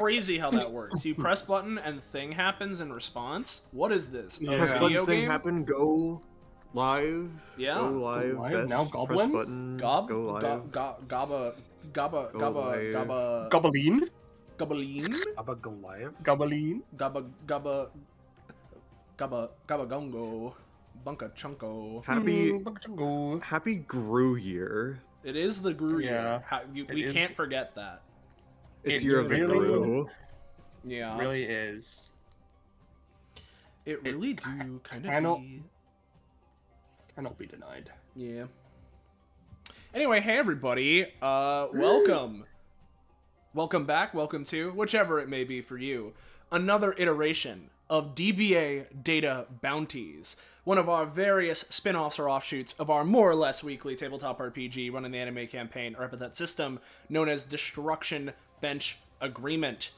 crazy how that works. You press button and thing happens in response. What is this? Yeah. A Press video button, thing game? happen, go live. Yeah. Go live, live, best, now press Goblin? button, Gob, go live. Gabba, Go live. Goblin? Goblin, Abba Goliath? Goblin? Gabba Gongo, Bunka Chunko. Happy Gru year. It is the Gru year. Yeah. We is. can't forget that. It's It year of the really Gru. Yeah. Really is. It really do kind of cannot- be. Cannot be denied. Yeah. Anyway, hey everybody. Welcome. Welcome back, welcome to, whichever it may be for you, another iteration of DBA Data Bounties, one of our various spin-offs or offshoots of our more or less weekly tabletop RPG running the anime campaign or Epithet System known as Destruction Bench Agreement.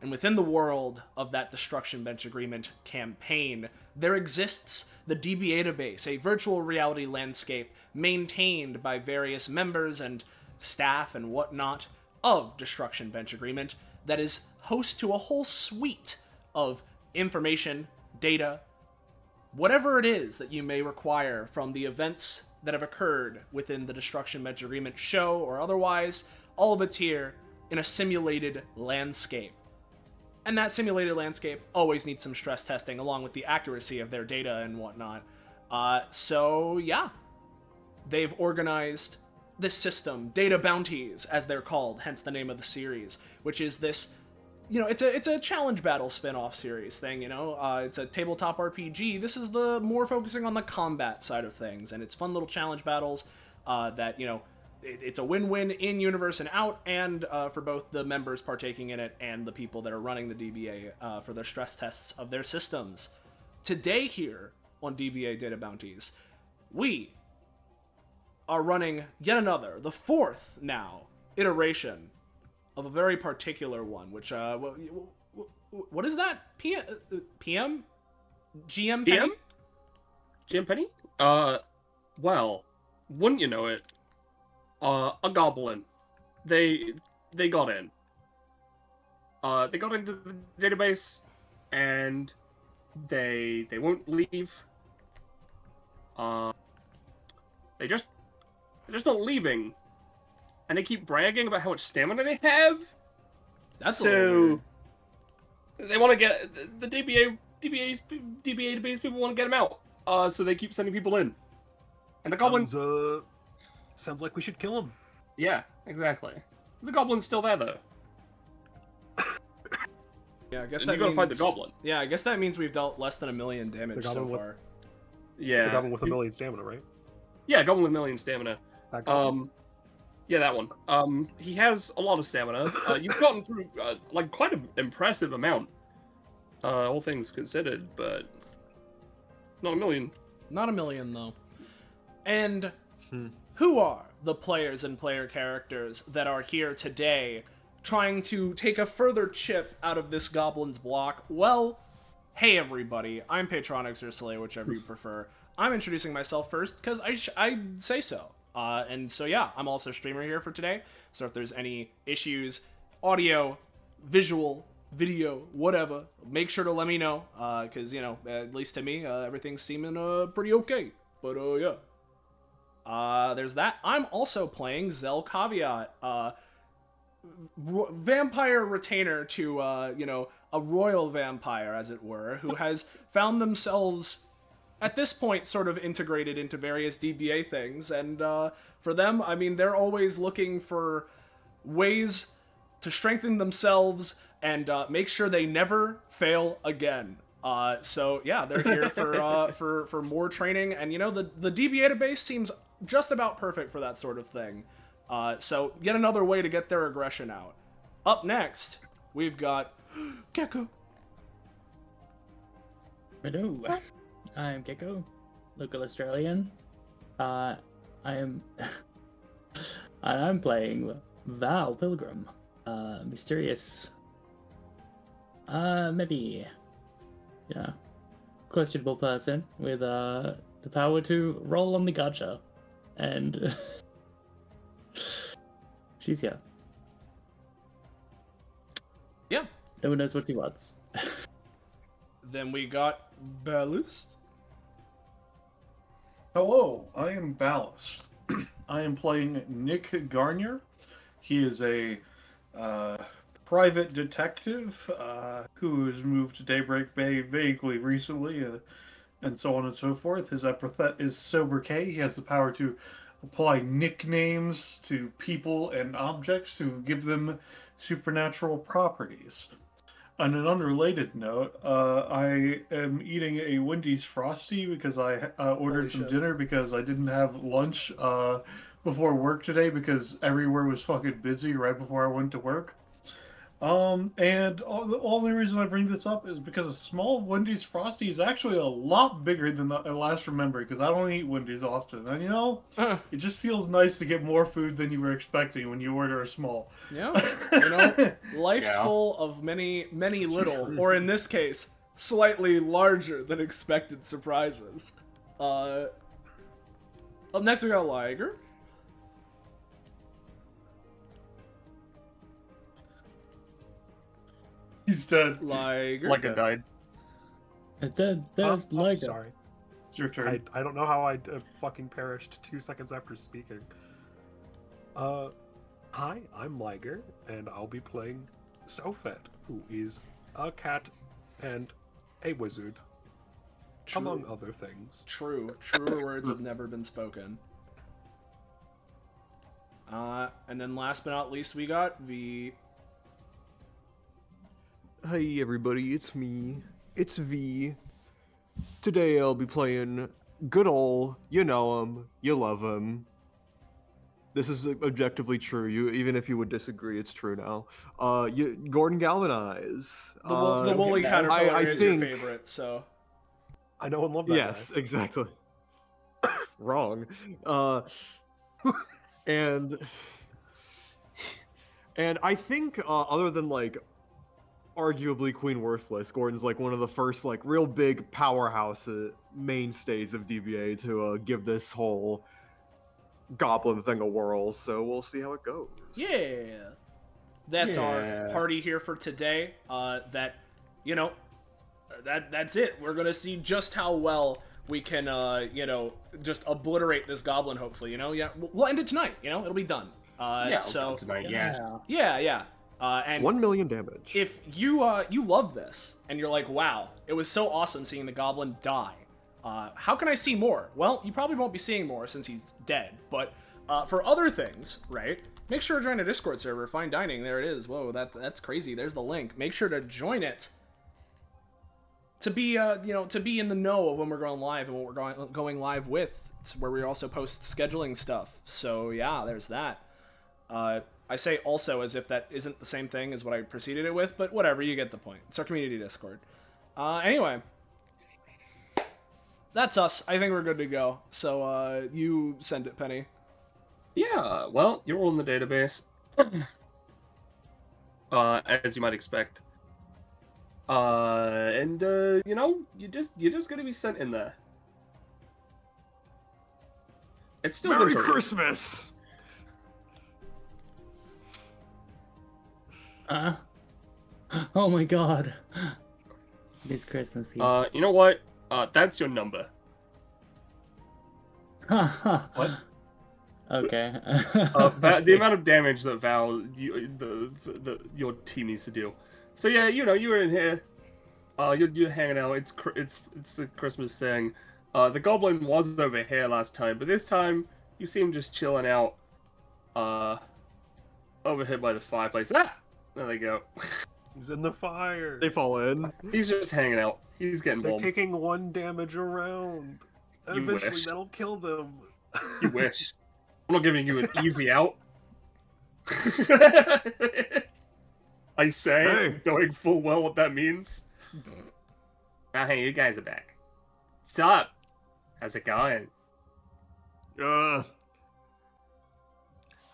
And within the world of that Destruction Bench Agreement campaign, there exists the DBA database, a virtual reality landscape maintained by various members and staff and whatnot of Destruction Bench Agreement that is host to a whole suite of information, data, whatever it is that you may require from the events that have occurred within the Destruction Bench Agreement show or otherwise. All of it's here in a simulated landscape. And that simulated landscape always needs some stress testing along with the accuracy of their data and whatnot. So yeah, they've organized this system, Data Bounties, as they're called, hence the name of the series, which is this, it's a challenge battle spin-off series thing, it's a tabletop RPG. This is the more focusing on the combat side of things, and it's fun little challenge battles that, it's a win-win in universe and out, and for both the members partaking in it and the people that are running the DBA for their stress tests of their systems. Today here on DBA Data Bounties, we are running yet another, the fourth now, iteration of a very particular one, which, what is that? PM? GM Penny? GM Penny? Well, wouldn't you know it, a goblin. They got in. They got into the database, and they won't leave. They just not leaving, and they keep bragging about how much stamina they have. That's so. They want to get the DBA database people want to get them out. So they keep sending people in, and the goblins. Sounds like we should kill him. Yeah, exactly. The goblin's still there though. Yeah, I guess And that you gotta means fight the goblin. Yeah, I guess that means we've dealt less than 1 million damage so far. Yeah. The goblin with 1 million stamina, right? Yeah, goblin with 1 million stamina. That goblin. Yeah, that one. He has a lot of stamina. You've gotten through like quite an impressive amount, all things considered, but not 1 million. Not 1 million though. And who are the players and player characters that are here today trying to take a further chip out of this goblin's block? Well, hey everybody, I'm Patronix or Slay, whichever you prefer. I'm introducing myself first because I say so. And so yeah, I'm also streamer here for today. So if there's any issues, audio, visual, video, whatever, make sure to let me know. Because, at least to me, everything's seeming pretty okay. But yeah. There's that. I'm also playing Zell Caveat, vampire retainer to, a royal vampire, as it were, who has found themselves, at this point, sort of integrated into various DBA things. And for them, I mean, they're always looking for ways to strengthen themselves and make sure they never fail again. So yeah, they're here for more training, and the DBA database seems just about perfect for that sort of thing. So yet another way to get their aggression out. Up next, we've got Gecko. Hello, I'm Gecko, local Australian. I'm playing Val Pilgrim, mysterious, maybe, questionable person with the power to roll on the gacha, and she's here. Yeah. No one knows what he wants. Then we got Ballast. Hello, I am Ballast. I am playing Nick Garnier. He is a private detective who has moved to Daybreak Bay vaguely recently, and so on and so forth. His epithet is Sobriquet. He has the power to apply nicknames to people and objects to give them supernatural properties. On an unrelated note, I am eating a Wendy's Frosty because I ordered some dinner because I didn't have lunch before work today because everywhere was fucking busy right before I went to work. And the only reason I bring this up is because a small Wendy's Frosty is actually a lot bigger than I last remember because I don't eat Wendy's often. And it just feels nice to get more food than you were expecting when you order a small. Yeah, life's full of many, many little, or in this case, slightly larger than expected surprises. Up next we got Liger. He's dead. Liger. Liger died. There's Liger. Sorry. It's your turn. I don't know how I fucking perished 2 seconds after speaking. Hi, I'm Liger, and I'll be playing Sophet, who is a cat and a wizard, among other things. Truer words have never been spoken. And then last but not least, we got V. Hey everybody, it's me. It's V. Today I'll be playing good ol', you know him, you love him. This is objectively true. Even if you would disagree, it's true now. Gordon Galvanize. The woolly caterpillar I is think... your favorite, so. I know and love that Yes, guy. exactly. Wrong. And I think other than like arguably Queen Worthless, Gordon's like one of the first like real big powerhouse mainstays of DBA to give this whole Goblin thing a whirl. So we'll see how it goes. Yeah. That's our party here for today. That's it. We're gonna see just how well we can, just obliterate this goblin. Hopefully, we'll end it tonight. It'll be done. Tonight. Yeah. And 1 million damage. if you love this and you're like, wow, it was so awesome seeing the goblin die. How can I see more? Well, you probably won't be seeing more since he's dead. But for other things, right? Make sure to join a Discord server. Fine Dining. There it is. Whoa, that's crazy. There's the link. Make sure to join it. To be to be in the know of when we're going live and what we're going live with. It's where we also post scheduling stuff. So yeah, there's that. I say also as if that isn't the same thing as what I preceded it with, but whatever, you get the point. It's our community Discord. Anyway, that's us. I think we're good to go. So you send it, Penny. Yeah, well, you're all in the database. As you might expect. You're just gonna be sent in there. It's still Merry winter. Christmas! Oh my god. It's Christmas Eve. You know what? That's your number. What? Okay. The amount of damage that your team needs to do. So yeah, you were in here. You're hanging out. It's the Christmas thing. The goblin was over here last time, but this time you see him just chilling out. Over here by the fireplace. Ah, there they go. He's in the fire. They fall in. He's just hanging out. He's getting They're warm. taking 1 damage around. You Eventually wish. that'll kill them. You wish. I'm not giving you an easy out. I say, Hey. knowing full well what that means. Oh, hey, you guys are back. What's up? How's it going?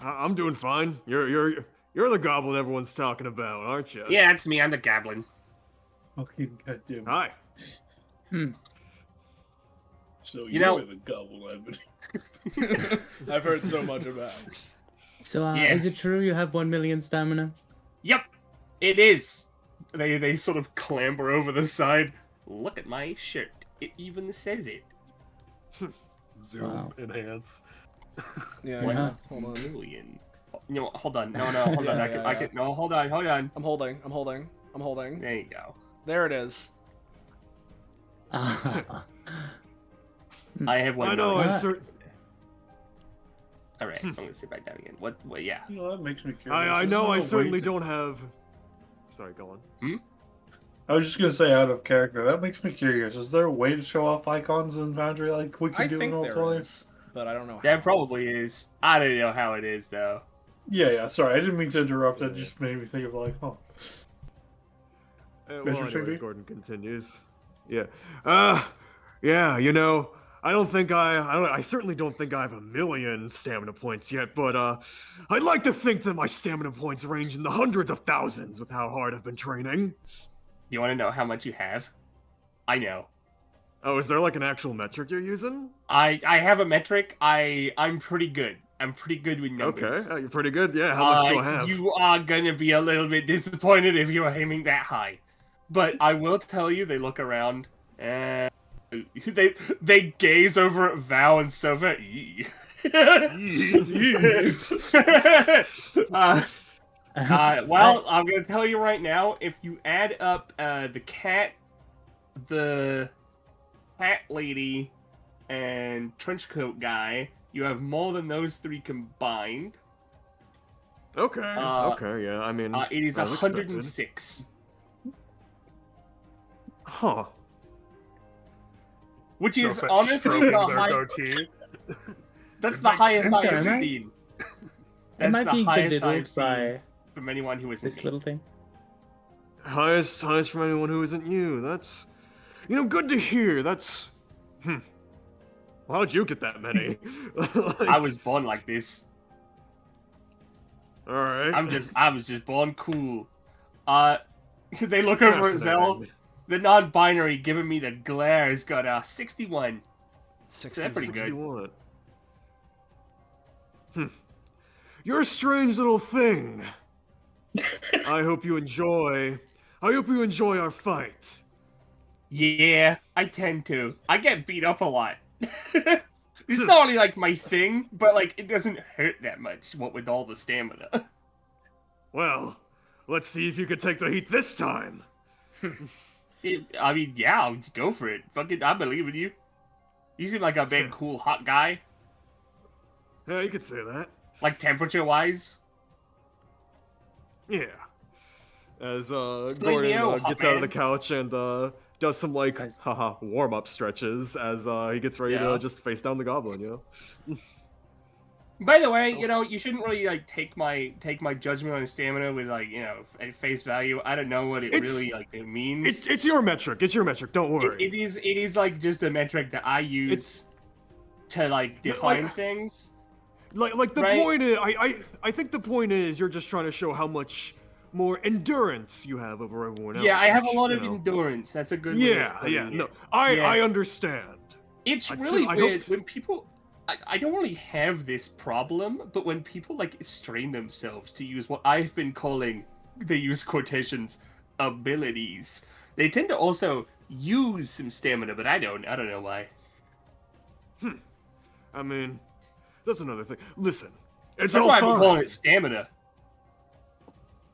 I'm doing fine. You're the goblin everyone's talking about, aren't you? Yeah, it's me. I'm the Goblin. Fucking goddamn. Hi. So You know- were the goblin. I've heard so much about it. So, Yeah. is it true you have 1 million stamina? Yep, it is. they sort of clamber over the side. Look at my shirt. It even says it. Zoom, Wow. enhance. Yeah, Why yeah. not? Hold on. Million. No, hold on. No, hold on. Yeah, I yeah. can. No, hold on. I'm holding. There you go. There it is. I have one. I know. million. I cer- All right, I'm gonna sit back down again. What? Yeah. You know, that makes me curious. I Is know. there I a way certainly to- don't have. Sorry, go on. I was just gonna say, out of character, that makes me curious. Is there a way to show off icons in Foundry like we can I do think in there Roll20? is, but I don't know how. That probably is. I don't know how it is though. Yeah. Sorry, I didn't mean to interrupt. That just made me think of like, oh. Well, Mr. anyways, Shingy? Gordon continues. Yeah. Yeah, you know, I certainly don't think I have 1,000,000 stamina points yet, but, I'd like to think that my stamina points range in the hundreds of thousands with how hard I've been training. Do you want to know how much you have? I know. Oh, is there like an actual metric you're using? I have a metric. I'm pretty good. I'm pretty good with numbers. Okay, you're pretty good. Yeah, how much do I have? You are gonna be a little bit disappointed if you are aiming that high. But I will tell you, they look around and they gaze over at Val and Sova. Well, I'm gonna tell you right now, if you add up the cat lady, and trenchcoat guy, you have more than those three combined. Okay, okay, yeah, I mean... It is as expected. 106. Huh. Which is Snowflake honestly stroking the their high, goatee. that's It the makes highest sense, I've doesn't it? seen. It That's might the be highest belittled I've seen by from anyone who isn't this me. little thing. Highest from anyone who isn't you. That's... You know, good to hear. That's... Well, how'd you get that many? I was born like this. Alright. I was just born cool. They look over at Zell. Fascinating. The non-binary giving me the glare has got 61. 60. That's pretty good. 61. You're a strange little thing. I hope you enjoy our fight. Yeah, I tend to. I get beat up a lot. It's not only like my thing, but like it doesn't hurt that much. What with all the stamina. Well, let's see if you can take the heat this time. I mean, yeah, I'll go for it. Fucking, I believe in you. You seem like a big, cool, hot guy. Yeah, you could say that. Like temperature-wise. Yeah. As me Gordon out, hot gets out of the man. couch and does some like Nice. warm-up stretches as he gets ready Yeah. to just face down the goblin, you know. By the way, you know, you shouldn't really like take my judgment on stamina with like, you know, at face value. I don't know what it It's- really like it means. It's your metric. It's your metric. Don't worry. It is like just a metric that I use to like define like- things. Like the Right. point is, I think the point is you're just trying to show how much more endurance you have over everyone else. Yeah, I have a which, lot you of know- endurance. That's a good way of Yeah, putting yeah. it. No, I Yeah. understand. It's I really don't- weird when people. I don't really have this problem, but when people like strain themselves to use what I've been calling, they use quotations, abilities, they tend to also use some stamina, but I don't know why. I mean, that's another thing. Listen, it's That's all why I've been fine. calling it stamina.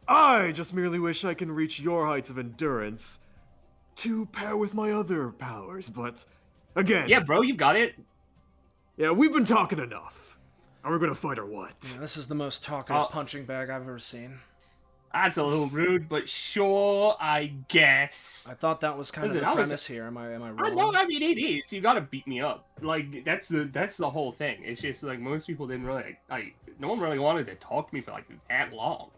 I just merely wish I can reach your heights of endurance to pair with my other powers, but again, Yeah, bro, you got it. yeah, we've been talking enough. Are we gonna fight or what? Yeah, this is the most talkative Uh, punching bag I've ever seen. That's a little rude, but sure, I guess. I thought that was kind Listen, of I the was- premise here. Am I I wrong? know. I mean, it is. You gotta beat me up. Like that's the whole thing. It's just like most people didn't really like. No one really wanted to talk to me for like that long.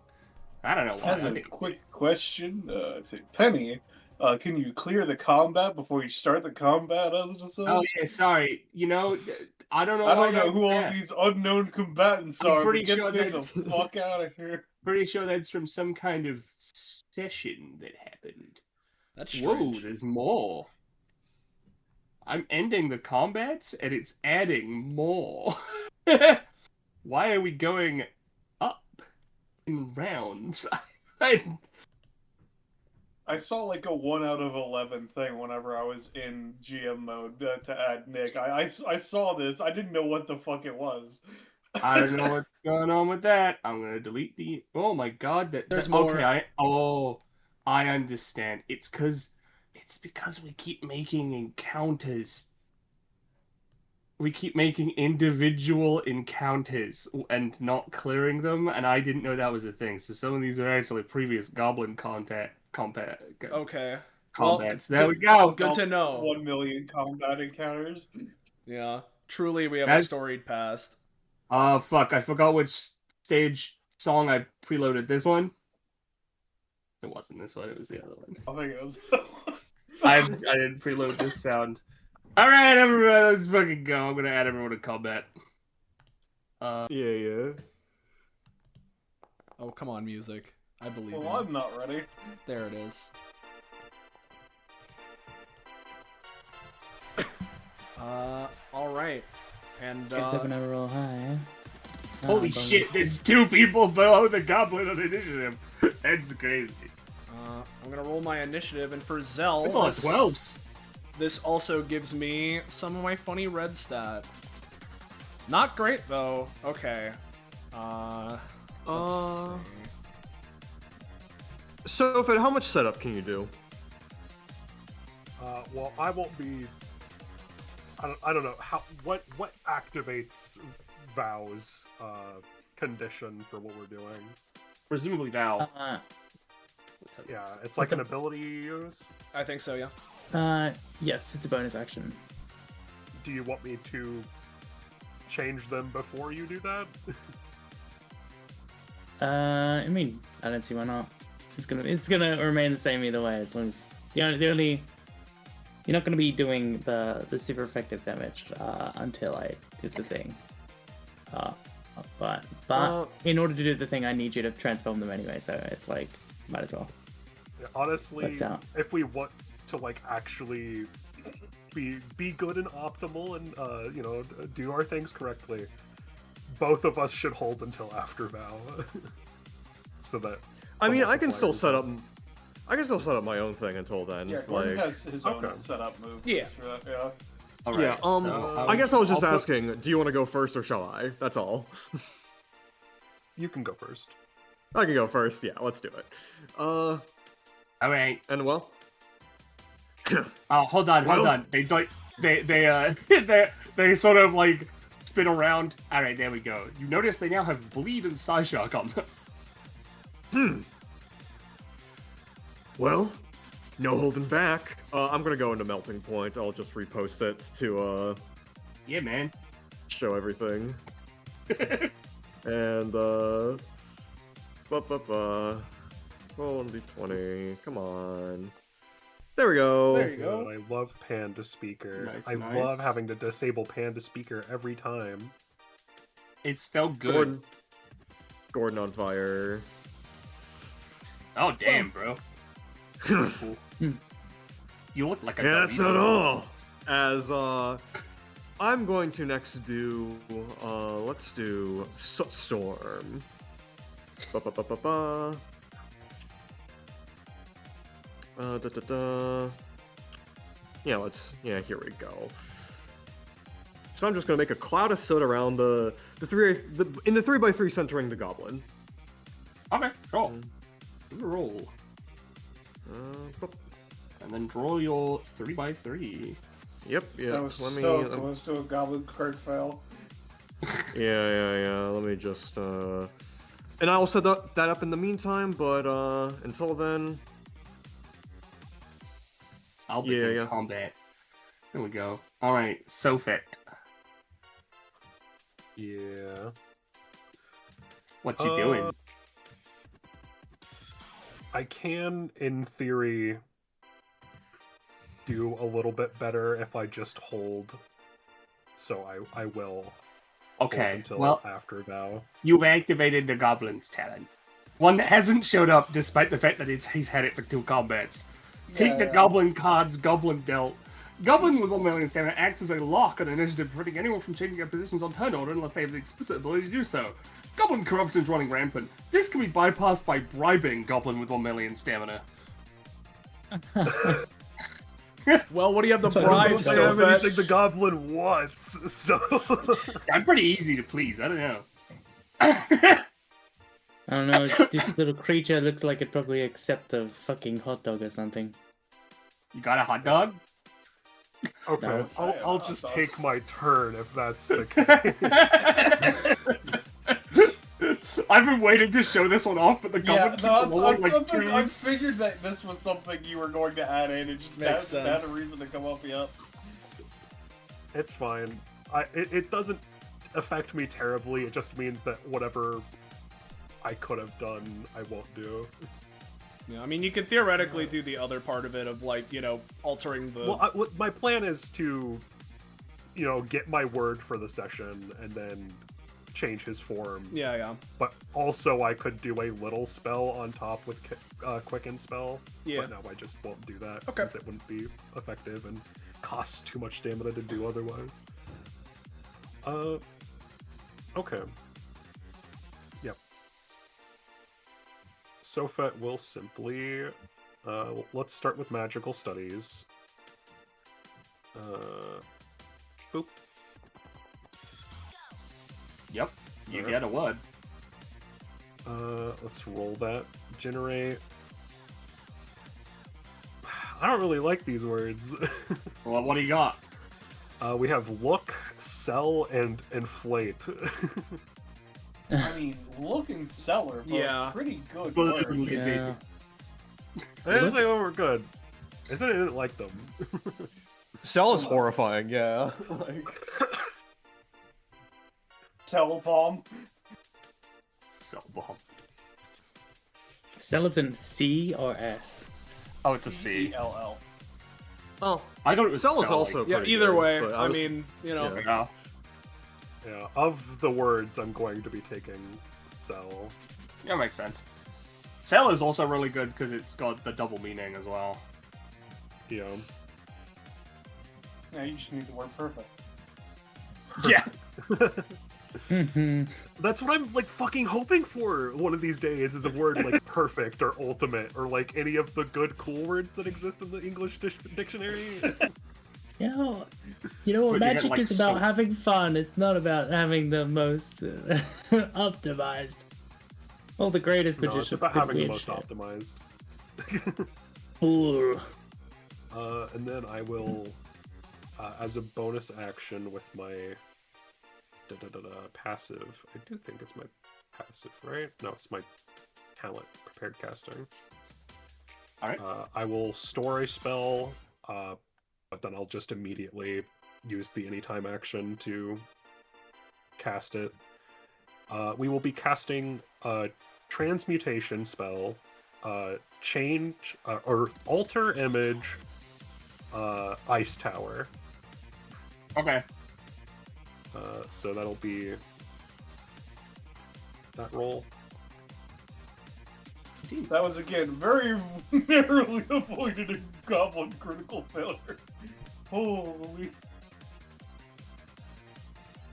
I don't know why. As I a think- quick question to Penny, can you clear the combat before you start the combat as a sub? Oh yeah, sorry. You know, I don't know. I why don't know who all yeah. these unknown combatants I'm are, pretty but get sure me the that's- fuck out of here. Pretty sure that's from some kind of session that happened. That's Whoa, strange. there's more. I'm ending the combats and it's adding more. Why are we going up in rounds? I saw like a 1 out of 11 thing whenever I was in GM mode to add Nick. I saw this. I didn't know what the fuck it was. I don't know what's going on with that. I'm gonna delete the. Oh my god, There's more. Okay, I understand. It's because we keep making encounters. We keep making individual encounters and not clearing them, and I didn't know that was a thing. So some of these are actually previous Goblin Okay. combats. Well, There we go. Good to know. 1 million combat encounters. Yeah. Truly, we have a That's- storied past. Oh, fuck. I forgot which stage song I preloaded. This one? It wasn't this one. It was the other one. I think it was. I didn't preload this sound. Alright, everybody, let's fucking go. I'm gonna add everyone to combat. Yeah. Oh, come on, music. I believe in Well, you. I'm not ready. There it is. Alright. And, Except when I roll high. Holy shit, there's 2 people below the Goblin on initiative. That's crazy. I'm gonna roll my initiative, and for Zell, That's all 12s. this also gives me some of my funny red stat. Not great, though. Okay. Let's see. So, Fed, how much setup can you do? Well, I won't be. I don't know what activates Vow's condition for what we're doing. Presumably Val. Yeah, it's like an ability you use. I think so, yeah. Yes, it's a bonus action. Do you want me to change them before you do that? I mean, I don't see why not. It's gonna remain the same either way, as long as you're not gonna be doing the super effective damage until I do the thing. But in order to do the thing, I need you to transform them anyway. So it's like, might as well. Yeah, honestly, Works out. if we want to like actually be good and optimal and do our things correctly, both of us should hold until after Vow, so that. I mean, the I can still multipliers set are- up. I can still set up my own thing until then. Yeah, Gordon like, has his own Okay. setup moves. Yeah. Yeah. Alright, yeah. so, I guess I was just I'll put- asking. Do you want to go first or shall I? That's all. You can go first. I can go first. Yeah, let's do it. Alright. And well. Oh, hold on. They sort of like spin around. Alright, there we go. You notice they now have bleed and Psyshock on them. Well, no holding back. I'm gonna go into melting point. I'll just repost it to Yeah, man. show everything. And roll on d20. Come on. There we go. There you go. I love Panda Speaker. Nice, I nice. love having to disable Panda Speaker every time. It's so good. Gordon on fire. Oh, damn, bro. Cool. You look like a Yeah, that's dummy. not all. As I'm going to next do let's do Sootstorm. Ba-ba-ba-ba-ba. Yeah, here we go. So I'm just gonna make a cloud of soot around in the 3x3 centering the goblin. Okay, cool. Roll. And then draw your 3x3. Yep. That was Let me. so close to a goblin card fail. Yeah. Let me just and I will set that up in the meantime. But until then, I'll begin Yeah. combat. There we go. Alright, Sophet. Yeah. What you doing? I can, in theory, do a little bit better if I just hold. So I will. hold Okay, until well, after Vow. you've activated the Goblin's talent. One that hasn't showed up despite the fact that he's had it for 2 combats. Take the Yeah. Goblin cards, Goblin dealt. Goblin with 1 million stamina acts as a lock on initiative, preventing anyone from changing their positions on turn order unless they have the explicit ability to do so. Goblin corruption is running rampant. This can be bypassed by bribing Goblin with 1 million stamina. Well, what do you have to But bribe, who's I have anything Sylphet? the goblin wants, so I'm pretty easy to please. I don't know. I don't know. This little creature looks like it probably accept a fucking hot dog or something. You got a hot dog? okay. No. I'll just take my turn if that's the case. I've been waiting to show this one off, but the Yeah, goblin no, keeps rolling like something, I twos. figured that this was something you were going to add in. It just Makes had a sense. reason to come up. Yep. It's fine. It doesn't affect me terribly. It just means that whatever I could have done, I won't do. Yeah, I mean, you could theoretically do the other part of it of, like, you know, altering the... Well, my plan is to, you know, get my word for the session and then change his form. Yeah, yeah. But also, I could do a little spell on top with Quicken Spell. Yeah. But no, I just won't do that Okay. since it wouldn't be effective and costs too much stamina to do otherwise. Okay. Yep. Sophet will simply... let's start with magical studies. Boop. Yep, you Alright. get a what? Let's roll that. Generate. I don't really like these words. Well, what do you got? We have look, sell, and inflate. I mean, look and sell are both Yeah. pretty good Well, words. Is it- Yeah. I didn't say they were good. I said I didn't like them. Cell is horrifying, yeah. Like, Sell bomb. Cell bomb. Cell is in C or S? Oh, it's a C. C-E-L-L. oh, I thought it was Cell is cell, also Yeah, pretty either good, way, but I was- mean, you know... yeah. Yeah. Yeah, of the words, I'm going to be taking sell. Yeah, makes sense. Cell is also really good because it's got the double meaning as well. Yeah. Yeah, you just need the word perfect. Yeah. Mhm. That's what I'm like fucking hoping for one of these days is a word like perfect or ultimate or like any of the good cool words that exist in the English dictionary. You know what But you get, magic like, is about so- having fun. It's not about having the most optimized. All the greatest No, it's magicians about did having the weird most shit. optimized. Ooh. And then I will, as a bonus action with my passive, I do think it's my passive, right? No, it's my talent, prepared casting. Alright. I will store a spell, but then I'll just immediately use the anytime action to cast it. We will be casting a transmutation spell, change or alter image, ice tower. Okay. So that'll be that roll. That was, again, very narrowly avoided a goblin critical failure. Holy.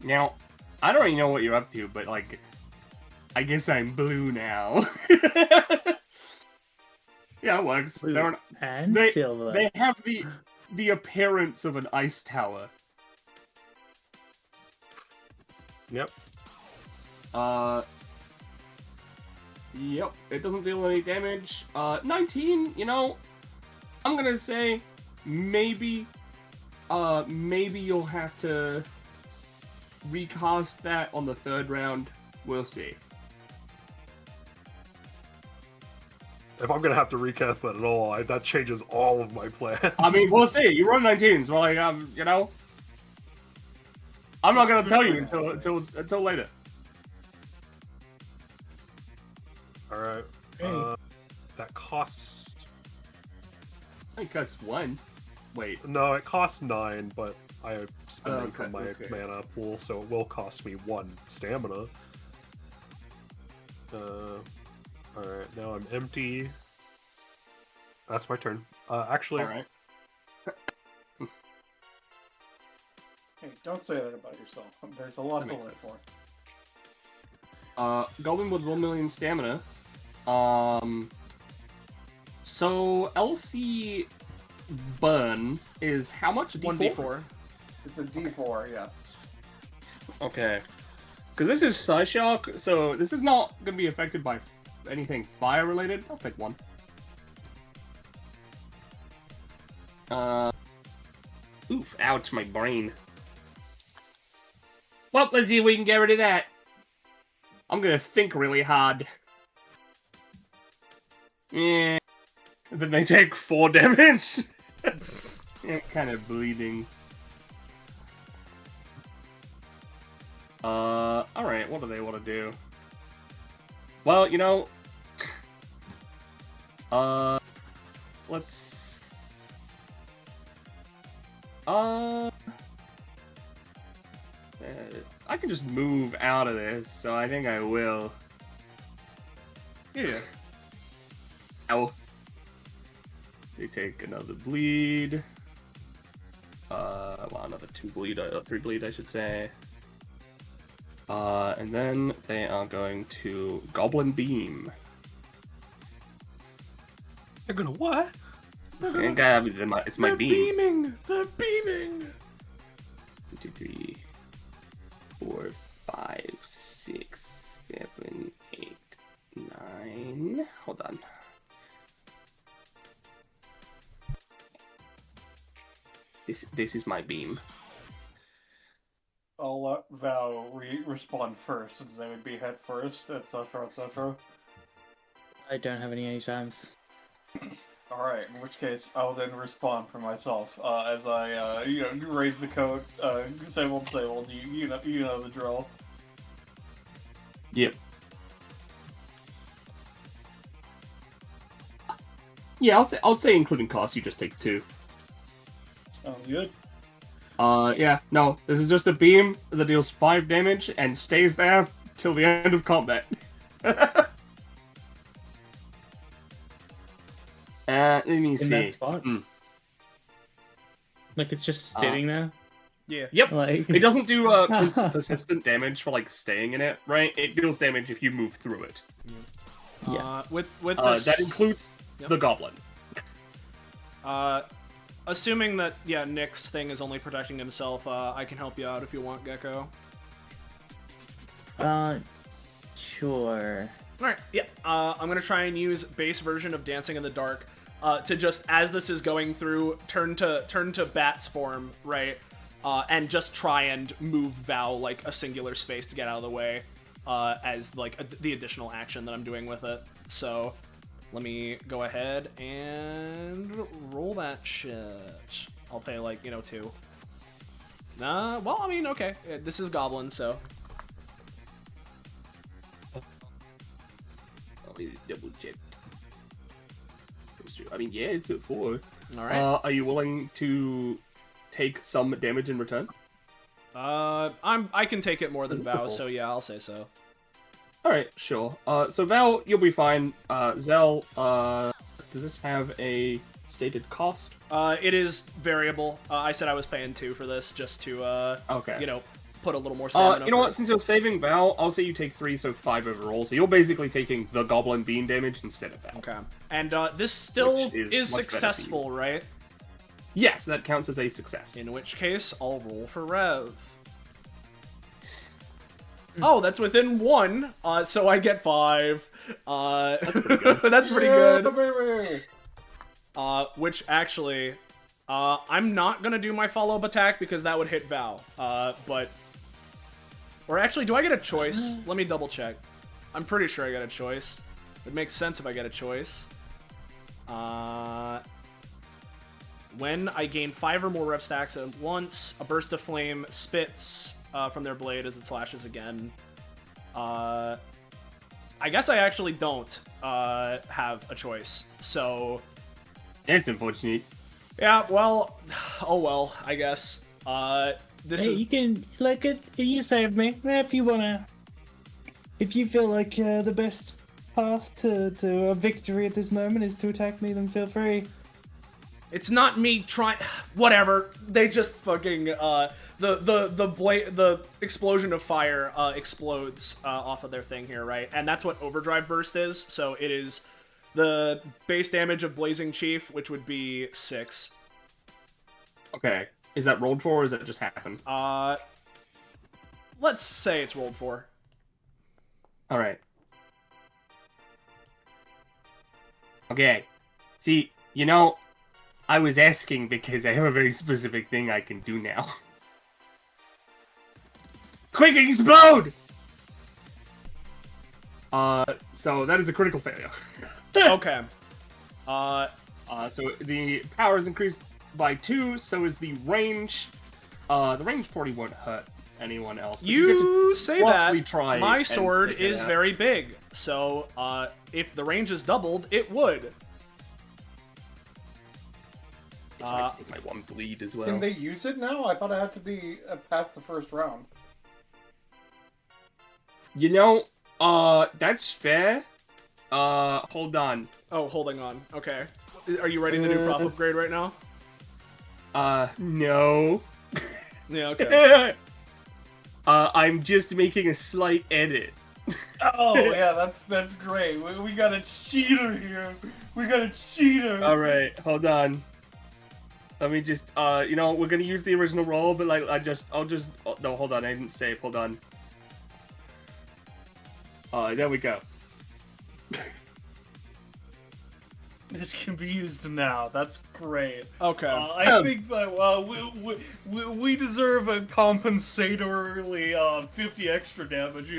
Now, I don't really know what you're up to, but like, I guess I'm blue now. Yeah, it works. Blue. They're And They- silver. They have the appearance of an ice tower. Yep. Yep, it doesn't deal any damage. 19, you know, I'm gonna say maybe you'll have to recast that on the third round. We'll see. If I'm gonna have to recast that at all, that changes all of my plans. I mean, we'll see. You run 19s, well, like, you know, I'm not gonna tell you until later. All right. Hey. That costs. I think that's one. Wait. No, it costs 9, but I am spending Okay, from my okay. mana pool, so it will cost me 1 stamina. Alright, now I'm empty. That's my turn. Actually, All right. Hey, don't say that about yourself. There's a lot That to makes live sense. for. Goblin with 1 million stamina. So LC burn is how much? 1d4. It's a D4, yes. Okay. Because this is Psyshock, so this is not going to be affected by anything fire-related. I'll pick one. Oof, ouch, my brain. Well, let's see if we can get rid of that. I'm going to think really hard. Yeah. Then they take 4 damage. Yeah, kind of bleeding. Alright, what do they want to do? Well, you know... let's... I can just move out of this, so I think I will. Yeah. Ow. They take another bleed. Well, another 2 bleed, 3 bleed, I should say. And then they are going to Goblin Beam. They're gonna what? It's my beam. Beaming! They're beaming! 1, 2, 3, 4, 5, 6, 7, 8, 9. Hold on. This is my beam. I'll let Val respond first, since they would be head first, etc., etc. I don't have any times. Alright, in which case, I'll then respond for myself, as I, raise the coat, disabled, you know the drill. Yep. Yeah, I'll say including cost, you just take 2. Sounds good. Yeah, no, this is just a beam that deals 5 damage and stays there till the end of combat. Let me see. In that spot? Mm. Like, it's just sitting there? Yeah. Yep. Like... It doesn't do persistent damage for, like, staying in it, right? It deals damage if you move through it. Yeah. With this... That includes the Goblin. Assuming that, yeah, Nick's thing is only protecting himself, I can help you out if you want, Gecko. Sure. Alright, yeah. I'm gonna try and use base version of Dancing in the Dark to just, as this is going through, turn to Bat's form, right? And just try and move Val, like, a singular space to get out of the way, as, like, the additional action that I'm doing with it. So... let me go ahead and roll that shit. I'll pay, like, 2. Well, I mean, okay. This is Goblin, so. Let me double check. I mean, yeah, it's at 4. Alright. Are you willing to take some damage in return? I can take it more than Val, so yeah, I'll say so. Alright, sure. So Val, you'll be fine. Zell, does this have a stated cost? It is variable. I said I was paying 2 for this, just to, Okay. put a little more stamina. You know what, since you're saving Val, I'll say you take 3, so 5 overall. So you're basically taking the Goblin Beam damage instead of Val. Okay. And, this still Which is is much better for successful, right? Yes, that counts as a success. In which case, I'll roll for Rev. Oh, that's within 1, so I get 5. That's pretty good. That's pretty good. Baby! Which actually, I'm not gonna do my follow-up attack because that would hit Val. Or actually, do I get a choice? Let me double check. I'm pretty sure I get a choice. It makes sense if I get a choice. When I gain 5 or more rev stacks at once, a burst of flame spits from their blade as it slashes again. I guess I actually don't have a choice, so... It's unfortunate. Yeah, well... Oh well, I guess. This Hey, is... you can, like, you saved me. If you wanna... If you feel like the best path to a victory at this moment is to attack me, then feel free. It's not me trying... Whatever. They just fucking... The explosion of fire explodes off of their thing here, right? And that's what Overdrive Burst is. So it is the base damage of Blazing Chief, which would be 6. Okay. Is that rolled for, or does that just happen? Let's say it's rolled for. All right. Okay. See, I was asking because I have a very specific thing I can do now. Quick, explode! So that is a critical failure. Okay. So the power is increased by 2, so is the range. The range 40 won't hurt anyone else. But You say that. try My and sword figure it is out. very big, so if the range is doubled, it would. I just take my 1 bleed as well. Can they use it now? I thought it had to be past the first round. That's fair. Hold on. Oh, holding on. Okay. Are you writing the new prop upgrade right now? No. Yeah, okay. I'm just making a slight edit. Oh yeah, that's great. We got a cheater here. We got a cheater. All right, hold on. Let me just, we're gonna use the original roll, but like, no, hold on, I didn't save. Hold on. There we go. This can be used now. That's great. Okay. I think that we deserve a compensatorily 50 extra damage.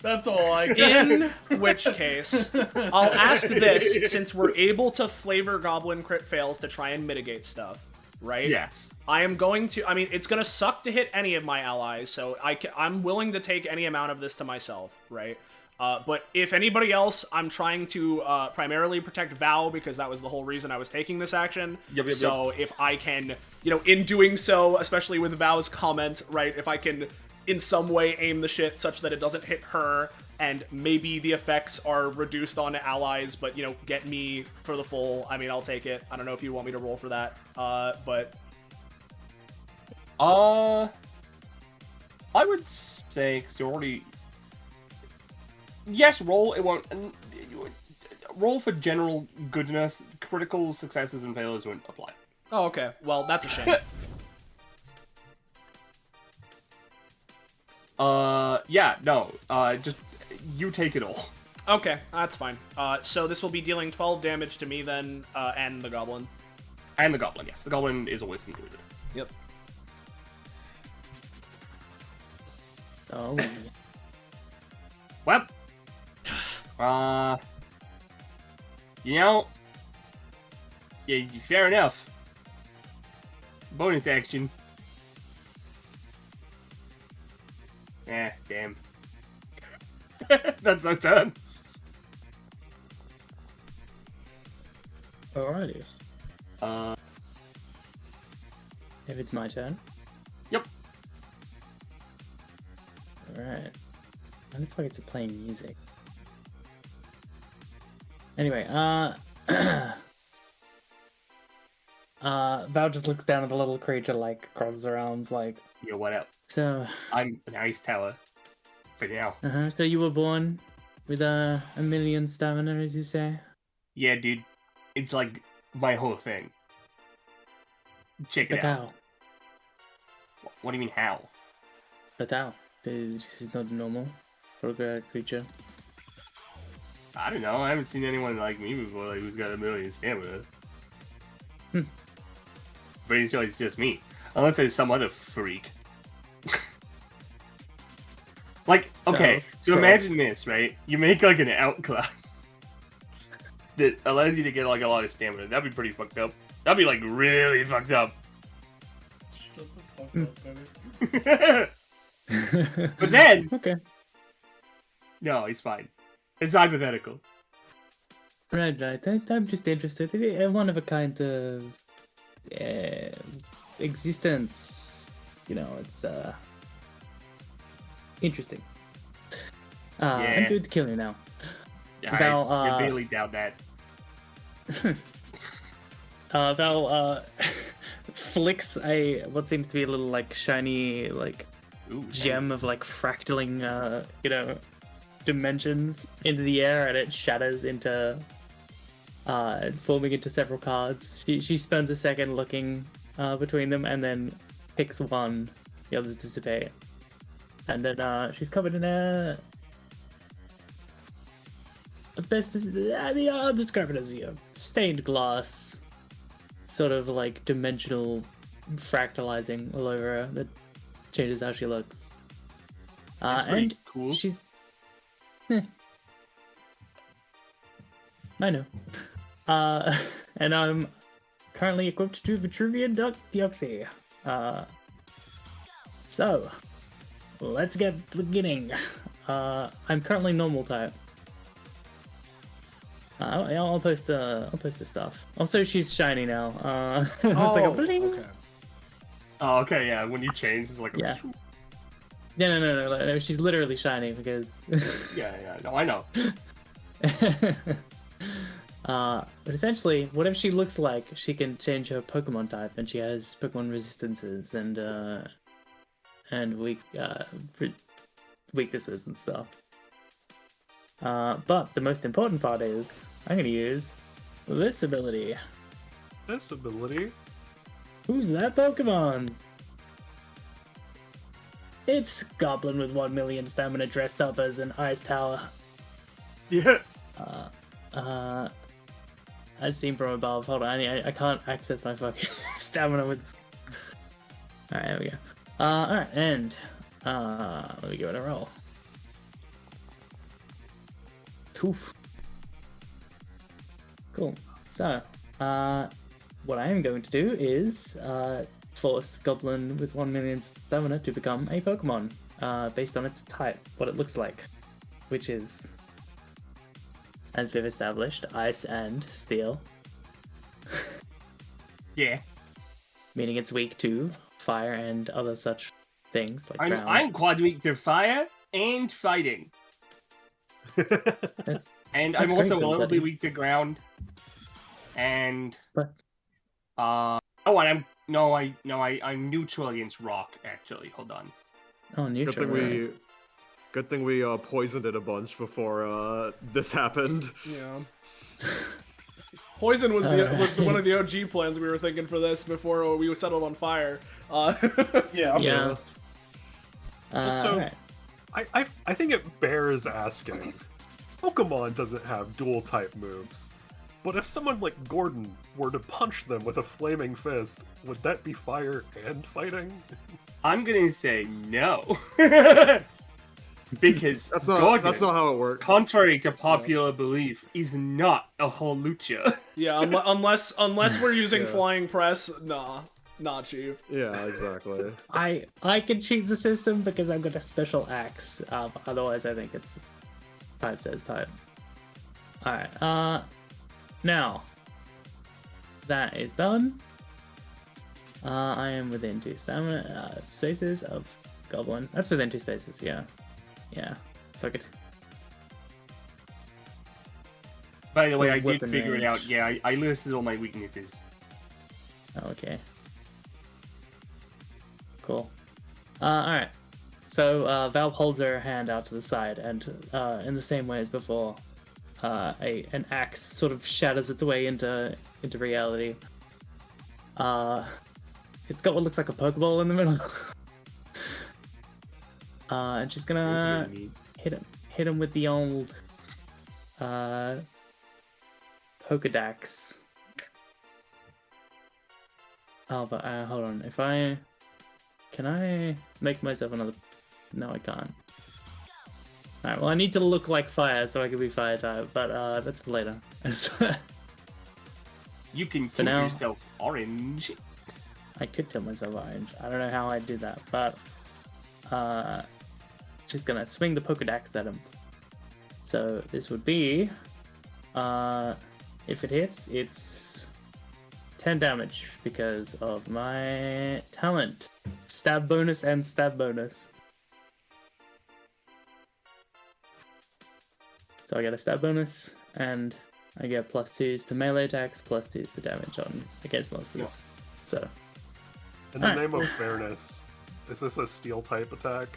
That's all I get. In which case, I'll ask this, since we're able to flavor Goblin crit fails to try and mitigate stuff, right? Yes. I am going to, it's going to suck to hit any of my allies, so I'm willing to take any amount of this to myself, right? But if anybody else, I'm trying to primarily protect Val, because that was the whole reason I was taking this action. Yep. So if I can, in doing so, especially with Val's comment, right, if I can in some way aim the shit such that it doesn't hit her, and maybe the effects are reduced on allies, but, get me for the full, I'll take it. I don't know if you want me to roll for that, but... I would say, because you're already... Yes, roll. It won't. Roll for general goodness. Critical successes and failures won't apply. Oh, okay. Well, that's a shame. Yeah, no. Just you take it all. Okay, that's fine. So this will be dealing 12 damage to me then, and the Goblin. And the Goblin, yes. The Goblin is always included. Yep. Oh. Well. Yeah, fair enough. Bonus action. Damn. That's no turn. Alrighty. If it's my turn. Yep. Alright. I wonder if I get to play music. Anyway, Val just looks down at the little creature, like, crosses her arms, like... Yo, what up? So... I'm an ice tower. For now. So you were born with a million stamina, as you say? Yeah, dude. It's like my whole thing. Check it But out. how? What do you mean, how? But how? This is not normal for a creature. I don't know. I haven't seen anyone like me before, like who's got a million stamina. Pretty sure it's just me, unless there's some other freak. Like, okay, so imagine this, right? You make like an outclass that allows you to get like a lot of stamina. That'd be pretty fucked up. That'd be like really fucked up. Shut the fuck up, baby. But then, Okay. no, he's fine. It's hypothetical. Right. I'm just interested. A one of a kind of existence. It's interesting. I'm Yeah. good to kill you now. I severely doubt that. Val flicks what seems to be a little like shiny Ooh, gem of like fractaling dimensions into the air, and it shatters into forming into several cards. She spends a second looking between them, and then picks one. The others dissipate, and then she's covered in a. I'll describe it as stained glass, sort of like dimensional fractalizing all over her that changes how she looks. That's pretty And cool. she's. I know. And I'm currently equipped to Vitruvian Deoxy. So, let's get beginning. I'm currently normal type. I'll post the stuff. Also, she's shiny now. It's like a bling. okay. Oh, okay, yeah. When you change, it's like Yeah. No, she's literally shiny because. yeah. No, I know. But essentially, whatever she looks like, she can change her Pokemon type, and she has Pokemon resistances and weaknesses and stuff. But the most important part is I'm gonna use this ability. This ability. Who's that Pokemon? It's Goblin with 1 million stamina dressed up as an ice tower. Yeah. As seen from above. Hold on, I can't access my fucking stamina with. Alright, there we go. Alright, and let me give it a roll. Oof. Cool. So, what I am going to do is force Goblin with 1 million stamina to become a Pokemon based on its type, what it looks like, which is, as we've established, Ice and Steel. Yeah. Meaning it's weak to fire and other such things like ground. I'm quad weak to fire and fighting. And That's I'm also great, a little buddy. bit weak to ground. And But I'm neutral against rock actually. Hold on. oh, neutral. Good thing we poisoned it a bunch before this happened. Yeah. Poison was one of the OG plans we were thinking for this before we settled on fire. Yeah. Yeah. Also, alright. I think it bears asking. Pokemon doesn't have dual type moves, but if someone like Gordon were to punch them with a flaming fist, would that be fire and fighting? I'm gonna say no. Because That's Gordon, not how it works. contrary to popular belief, is not a Holucha. Yeah, unless we're using Yeah. flying press, nah, not chief. Yeah, exactly. I can cheat the system because I've got a special axe. Otherwise, I think it's type says type. Alright, now that is done. I am within 2 stamina spaces of Goblin. That's within 2 spaces, yeah. Yeah, so I could. By the way, I did Weapon figure it out. range. Yeah, I listed all my weaknesses. Oh, okay. Cool. Alright. So, Valve holds her hand out to the side, and in the same way as before, an axe sort of shatters its way into reality. It's got what looks like a Pokeball in the middle. And she's gonna hit him with the old Pokedex. Oh, but hold on. Can I make myself another? No, I can't. Alright, well, I need to look like fire so I can be fire type, but that's for later. You can For tint now- yourself orange. I could tint myself orange. I don't know how I'd do that, but just gonna swing the Pokedex at him. So this would be, if it hits, it's 10 damage because of my talent. Stab bonus and stab bonus. So I get a stab bonus, and I get +2s to melee attacks, +2s to damage on against monsters. So In the Alright. name of fairness, is this a steel type attack?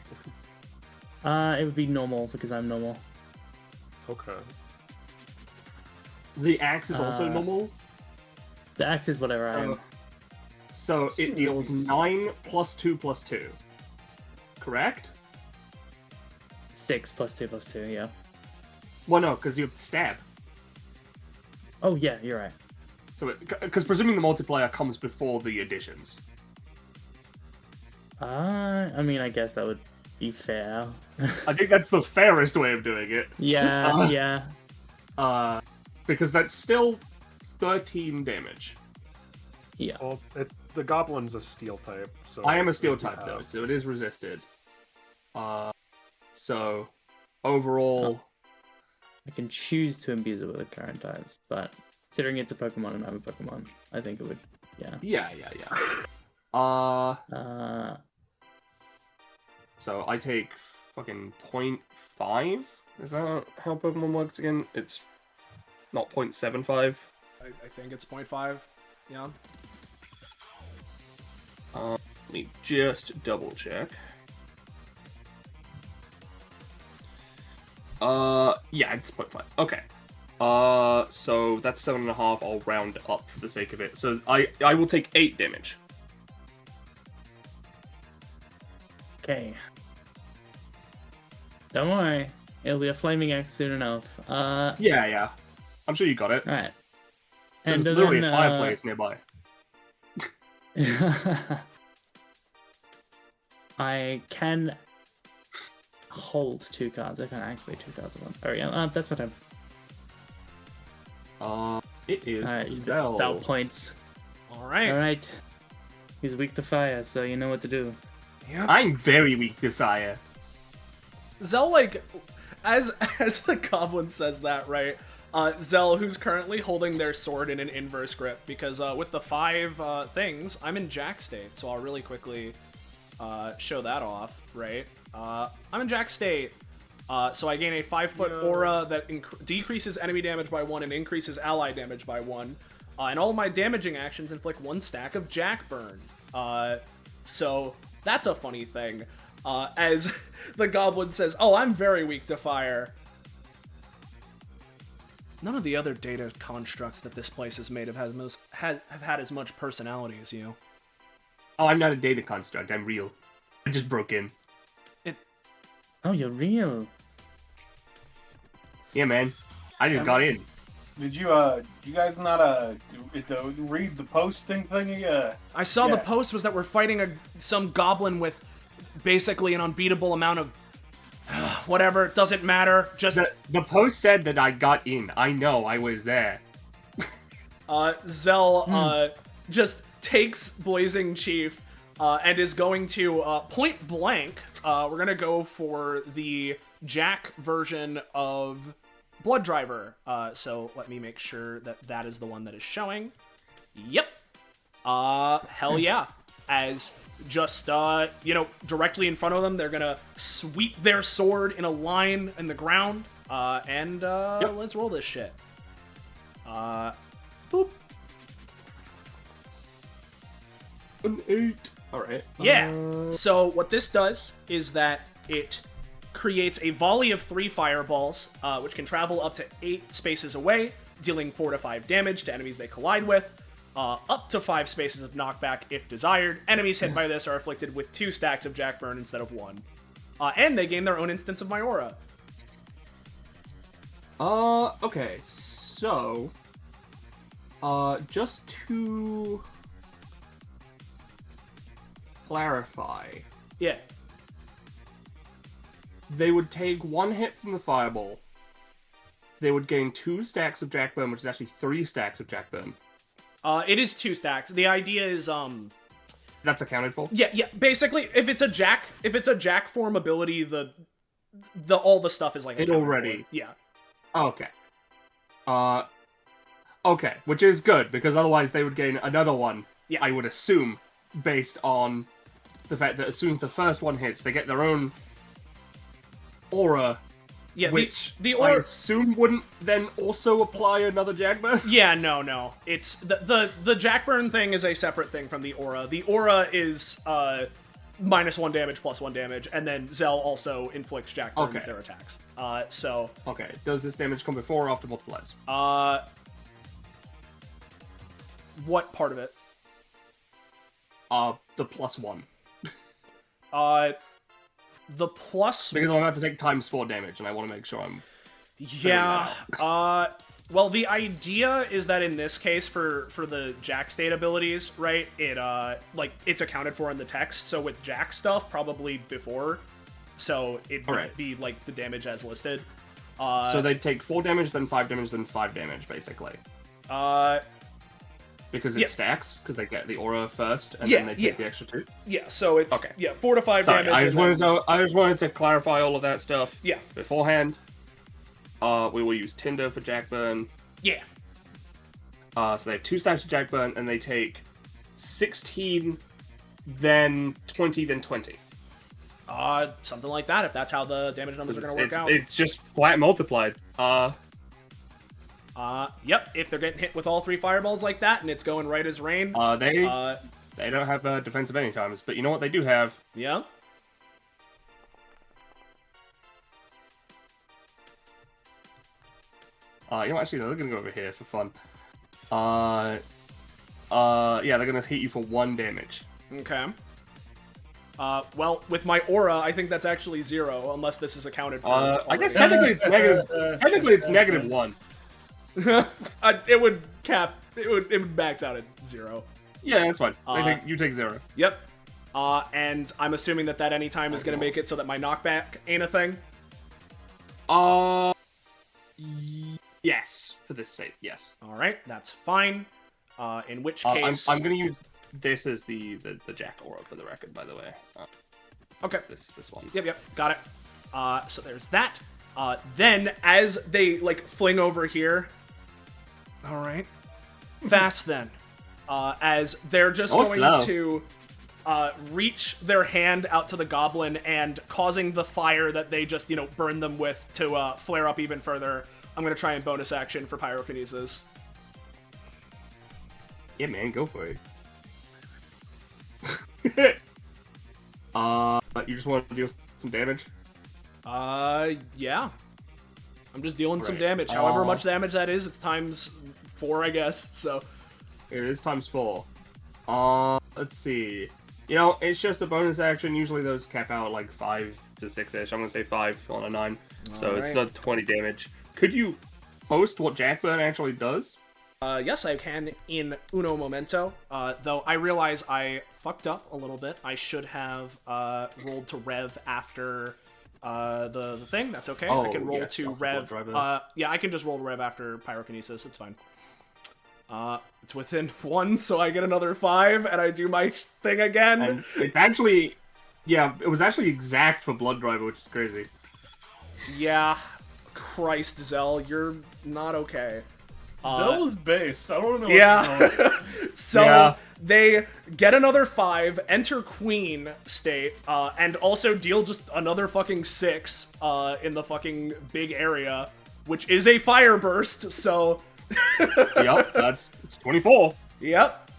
it would be normal because I'm normal. Okay. The axe is also Uh, normal. The axe is whatever I am. So it deals 9 plus 2 plus 2. Correct? 6 plus 2 plus 2, yeah. Well, no, because you have stab. Oh, yeah, you're right. So, because presuming the multiplier comes before the additions. I mean, I guess that would be fair. I think that's the fairest way of doing it. Yeah, yeah. Because that's still 13 damage. Yeah. Well, the goblin's a steel type, so I am a steel it would type, though, have- so it is resisted. So, overall... I can choose to imbue it with the current types, but considering it's a Pokemon and I'm a Pokemon, I think it would, yeah. Yeah. So I take fucking 0.5? Is that how Pokemon works again? It's not 0.75. I think it's 0.5. Yeah. Let me just double check. Yeah, it's 0.5. Okay. So that's 7.5. I'll round up for the sake of it. So I will take 8 damage. Okay. Don't worry, it'll be a flaming axe soon enough. Yeah. I'm sure you got it. Alright. There's And literally then, a fireplace nearby. I can hold 2 cards. I can activate 2 cards at once. Oh yeah, that's my time. It is Alright, Zell. Zell points. Alright. Alright. He's weak to fire, so you know what to do. Yep. I'm very weak to fire. Zell, like, as the goblin says that, right? Zell, who's currently holding their sword in an inverse grip, because with the 5 things, I'm in Jack state, so I'll really quickly show that off, right? I'm in Jack state, so I gain a 5-foot aura that decreases enemy damage by 1 and increases ally damage by 1, and all my damaging actions inflict 1 stack of Jack burn. So that's a funny thing. As the goblin says, "Oh, I'm very weak to fire." None of the other data constructs that this place is made of have had as much personality as you. Oh, I'm not a data construct. I'm real. I just broke in. Oh, you're real. Yeah, man. I just got in. Did you guys not read the posting thingy? I saw the Yeah. post was that we're fighting some goblin with basically an unbeatable amount of whatever. It doesn't matter. Just The post said that I got in. I know. I was there. Zell just takes Blazing Chief and is going to point blank. We're gonna go for the Jack version of Blood Driver. So let me make sure that that is the one that is showing. Yep. Hell yeah. As just, directly in front of them, they're gonna sweep their sword in a line in the ground. Let's roll this shit. Boop. An 8. Alright. Yeah. So what this does is that it creates a volley of 3 fireballs, which can travel up to 8 spaces away, dealing 4 to 5 damage to enemies they collide with. Up to 5 spaces of knockback if desired. Enemies hit by this are afflicted with 2 stacks of Jack Burn instead of 1. And they gain their own instance of my aura. Okay. So, just to clarify, Yeah. they would take 1 hit from the fireball. They would gain 2 stacks of Jack Burn, which is actually 3 stacks of Jack Burn. It is 2 stacks. The idea is, That's accounted for? Yeah, basically, if it's a Jack form ability, the all the stuff is like It accounted already- for. Yeah. Okay. Okay, which is good, because otherwise they would gain another one, Yeah. I would assume, based on the fact that as soon as the first one hits, they get their own aura, Yeah, which the I aura. assume wouldn't then also apply another Jackburn. Yeah, no. It's the Jackburn thing is a separate thing from the aura. The aura is -1 damage, +1 damage, and then Zell also inflicts Jackburn with Okay. their attacks. So Okay, does this damage come before or after multipliers? what part of it? The +1. The plus. Because I'm about to take ×4 damage, and I want to make sure I'm. Yeah. Well, the idea is that in this case, for the Jack state abilities, right? It like it's accounted for in the text. So with Jack stuff, probably before. So it would be like the damage as listed. So they take 4 damage, then 5 damage, then 5 damage, basically. Because it stacks, because they get the aura first, and then they take the extra 2. Yeah, so it's 4 to 5 Sorry, damage. I just wanted to clarify all of that stuff. Yeah. Beforehand. We will use Tinder for Jackburn. Yeah. So they have 2 stacks of Jackburn, and they take 16, then 20, then 20. Something like that, if that's how the damage numbers are going to work out. It's just flat multiplied. Yep, if they're getting hit with all 3 fireballs like that, and it's going right as rain. They don't have defensive any times, but you know what they do have? Yeah. You know, actually, no, they're gonna go over here for fun. Yeah, they're gonna hit you for 1 damage. Okay. Well, with my aura, I think that's actually 0, unless this is accounted for. I guess technically it's negative. Technically, it's -1. It would cap. It would max out at 0. Yeah, that's fine. You take 0. Yep. And I'm assuming that any time is going to make it so that my knockback ain't a thing. Yes, for this save, yes. All right, that's fine. In which case, I'm going to use this as the Jack aura for the record, by the way. Okay. This one. Yep, got it. So there's that. Then as they like fling over here. All right. Fast then. As they're just going to reach their hand out to the goblin and causing the fire that they just, burn them with to flare up even further. I'm going to try and bonus action for pyrokinesis. Yeah, man, go for it. You just want to deal some damage? Yeah. I'm just dealing some damage. However much damage that is, it's ×4, I guess, so. It is ×4. Let's see. It's just a bonus action. Usually those cap out like 5 to 6-ish. I'm gonna say 5 on a 9. So it's not 20 damage. Could you post what Jackburn actually does? Yes, I can in uno momento, though I realize I fucked up a little bit. I should have rolled to rev after the thing. That's okay. I can roll to rev. Yeah, I can just roll to rev after pyrokinesis. It's fine. It's within 1, so I get another 5, and I do my thing again. And it's actually, it was actually exact for Blood Driver, which is crazy. Yeah, Christ, Zell, you're not okay. Zell is based. I don't know what's going on. So they get another 5, enter Queen state, and also deal just another fucking 6 in the fucking big area, which is a fire burst, so... Yep, it's 24. Yep.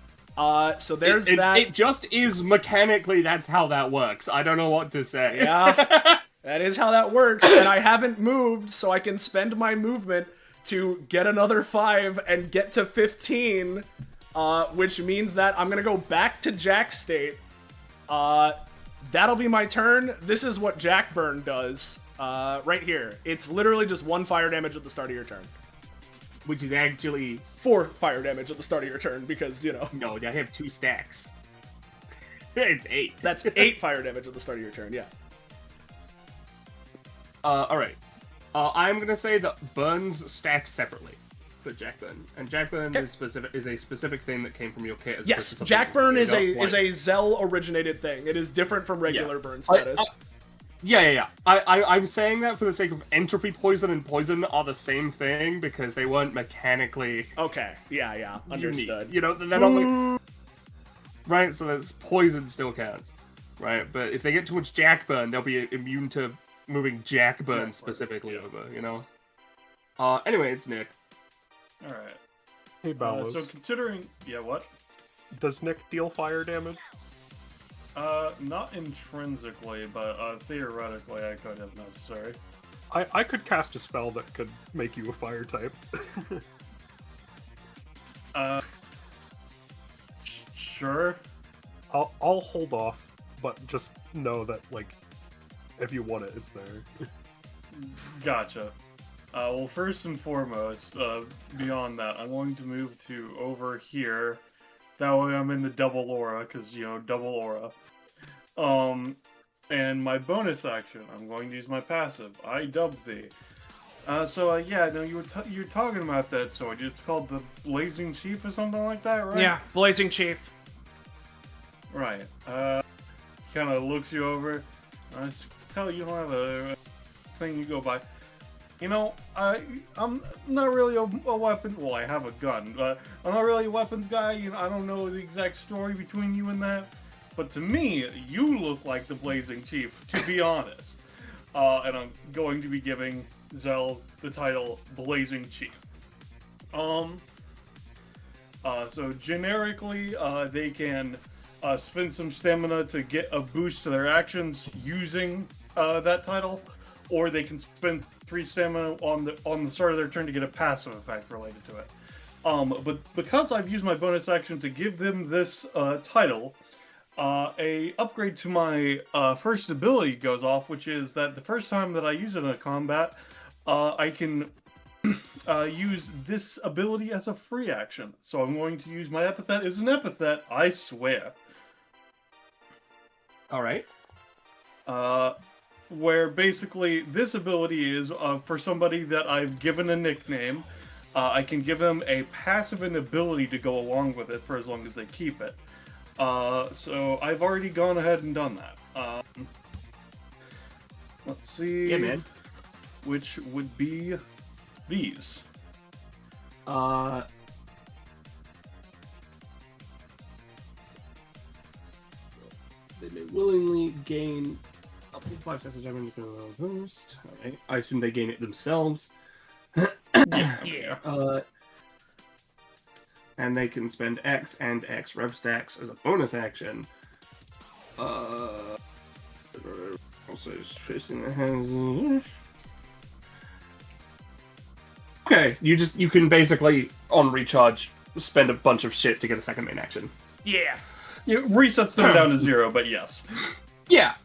So there's that. It just is mechanically, that's how that works. I don't know what to say. Yeah, that is how that works, and I haven't moved, so I can spend my movement to get another 5 and get to 15, which means that I'm gonna go back to Jack state. That'll be my turn. This is what Jackburn does, right here. It's literally just 1 fire damage at the start of your turn. Which is actually... 4 fire damage at the start of your turn, because, No, I have 2 stacks. It's 8. That's 8 fire damage at the start of your turn, yeah. Alright. I'm gonna say that Burns stacks separately for Jackburn. And Jackburn is a specific thing that came from your kit. Yes, Jackburn is a Zell-originated thing. It is different from regular burn status. Yeah. I'm saying that for the sake of entropy poison and poison are the same thing because they weren't mechanically. Okay. Yeah. Understood. Unique. They're not like. Right, so this poison still counts. Right, but if they get too much Jackburn, they'll be immune to moving Jackburn specifically over. Anyway, it's Nick. All right. Hey, Ballas. So considering, what? Does Nick deal fire damage? Not intrinsically, but theoretically I could if necessary. I could cast a spell that could make you a fire type. Sure. I'll hold off, but just know that like, if you want it, it's there. Gotcha. Well, first and foremost, beyond that, I'm going to move to over here. That way I'm in the double aura, because, you know, double aura. And my bonus action, I'm going to use my passive. I dub thee. Yeah, no, you were talking about that sword. It's called the Blazing Chief or something like that, right? Yeah, Blazing Chief. Right. Kind of looks you over. I tell you don't have a thing you go by. You know, I'm not really a weapon. Well, I have a gun, but I'm not really a weapons guy. You know, I don't know the exact story between you and that. But to me, you look like the Blazing Chief, to be honest. And I'm going to be giving Zell the title Blazing Chief. So generically, they can spend some stamina to get a boost to their actions using that title, or they can spend 3 stamina on the start of their turn to get a passive effect related to it. But because I've used my bonus action to give them this title, a upgrade to my first ability goes off, which is that the first time that I use it in a combat, I can use this ability as a free action. So I'm going to use my epithet as an epithet, I swear. Alright. Where basically this ability is for somebody that I've given a nickname. I can give them a passive and ability to go along with it for as long as they keep it. So I've already gone ahead and done that. Let's see. Yeah, man. Which would be these. They may willingly gain up to 5 sets of damage you can roll first. Okay. I assume they gain it themselves. Yeah. And they can spend X and X rev stacks as a bonus action. Also, facing the hands. Okay, you can basically on recharge spend a bunch of shit to get a second main action. Yeah. It resets them down to 0, but yes. Yeah.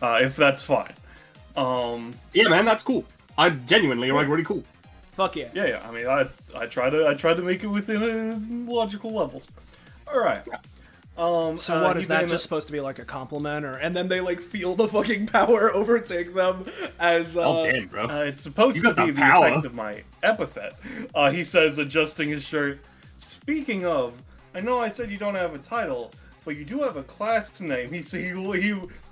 If that's fine. Yeah, man, that's cool. I genuinely like really cool. Fuck yeah. Yeah. I mean, I try to make it within logical levels. All right. So what is that just supposed to be like a compliment, or and then they like feel the fucking power overtake them as Oh damn, bro. It's supposed to be the power. effect of my epithet. He says, adjusting his shirt. Speaking of, I know I said you don't have a title, but you do have a class name. He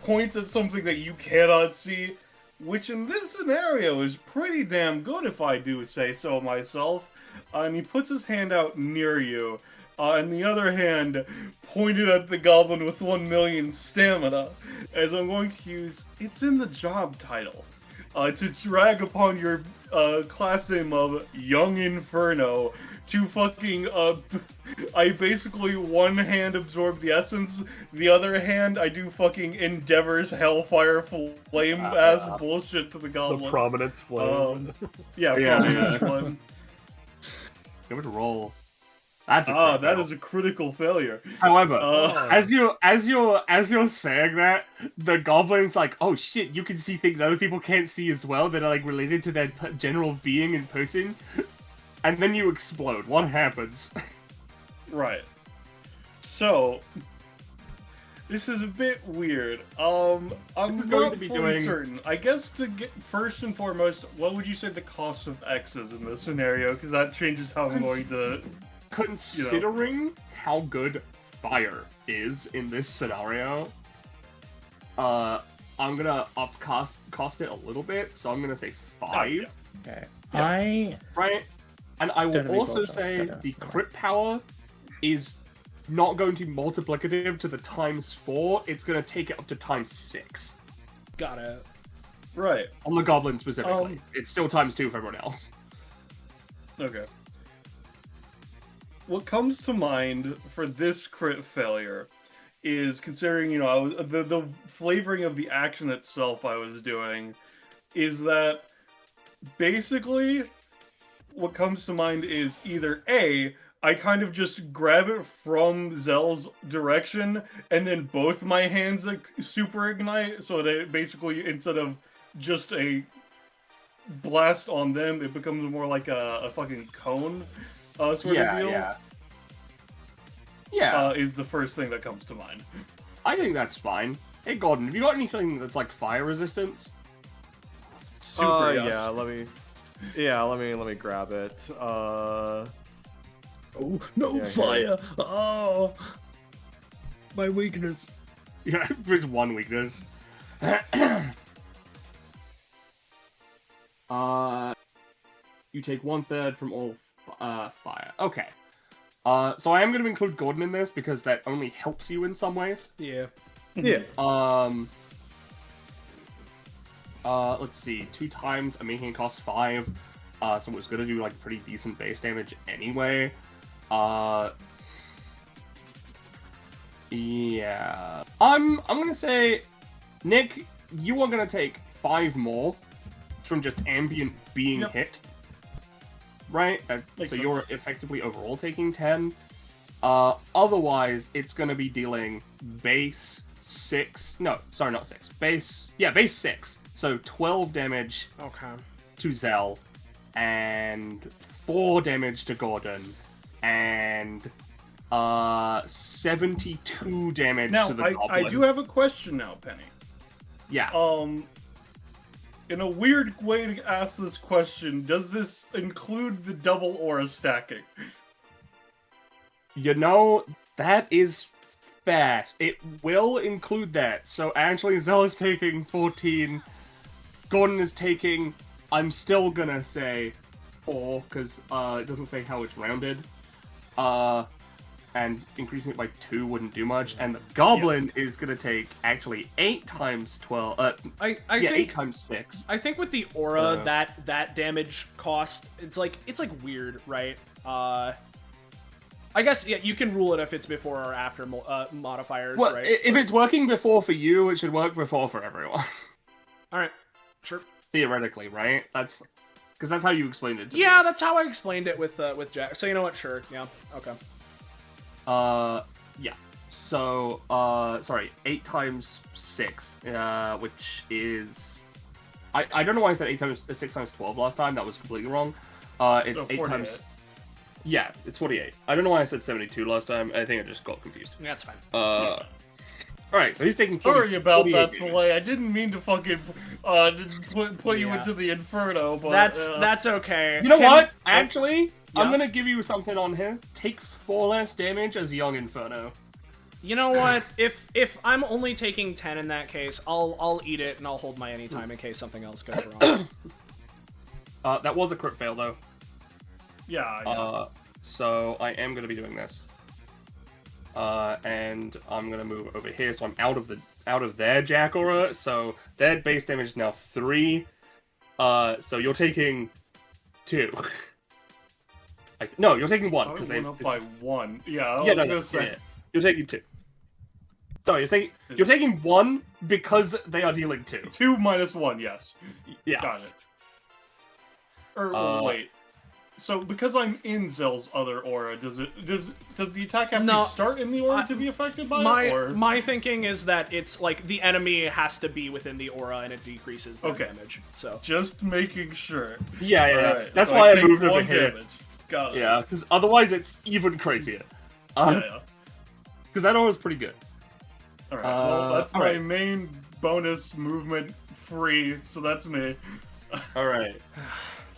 points at something that you cannot see, which in this scenario is pretty damn good if I do say so myself. And he puts his hand out near you, and the other hand pointed at the goblin with 1 million stamina, as I'm going to use, it's in the job title, to drag upon your class name of Young Inferno, to fucking, I basically one hand absorb the essence, the other hand I do fucking Endeavor's Hellfire Flame ass bullshit to the goblin. The Prominence Flame. Yeah, Prominence Flame. Give it a roll. That's a that critical. is a critical failure. However, as you're saying that, the goblin's like, oh shit, you can see things other people can't see as well that are like related to their general being and person. And then you explode. What happens? Right. So, this is a bit weird. I'm This is going not to be fully doing- certain. I guess to get first and foremost, what would you say the cost of X is in this scenario? Because that changes how I'm going to. Considering how good fire is in this scenario, I'm gonna up cost it a little bit. So I'm gonna say 5. yeah. Okay. Yeah. Right. And I Don't will have any also bullshit, say gotta- the crit power is not going to be multiplicative to the ×4. It's going to take it up to ×6 Got it. Right. on the goblin specifically. It's still ×2 for everyone else. Okay. What comes to mind for this crit failure is considering, the flavoring of the action itself I was doing is that basically what comes to mind is either A, I kind of just grab it from Zell's direction, and then both my hands super ignite, so that basically instead of just a blast on them, it becomes more like a fucking cone sort of deal. Yeah, is the first thing that comes to mind. I think that's fine. Hey, Gordon, have you got anything that's like fire resistance? Super, yes. Let me grab it. Oh, no fire! Oh, my weakness. Yeah, there's one weakness. You take 1/3 from all fire. Okay. So I am going to include Gordon in this because that only helps you in some ways. Yeah. Yeah. Let's see. 2 times, I'm making it cost 5. So it's going to do like pretty decent base damage anyway. Yeah. I'm gonna say, Nick, you are gonna take 5 more from just ambient being hit. Right? So you're effectively overall taking 10. Otherwise, it's gonna be dealing base 6. No, sorry, not 6. Base 6. So 12 damage to Zell, and 4 damage to Gordon, and 72 damage now, to the Goblin. I do have a question now, Penny. Yeah. In a weird way to ask this question, does this include the double aura stacking? You know, that is fast. It will include that. So actually, Zell is taking 14. Gordon is taking, I'm still gonna say 4, because it doesn't say how it's rounded. And increasing it by 2 wouldn't do much. And the Goblin is gonna take actually 8 times 12. I think 8 times 6. I think with the aura, that damage cost, it's like weird, right? I guess you can rule it if it's before or after modifiers, Well, right? if it's working before for you, it should work before for everyone. All right, sure. Theoretically, right? That's because that's how you explained it. Yeah, that's how I explained it with Jack. So you know what? Sure. Yeah. Okay. Yeah. So, sorry, 8 times 6, which is... I don't know why I said 6 times 12 last time, that was completely wrong. It's 8 times... Yeah, it's 48. I don't know why I said 72 last time, I think I just got confused. That's fine. Alright, so he's taking... Sorry about that, Soleil. I didn't mean to fucking put you into the inferno, but... That's okay. You know what? Actually, I'm gonna give you something on here. Take 4 less damage as Young Inferno. You know what? If I'm only taking 10 in that case, I'll eat it and I'll hold my anytime in case something else goes wrong. That was a crit fail though. Yeah. So I am gonna be doing this. And I'm gonna move over here, so I'm out of their Jack aura. So their base damage is now 3. So you're taking 2. No, you're taking 1 because went up by 1. Yeah. Yeah, you're taking 2. Sorry, you're taking 1 because they are dealing 2. 2 minus 1, yes. Yeah. Got it. Wait. So because I'm in Zell's other aura, does the attack have to start in the aura to be affected by it? Or? My thinking is that it's like the enemy has to be within the aura and it decreases the damage. So just making sure. Yeah. Right. That's so why I moved over here. Damage. Got it. Yeah, because otherwise it's even crazier. Because that aura is pretty good. Alright, well, that's my main bonus movement free, so that's me. Alright.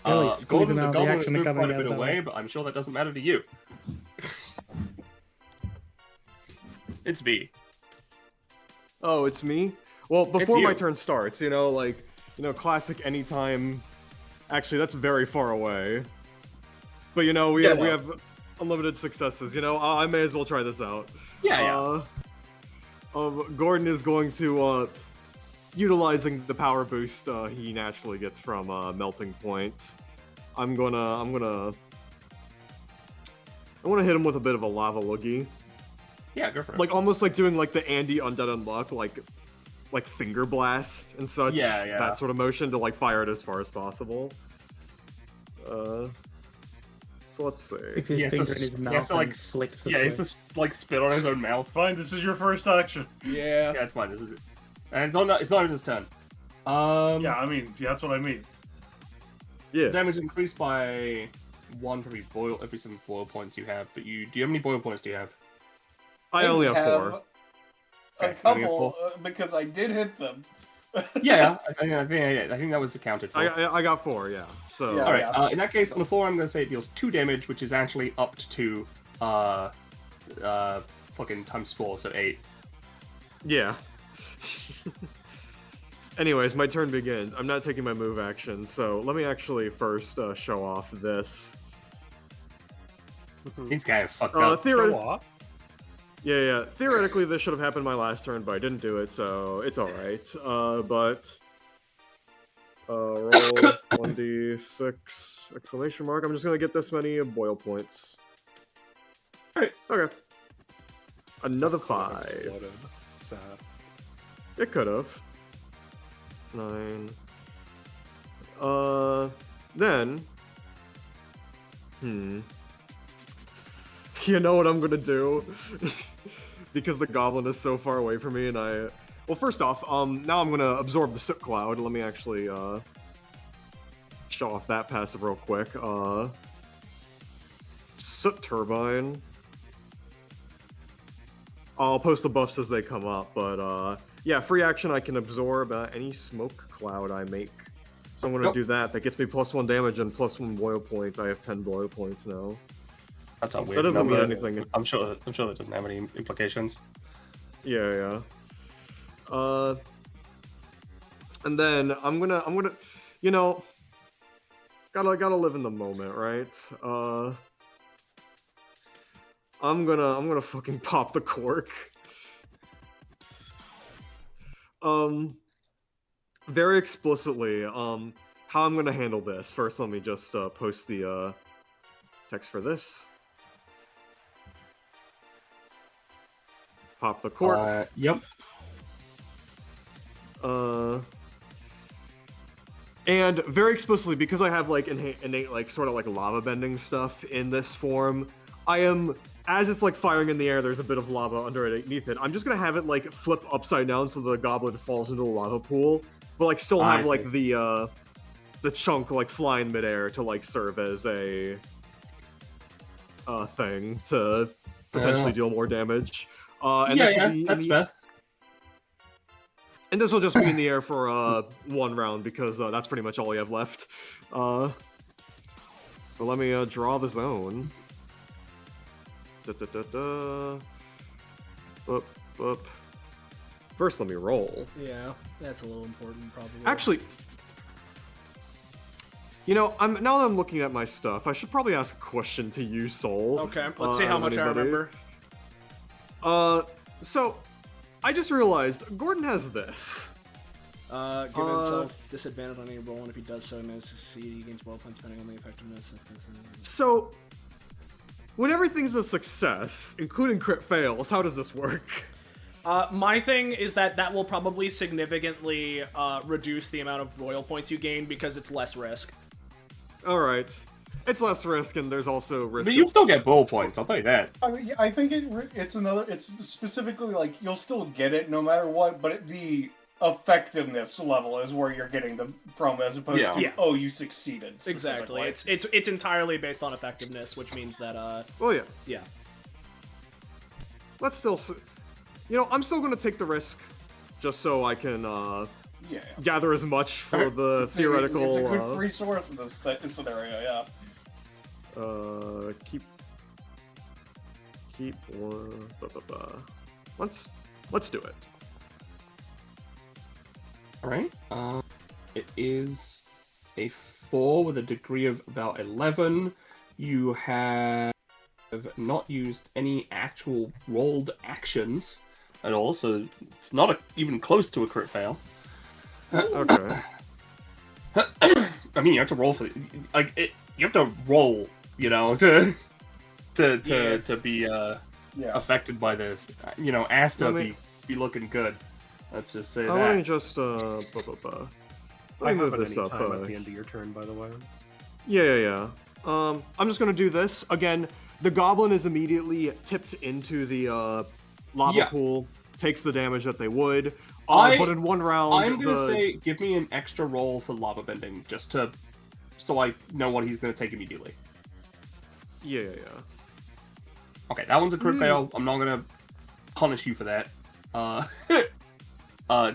Really squeezing out the Goblin action moved coming quite a bit out away, but I'm sure that doesn't matter to you. It's B. Oh, it's me? Well, before you. my turn starts, classic anytime... Actually, that's very far away. But, we have unlimited successes, I may as well try this out. Yeah. Gordon is going to, utilizing the power boost he naturally gets from Melting Point. I want to hit him with a bit of a lava loogie. Yeah, go for it. Like almost like doing like the Andy Undead Unluck, like finger blast and such. Yeah. That sort of motion to like fire it as far as possible. So let's see. Sticks his He has finger to in his he has mouth to, like, and flicks the Yeah, he has switch. to like spit on his own mouth. Fine, this is your first action. Yeah. Yeah, it's fine. This is it. And it's not even his turn. Yeah, I mean, that's what I mean. Yeah. Damage increased by 1 for every 7 boil points you have. But do you have any boil points? Do you have? I only have 4. A Okay, only have couple, because I did hit them. Yeah, I think that was accounted for. I got 4. Yeah. So. Yeah. All right. In that case, on the floor, I'm going to say it deals 2 damage, which is actually up to fucking times 4, so 8. Yeah. Anyways, my turn begins. I'm not taking my move action, so let me actually first show off this. He's kind of fucked up. Show off. Yeah. Theoretically, this should have happened my last turn, but I didn't do it, so it's alright. But... roll 1d6, exclamation mark. I'm just gonna get this many boil points. Alright. Okay. Another Could have 5. exploded. Sad. It could have. 9. Then... You know what I'm gonna do? Because the goblin is so far away from me and I... Well, first off, now I'm gonna absorb the soot cloud. Let me actually, show off that passive real quick. Soot turbine. I'll post the buffs as they come up, but, yeah, free action, I can absorb any smoke cloud I make. So I'm gonna do that. That gets me +1 damage and +1 boil point. I have 10 boil points now. That's a weird That doesn't mean number. anything. I'm sure that doesn't have any implications. Yeah. And then I'm gonna, you know, gotta live in the moment, right? I'm gonna fucking pop the cork. Very explicitly, how I'm gonna handle this. First, let me just post the text for this. Pop the cork. Yep. And very explicitly, because I have like innate like sort of like lava bending stuff in this form, I am, as it's like firing in the air, there's a bit of lava underneath it. I'm just gonna have it like flip upside down so the goblin falls into the lava pool, but like still have like the chunk like fly in midair to like serve as a thing to potentially deal more damage. And this will be that's fair. And this will just be in the air for 1 round because that's pretty much all we have left. But let me draw the zone. Boop. First, let me roll. Yeah, that's a little important, probably. Actually, you know, now that I'm looking at my stuff, I should probably ask a question to you, Soul. Okay, let's see how much I remember. So, I just realized Gordon has this. Give himself disadvantage on any roll, and if he does so, he may succeed. He gains boil points depending on the effectiveness. So, when everything's a success, including crit fails, how does this work? My thing is that will probably significantly reduce the amount of royal points you gain because it's less risk. Alright. It's less risk, and there's also risk. But you still get boil points, I'll tell you that. I mean, I think it's specifically like you'll still get it no matter what, but the effectiveness level is where you're getting them from, as opposed to you succeeded. Exactly. It's entirely based on effectiveness, which means that Well, yeah. yeah. Let's still, you know, I'm still gonna take the risk, just so I can gather as much for the theoretical. It's a good free source in this scenario, yeah. Keep one. Let's do it. Alright. It is a 4 with a degree of about 11. You have not used any actual rolled actions at all, so it's not even close to a crit fail. Okay. I mean, you have to roll for you have to roll, you know, to be affected by this. You know, Asta be looking good. Let's just say that. Let me just let me move this up. Time at the end of your turn, by the way. Yeah. I'm just gonna do this again. The goblin is immediately tipped into the lava Yeah. pool, takes the damage that they would. I- But in one round, I'm gonna say, give me an extra roll for lava bending, so I know what he's gonna take immediately. yeah. Okay, that one's a crit fail. I'm not gonna punish you for that.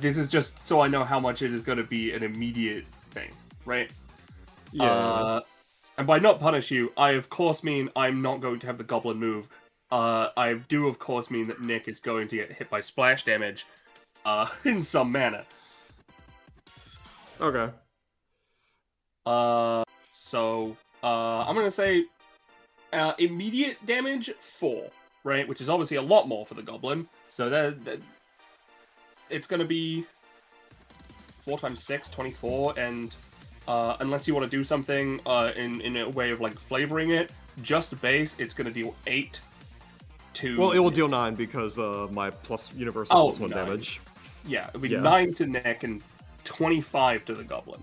This is just so I know how much it is gonna be an immediate thing, right? Yeah. And by not punish you, I of course mean I'm not going to have the goblin move. I do of course mean that Nick is going to get hit by splash damage, in some manner. Okay. So I'm gonna say immediate damage 4, right? Which is obviously a lot more for the goblin. So that it's gonna be 4 times 6, 24, and unless you want to do something in a way of like flavoring it, just base, it's gonna deal 8 to. Well, it will deal 9 because my universal Oh, plus 1 9. damage. Yeah, it'll be Yeah. 9 to Nick and 25 to the goblin.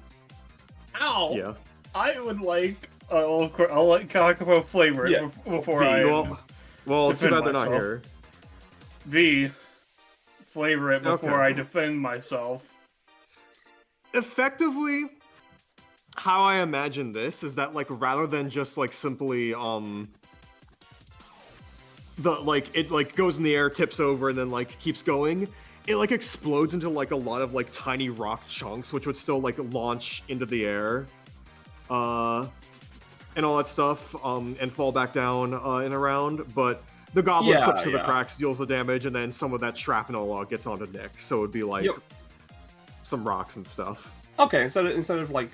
Ow! Yeah. I would like. I'll like talk about flavor Yeah. before I Well, too defend bad they're not myself. here. flavor it before Okay. I defend myself. Effectively, how I imagine this is that like rather than just like simply it like goes in the air, tips over, and then like keeps going, it like explodes into like a lot of like tiny rock chunks, which would still like launch into the air, and all that stuff, and fall back down in a round. But the goblin slips through the cracks, deals the damage, and then some of that shrapnel gets onto Nick. So it'd be like some rocks and stuff. Okay, instead of like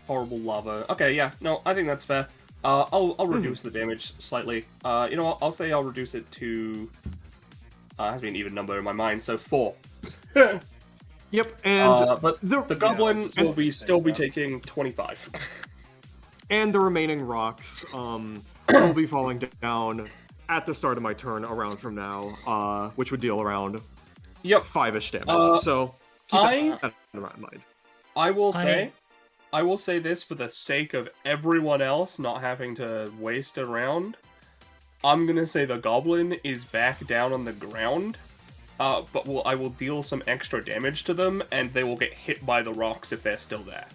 horrible lava. Okay, yeah, no, I think that's fair. I'll reduce the damage slightly. You know what? I'll say I'll reduce it to. It has to be an even number in my mind, so 4. Yep, and but the goblin yeah, will be still be taking 25. And the remaining rocks will be falling down at the start of my turn a round from now, which would deal around 5-ish damage. So keep that in mind. I will say this for the sake of everyone else not having to waste a round. I'm gonna say the goblin is back down on the ground, but I will deal some extra damage to them, and they will get hit by the rocks if they're still there.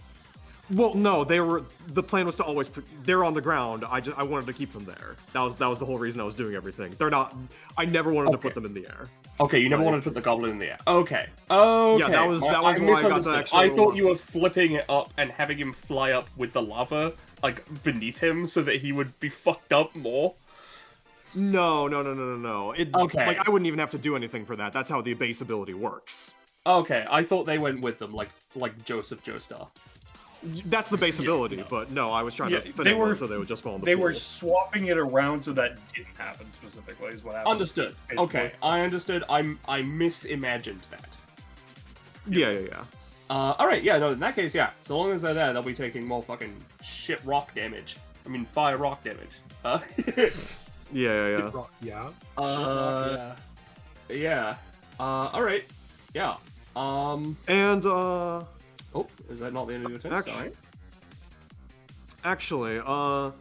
Well, no, the plan was to always they're on the ground. I wanted to keep them there. That was the whole reason I was doing everything. They're not. I never wanted to put them in the air. Okay, you never wanted to put the goblin in the air. Okay. Yeah, that was why I got the extra. I thought you were flipping it up and having him fly up with the lava, like, beneath him so that he would be fucked up more. No. Okay. Like, I wouldn't even have to do anything for that. That's how the base ability works. Okay, I thought they went with them, like Joseph Joestar. That's the base ability, but no, I was trying to fit it so they would just fall in the They pool. were swapping it around so that didn't happen specifically, is what happened. Understood. Okay, I understood. I misimagined that. Yeah. Alright, yeah, no, in that case, yeah. So long as they're there, they'll be taking more fucking shit rock damage. I mean, fire rock damage. Yeah. Yeah. Alright. Yeah. And, Oh, is that not the end of your turn? Sorry. Actually, how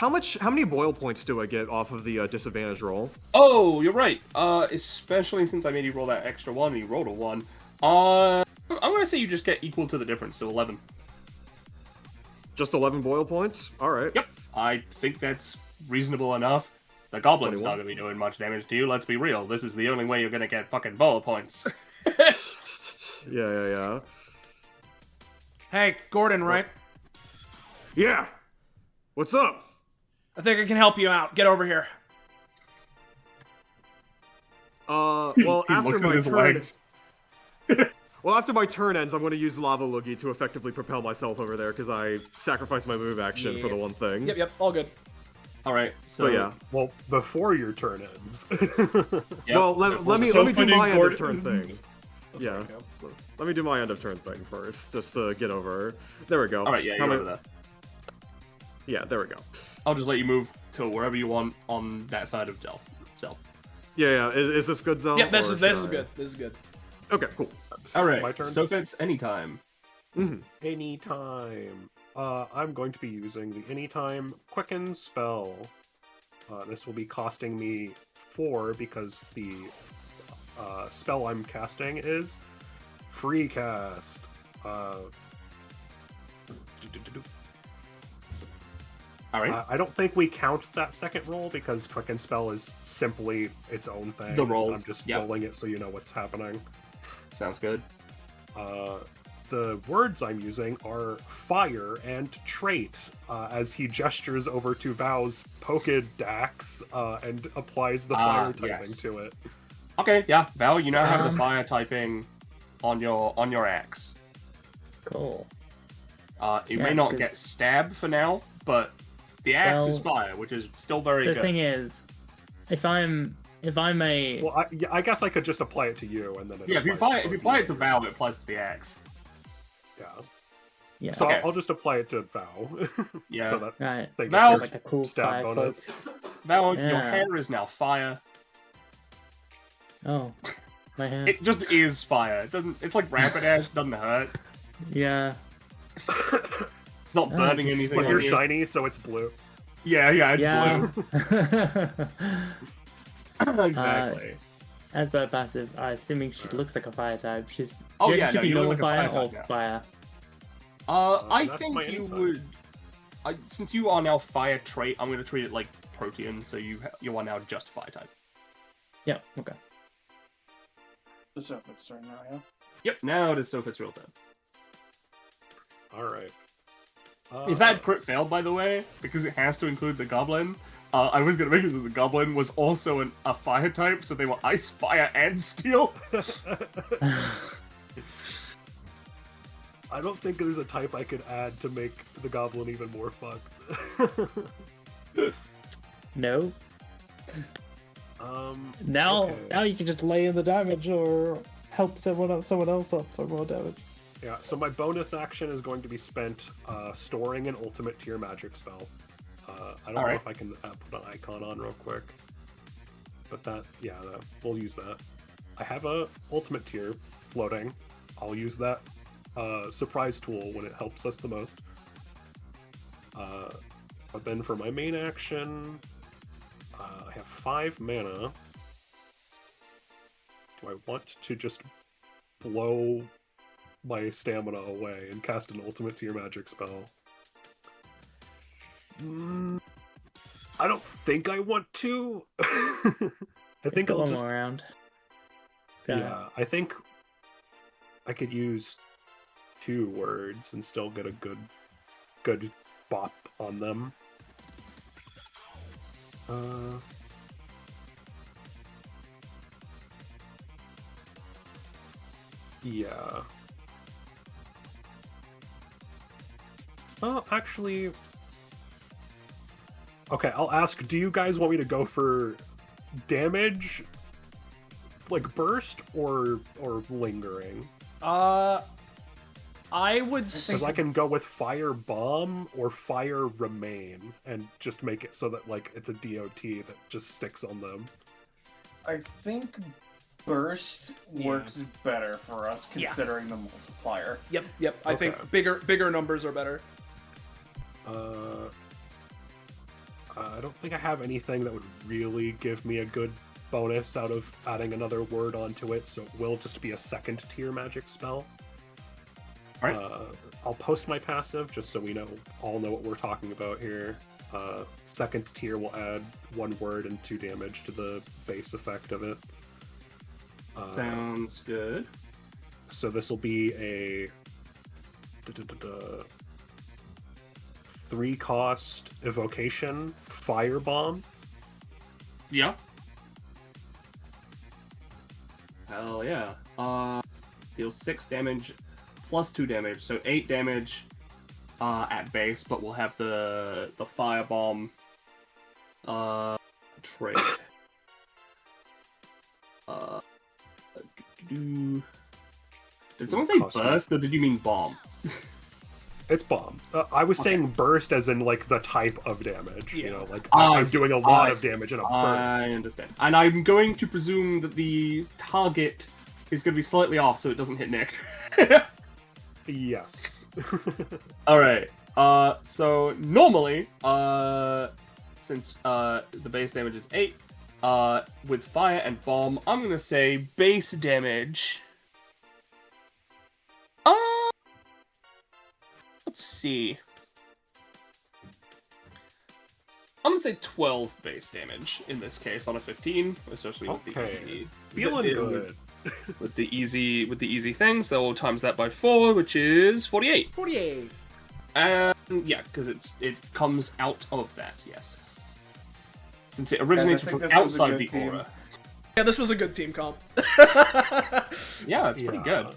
many boil points do I get off of the disadvantage roll? Oh, you're right. Especially since I made you roll that extra one and you rolled a 1. I'm gonna say you just get equal to the difference, so 11. Just 11 boil points? Alright. Yep. I think that's reasonable enough. The goblin's 21. not gonna be doing much damage to you, let's be real. This is the only way you're gonna get fucking boa points. Yeah. Hey, Gordon, right? Yeah! What's up? I think I can help you out. Get over here. Well, after Look at my his turn... legs. Well, after my turn ends, I'm going to use Lava Loogie to effectively propel myself over there, because I sacrificed my move action for the one thing. Yep, all good. Alright, so... So yeah. Well, before your turn ends. Yep. Well, let me do my end of turn thing. Yeah. Let me do my end of turn thing first, just to get over. There we go. Alright, yeah, you're over there. Yeah, there we go. I'll just let you move to wherever you want on that side of Dell. Yeah. Is this good, Zell? Yep, this or is should I- good. This is good. Okay, cool. Alright, My turn? so it's anytime. Mm-hmm. Anytime. I'm going to be using the Anytime Quicken spell. This will be costing me 4 because the spell I'm casting is free cast. Alright. I don't think we count that second roll because Quicken Spell is simply its own thing. The roll. I'm just Yep. rolling it so you know what's happening. Sounds good. The words I'm using are fire and trait, as he gestures over to Vow's Pokedax and applies the fire typing yes. to it. Okay, yeah, Val, you now have the fire typing on your axe. Cool. You Yeah, may not 'cause- get stabbed for now, but the axe is Well, fire, which is still very The good. thing is, if I'm a Well, I guess I could just apply it to you, and then it Yeah, if you applies apply both it to you. Val, it applies to the axe. Yeah. yeah, So Okay. I'll just apply it to Vow. Yeah. So that right, they get Val- their like a cool stab fire bonus. cloak. Val, your Yeah. hair is now fire. Oh, my hair. It just is fire. It doesn't. It's like Rapidash. It doesn't hurt. Yeah. It's not Oh, burning it's just anything. But on you're you. shiny, so it's blue. Yeah, it's Yeah. blue. Exactly. As by passive, assuming she looks like a fire type. She's Oh, you yeah, reckon no, she'd be you look normal like a fire fire or type now. fire. I that's think my you anytime. would. Since you are now fire trait, I'm going to treat it like Protean, so you are now just fire type. Yeah. Okay. So it's turn now, yeah? Yep. Now it is Sophie's real time. All right. If that crit failed, by the way, because it has to include the Goblin, I was going to make it so the Goblin was also a fire type, so they were ice, fire, and steel. I don't think there's a type I could add to make the goblin even more fucked. No. Now, okay. now you can just lay in the damage or help someone else up for more damage. Yeah, so my bonus action is going to be spent storing an ultimate tier magic spell. I don't know Alright. if I can put an icon on real quick. But we'll use that. I have a ultimate tier floating. I'll use that surprise tool when it helps us the most. But then for my main action, I have 5 mana. Do I want to just blow my stamina away and cast an ultimate tier magic spell? I don't think I want to. I think Got I'll one just more round. yeah. I think I could use 2 words and still get a good bop on them. Yeah. Actually... Okay, I'll ask, do you guys want me to go for damage, like burst, or lingering? I would Because I can go with fire bomb or fire remain and just make it so that like it's a DOT that just sticks on them. I think burst works better for us Yeah. considering the multiplier. Yep. I Okay. think bigger numbers are better. I don't think I have anything that would really give me a good bonus out of adding another word onto it, so it will just be a second tier magic spell. Alright. I'll post my passive just so we all know what we're talking about here. Second tier will add 1 word and 2 damage to the base effect of it. Sounds good. So this will be a 3 cost evocation firebomb. Yeah. Hell yeah. Deals 6 damage plus 2 damage, so 8 damage at base, but we'll have the firebomb trait. Did someone say Cost burst, or did you mean bomb? It's bomb. I was saying burst as in like the type of damage. You know, like I I'm see. doing a lot I of see. damage in a I burst. understand. And I'm going to presume that the target is going to be slightly off so it doesn't hit Nick. Yes. Alright. So normally, since the base damage is 8, with fire and bomb, I'm gonna say base damage. Let's see. I'm gonna say 12 base damage in this case on a 15, especially with the Okay. easy. Feeling good. With the easy thing, so we'll times that by 4, which is 48. 48. And yeah, because it comes out of that, yes. Since it originated think from this was a outside good the team. aura. Yeah, this was a good team comp. Yeah, it's pretty good.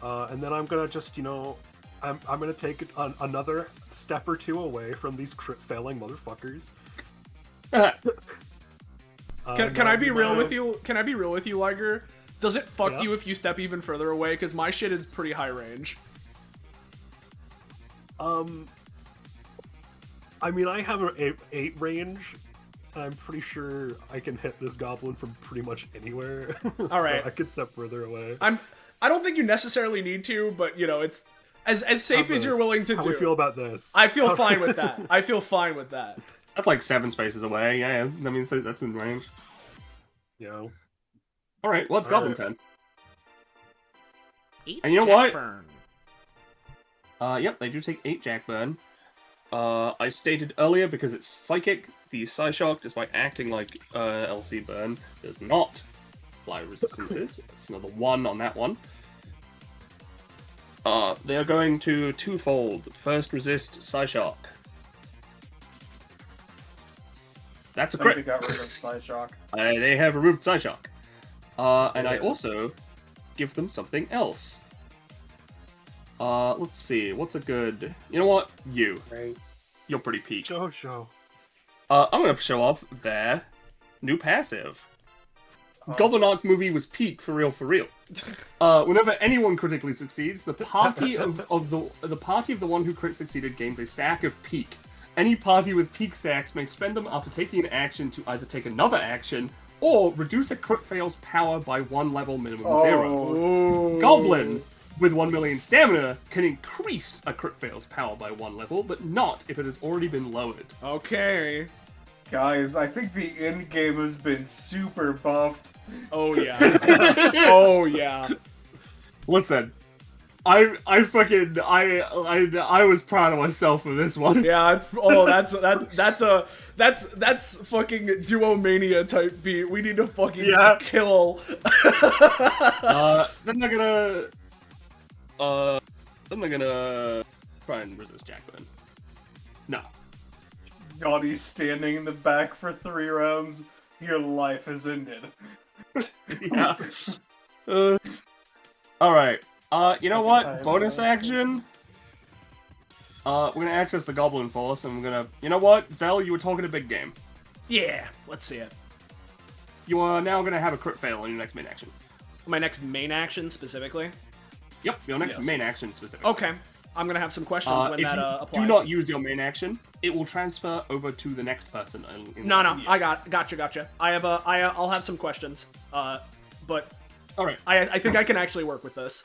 And then I'm gonna just, I'm gonna take another step or two away from these crit failing motherfuckers. Can I be real with you? Can I be real with you, Liger? Does it fuck Yeah. you if you step even further away? Because my shit is pretty high range. I mean, I have an 8 range. I'm pretty sure I can hit this goblin from pretty much anywhere. All right. So I could step further away. I don't think you necessarily need to, but it's as safe How's as you're this? willing to How do. we feel about this? I feel fine with that. I feel fine with that. That's like 7 spaces away. Yeah, I mean that's in range. All right, well, it's Goblin Alright. 10. 8 And you know what? Jackburn. Yep, they do take 8 Jackburn. I stated earlier, because it's psychic, the Psyshock, despite acting like LC Burn, does not fly resistances. It's another 1 on that one. They are going to twofold. First, resist Psyshock. That's a I think crit. they got rid of Psyshock. They have removed Psyshock. And I also give them something else. Let's see. What's a good... You know what? You. Right. You're pretty peak. Jojo. I'm gonna show off their new passive. Goblin Arc movie was peak for real, for real. Whenever anyone critically succeeds, the party of the one who crit succeeded gains a stack of peak. Any party with peak stacks may spend them after taking an action to either take another action or reduce a crit fail's power by 1 level minimum 0. Ooh. Goblin with 1 million stamina can increase a crit fail's power by 1 level, but not if it has already been lowered. Okay. Guys, I think the end game has been super buffed. Oh yeah. Oh yeah. Listen, I was proud of myself for this one. Yeah, that's fucking duo mania type beat. We need to fucking kill. Then they're gonna try and resist Jackburn. No. God, he's standing in the back for 3 rounds. Your life has ended. Yeah. Alright. You know what? Time, Bonus action. We're gonna access the Goblin Force, and we're gonna... You know what? Zell, you were talking a big game. Yeah, let's see it. You are now gonna have a crit fail on your next main action. My next main action specifically. Yep, your next main action specifically. Okay, I'm gonna have some questions when if that you applies. do not use your main action, it will transfer over to the next person. No, I gotcha. I'll have some questions. But all right, I think I can actually work with this.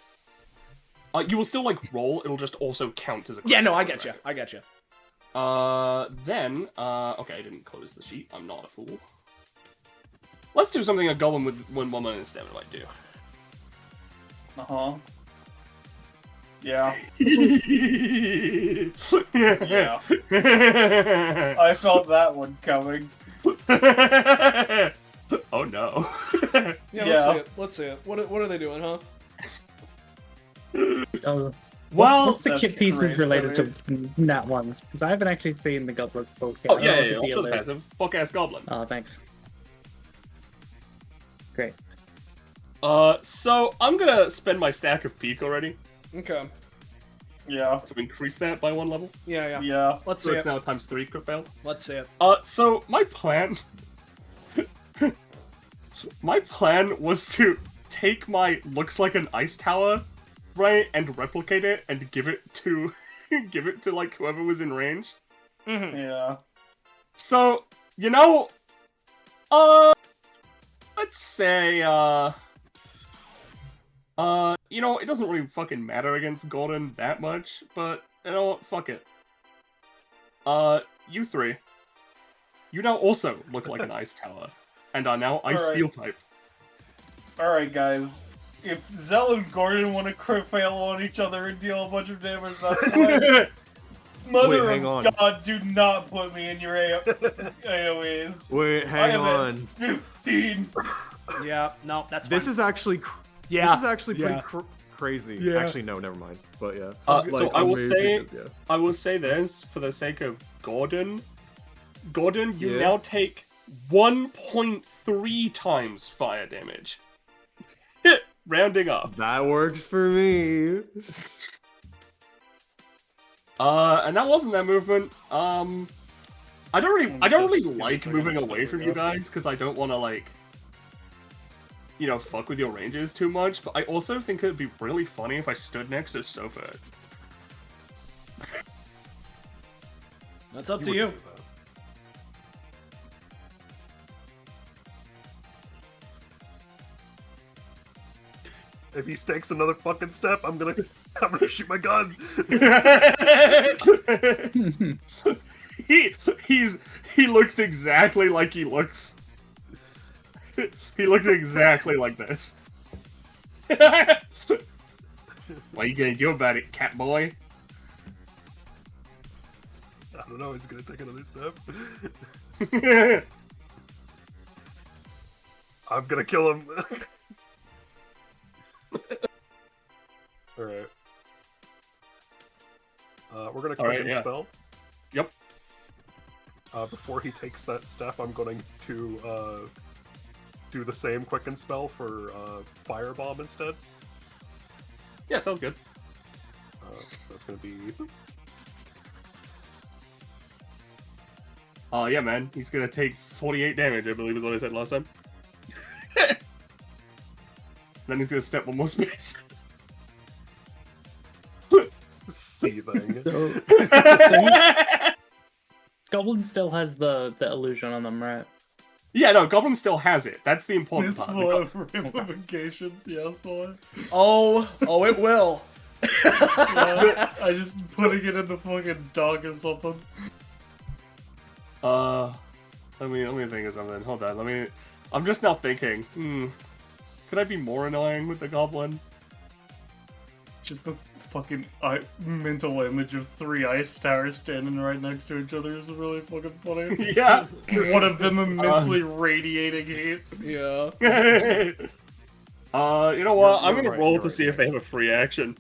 You will still roll. It'll just also count as a. Yeah, no, I get you. Then, okay, I didn't close the sheet. I'm not a fool. Let's do something a Goblin with 1 million stamina might do. Uh-huh. Yeah. Yeah. I felt that one coming. Oh no. Yeah, let's see it. What are they doing, huh? What's the That's kit pieces great, related to Nat ones? Because I haven't actually seen the Goblin folk yet. Oh I don't know yeah. what the Also deal is. passive. Fuck ass Goblin. Oh, thanks. Great. So I'm gonna spend my stack of peak already Okay. Yeah. to increase that by 1 level. Yeah. Yeah. Let's So see it's it. now times 3 crit fail. Let's see it. So my plan... my plan was to take my looks like an ice tower, right, and replicate it and give it to whoever was in range. Yeah. So, let's say, it doesn't really fucking matter against Gordon that much, but You know what? Fuck it. You three. You now also look like an ice tower, and are now ice Alright. steel type. Alright, guys. If Zell and Gordon want to crit fail on each other and deal a bunch of damage, that's fine. Mother hang of on. God, do not put me in your AoEs. Wait, I hang am on. at 15. Yeah, no, that's This fine. is actually. Yeah, This is actually pretty yeah. crazy. Yeah. Actually, no, never mind. But yeah. So I will say, yeah. I will say this for the sake of Gordon. Gordon, you Yeah. now take 1.3 times fire damage. Rounding up. That works for me. And that wasn't that movement. I don't really like moving away from you guys because I don't want to like, you know, fuck with your ranges too much. But I also think it'd be really funny if I stood next to Sofa. That's up to you. wouldn't do that. If he takes another fucking step, I'm gonna shoot my gun. he looks exactly like he looks. He looks exactly like this. What are you gonna do about it, cat boy? I don't know. He's gonna take another step. I'm gonna kill him. All right. We're gonna quicken Alright, yeah. spell. Yep. Before he takes that step, I'm going to do the same quicken spell for firebomb instead. Yeah, sounds good. That's gonna be. Yeah, man. He's gonna take 48 damage, I believe is what I said last time. Then he's gonna step one more space. Seething. So Goblin still has the illusion on them, right? Yeah, no, Goblin still has it. That's the important This part. will have ramifications, yes, boy. Oh, it will. Yeah, I just putting it in the fucking dog or something. Let me think of something. Hold on, I'm just now thinking, could I be more annoying with the Goblin? Just the fucking mental image of 3 ice towers standing right next to each other is really fucking funny. Yeah! One of them immensely radiating heat. Yeah. You know what? I'm You're gonna right, roll you're to right, see if they have a free action.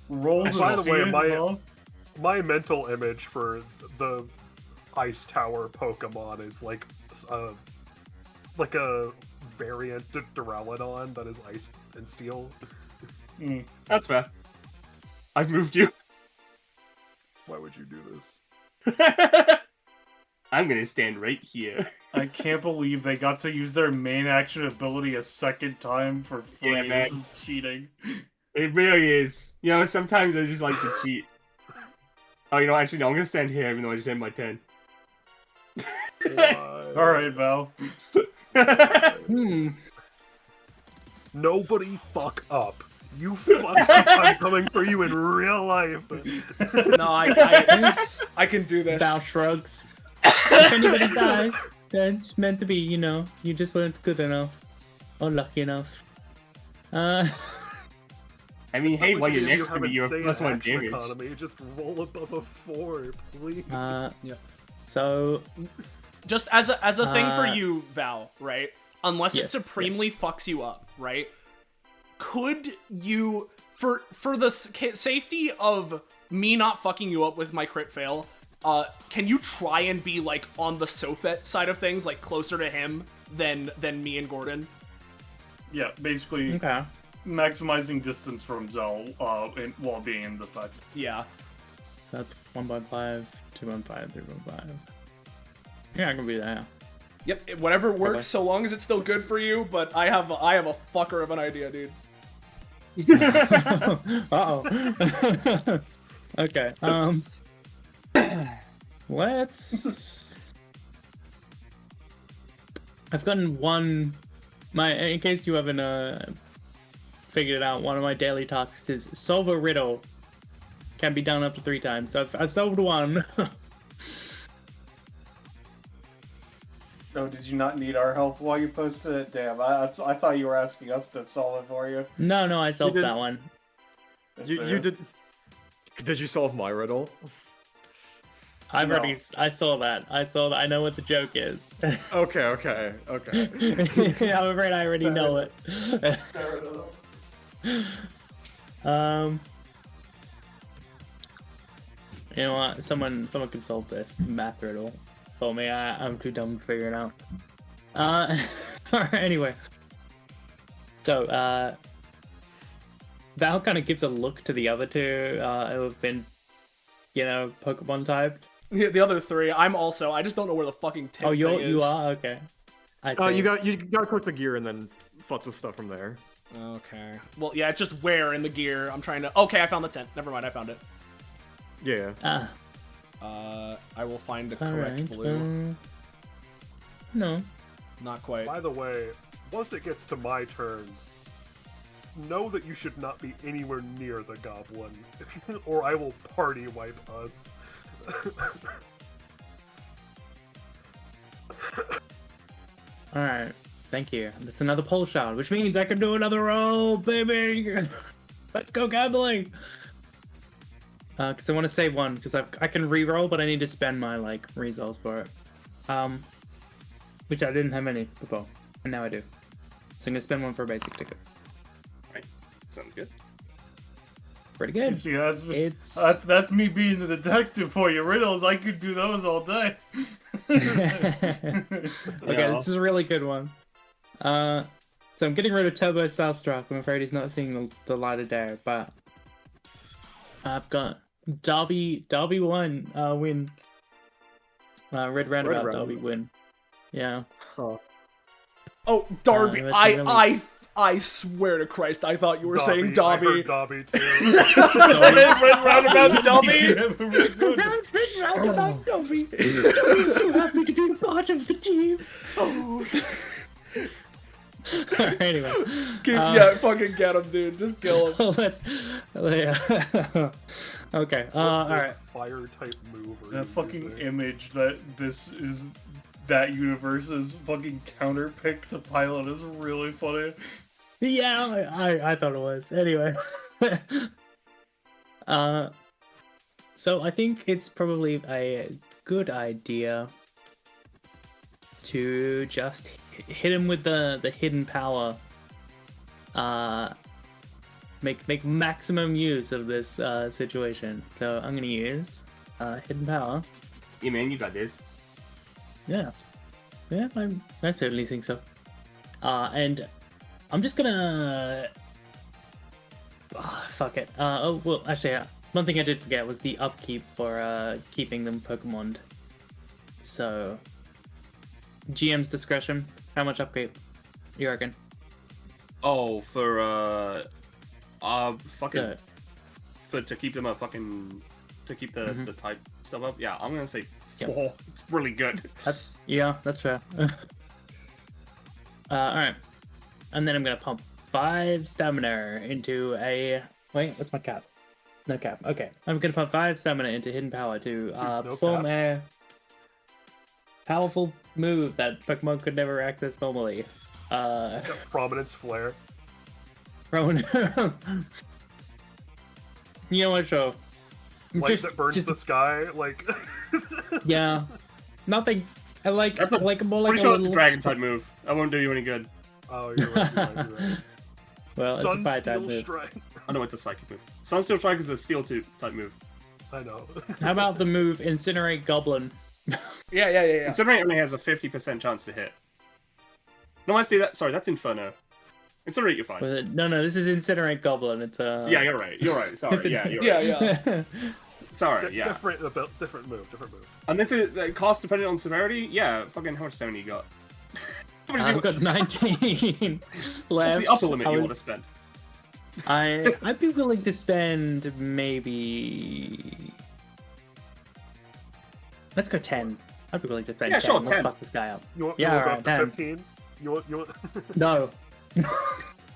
Roll to By the see way, it, my mental image for the ice tower Pokemon is like a variant of Duraludon that is ice and steel. That's fair. I've moved you. Why would you do this? I'm gonna stand right here. I can't believe they got to use their main action ability a second time for free. Yeah, man. This is cheating. It really is. You know, sometimes I just like to cheat. Oh, you know, actually, no, I'm gonna stand here even though I just had my 10. Alright, Val. Nobody fuck up. You fuck up, I'm coming for you in real life. No, I can do this. Bow shrugs. If anybody dies, that's meant to be, you know. You just weren't good enough. Or lucky enough. I mean, hey, while you're You next to have me, you're insane +1 action damage. economy. Just roll above a 4, please. Yeah. So, Just as a thing for Uh, you, Val, right? Unless it yes, supremely fucks you up, right? Could you, for the safety of me not fucking you up with my crit fail, can you try and be like on the Sophet side of things, like closer to him than me and Gordon? Yeah, basically okay. maximizing distance from Zell while being in the effect. Yeah. That's 1.5, 2.5, 3.5. Yeah, I can be that. Yep. Whatever works, Okay. so long as it's still good for you. But I have a fucker of an idea, dude. Uh-oh. Okay, let's... I've gotten one... in case you haven't, figured it out. One of my daily tasks is solve a riddle. Can be done up to 3 times. So I've solved one. No, did you not need our help while you posted it? Damn, I thought you were asking us to solve it for you. No, I solved did- that one. You did. Did you solve my riddle? I've No. already. I saw that. I know what the joke is. Okay. I'm afraid I already know it. You know what? Someone can solve this math riddle for me. I'm too dumb to figure it out. Alright, anyway. So, Val kind of gives a look to the other two who have been, Pokemon typed. The other 3, I'm also. I just don't know where the fucking tip Oh, thing is. you are? Okay. I see. You gotta click the gear and then futz with stuff from there. Okay. Well, yeah, it's just where in the gear. I'm trying to. Okay, I found the tent. Never mind, I found it. Yeah. I will find the correct Alright. blue. No. Not quite. By the way, once it gets to my turn, know that you should not be anywhere near the goblin, or I will party wipe us. Alright. Thank you. That's another pole shot, which means I can do another roll, baby! Let's go gambling! Because I want to save one, because I can re-roll, but I need to spend my, resolves for it. Which I didn't have any before, and now I do. So I'm going to spend one for a basic ticket. Right. Sounds good. Pretty good. See, that's It's- that's me being the detective for you. Riddles, I could do those all day. Okay, this is a really good one. So I'm getting rid of Turbo Starstruck. I'm afraid he's not seeing the light of day, but I've got Derby won, win. Red Roundabout Red Derby Roundabout. win. Yeah. Oh, Darby. that's really- I swear to Christ, I thought you were saying I Dobby. heard Dobby too. Red roundabout Dobby. Red Roundabout Derby. Derby's so happy to be a part of the team. Anyway. Yeah, fucking get him, dude. Just kill him. Okay. All right. Fire type move. are That you fucking using? image that universe's fucking counterpick to Pilot is really funny. Yeah, I thought it was. Anyway. So I think it's probably a good idea to just hit him with the hidden power. Make maximum use of this situation. So I'm gonna use hidden power. Yeah, man, you got this. Yeah, I certainly think so. And I'm just gonna fuck it. Oh well, actually, one thing I did forget was the upkeep for keeping them Pokemoned. So, GM's discretion. How much upkeep you reckon? Oh, for fucking Good. but to keep them up, fucking to keep the Mhm. the type stuff up. Yeah, I'm gonna say Yep. 4. It's really good. Yeah, that's fair. Alright. And then I'm gonna pump 5 stamina into a... Wait, what's my cap? No cap. Okay. I'm gonna pump 5 stamina into hidden power to No perform cap? a powerful move that Pokemon could never access normally. Got prominence flare. Rowan. You know what, sure. Light that burns the sky. Like. Yeah. Nothing. I like That's a- more like Pretty a sure it's a little dragon type move. That won't do you any good. Oh, you're right. You're right. Well, it's a Sun 5 type Steel move. Strike. I know it's a psychic move. Sunsteel Strike is a steel type move. I know. How about the move Incinerate Goblin? Yeah. Incinerate only has a 50% chance to hit. No, I see that. Sorry, that's Inferno. Incinerate, you're fine. Was it? No, this is Incinerate Goblin. It's a... Yeah, you're right. You're right. Sorry. Yeah, you're right. Yeah. Sorry. Yeah. Different move. And this is cost dependent on severity. Yeah. Fucking how much stamina you got? How much I've got 19 What's left. the upper limit I you was- want to spend? I'd be willing to spend maybe... Let's go 10. I'd be willing to spend Yeah, 10. sure, Let's 10. fuck this guy up. You want, Yeah, you want alright, to go up to 10. 15? You want... No.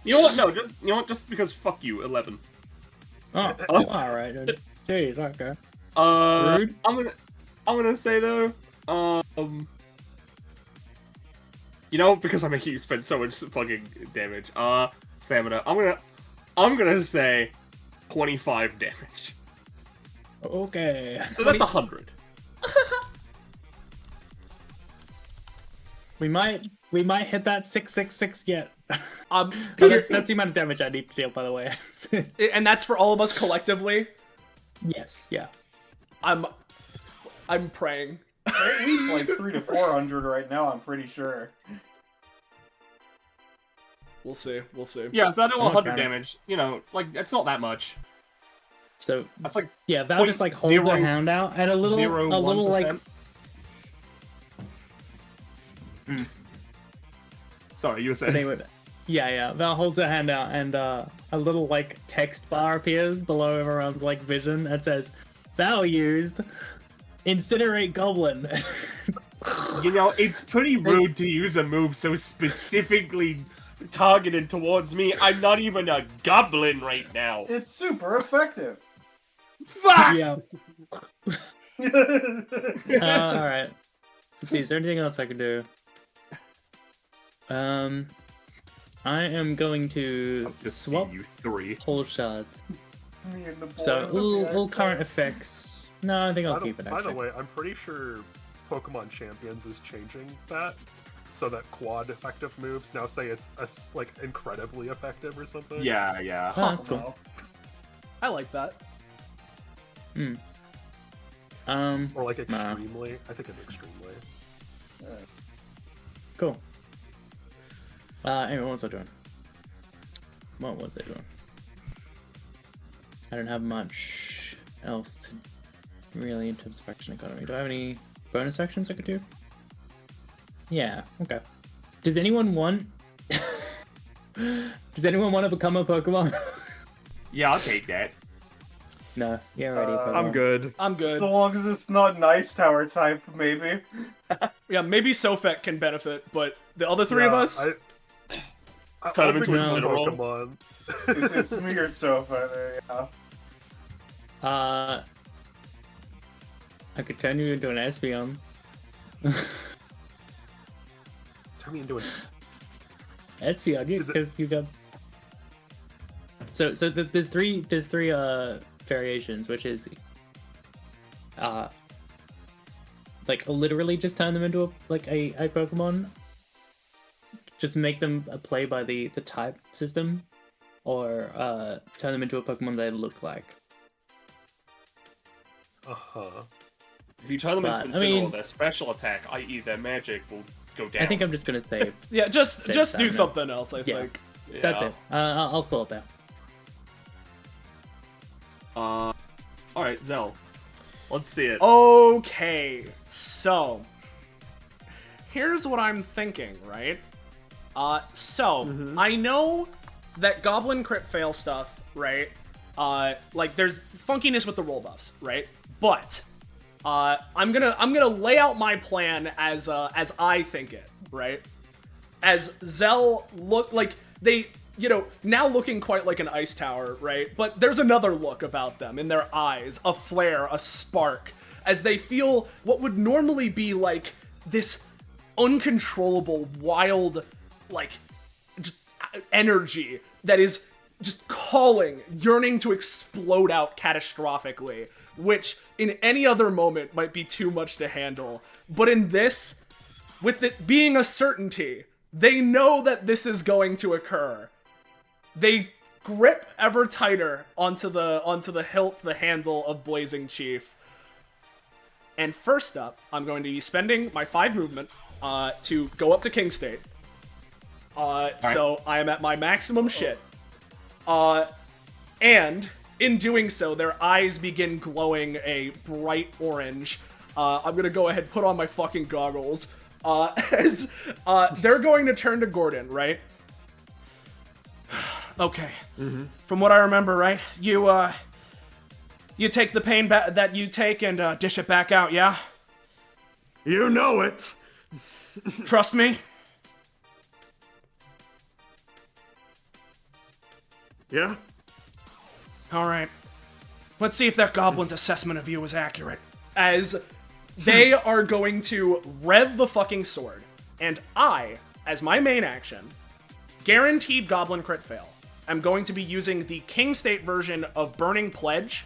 You know what? No, just because fuck you, 11. Oh, alright. Jeez, okay. Rude. I'm gonna say though, you know, because I'm making you spend so much fucking damage. Stamina. I'm gonna say 25 damage. Okay. So that's 100. We might hit that 666 yet. Um, That's the amount of damage I need to deal, by the way. and that's for all of us collectively. Yes, yeah. I'm praying. At least like 300 to 400 right now, I'm pretty sure. We'll see. Yeah, so I do 100 Okay. damage. You know, like it's not that much. So That's like yeah, Val just like hold zero- the hand out and a little 0.1%. like Sorry, you were saying. anyway. Yeah. Val holds her hand out and a little like text bar appears below everyone's like vision that says Val used incinerate goblin. You know, it's pretty rude to use a move so specifically targeted towards me. I'm not even a goblin right now. It's super effective. Fuck! Yeah. Alright. Let's see, is there anything else I can do? I am going to Just swap see you 3. whole shots. Me and the boys So of the little ice current tower. effects. No, I think I'll keep it By the actually. way, I'm pretty sure Pokemon Champions is changing that so that quad effective moves now say it's like incredibly effective or something. Yeah. Oh, that's cool. Well, I like that. Or like Nah. extremely. I think it's extremely. Cool. Anyway, what was I doing? I don't have much else to really in terms of action economy. Do I have any bonus actions I could do? Yeah, okay. Does anyone want to become a Pokemon? Yeah, I'll take that. No, you're already a Pokemon. I'm good. I'm good. so long as it's not Nice Tower type, maybe. Yeah, maybe Sofet can benefit, but the other three of Yeah, us. Turn him I'll into pick a some Cinnamon. Pokemon. It's me or Sofa. Yeah. I could turn you into an Espeon. Turn me into an. Espeon, Is it- because you got. So there's three variations, which is like literally just turn them into a Pokemon, just make them play by the type system, or turn them into a Pokemon they look like. If you turn them But, into I mean- Incineroar, their special attack, i.e. their magic, will go down. I think I'm just gonna save. Yeah, just Save do stamina. something else. I Yeah. think. Yeah. That's it. I'll call it there. Alright, Zell. Let's see it. Okay, so here's what I'm thinking, right? I know that Goblin crit fail stuff, right? Like there's funkiness with the roll buffs, right? But I'm gonna lay out my plan as I think it, right? As Zell look like they, now looking quite like an ice tower, right? But there's another look about them in their eyes, a flare, a spark, as they feel what would normally be like this uncontrollable, wild, like, just energy that is just calling, yearning to explode out catastrophically, which in any other moment might be too much to handle. But in this, with it being a certainty, they know that this is going to occur. They grip ever tighter onto the hilt, the handle of Blazing Chief. And first up, I'm going to be spending my 5 movement to go up to King State. So I am at my maximum shit. And in doing so, their eyes begin glowing a bright orange. I'm gonna go ahead and put on my fucking goggles. As they're going to turn to Gordon, right? Okay. From what I remember, right? You take the pain that you take and dish it back out, yeah? You know it. Trust me? Yeah? Alright. Let's see if that goblin's assessment of you is accurate. As they are going to rev the fucking sword. And I, as my main action, guaranteed goblin crit fail. I'm going to be using the King State version of Burning Pledge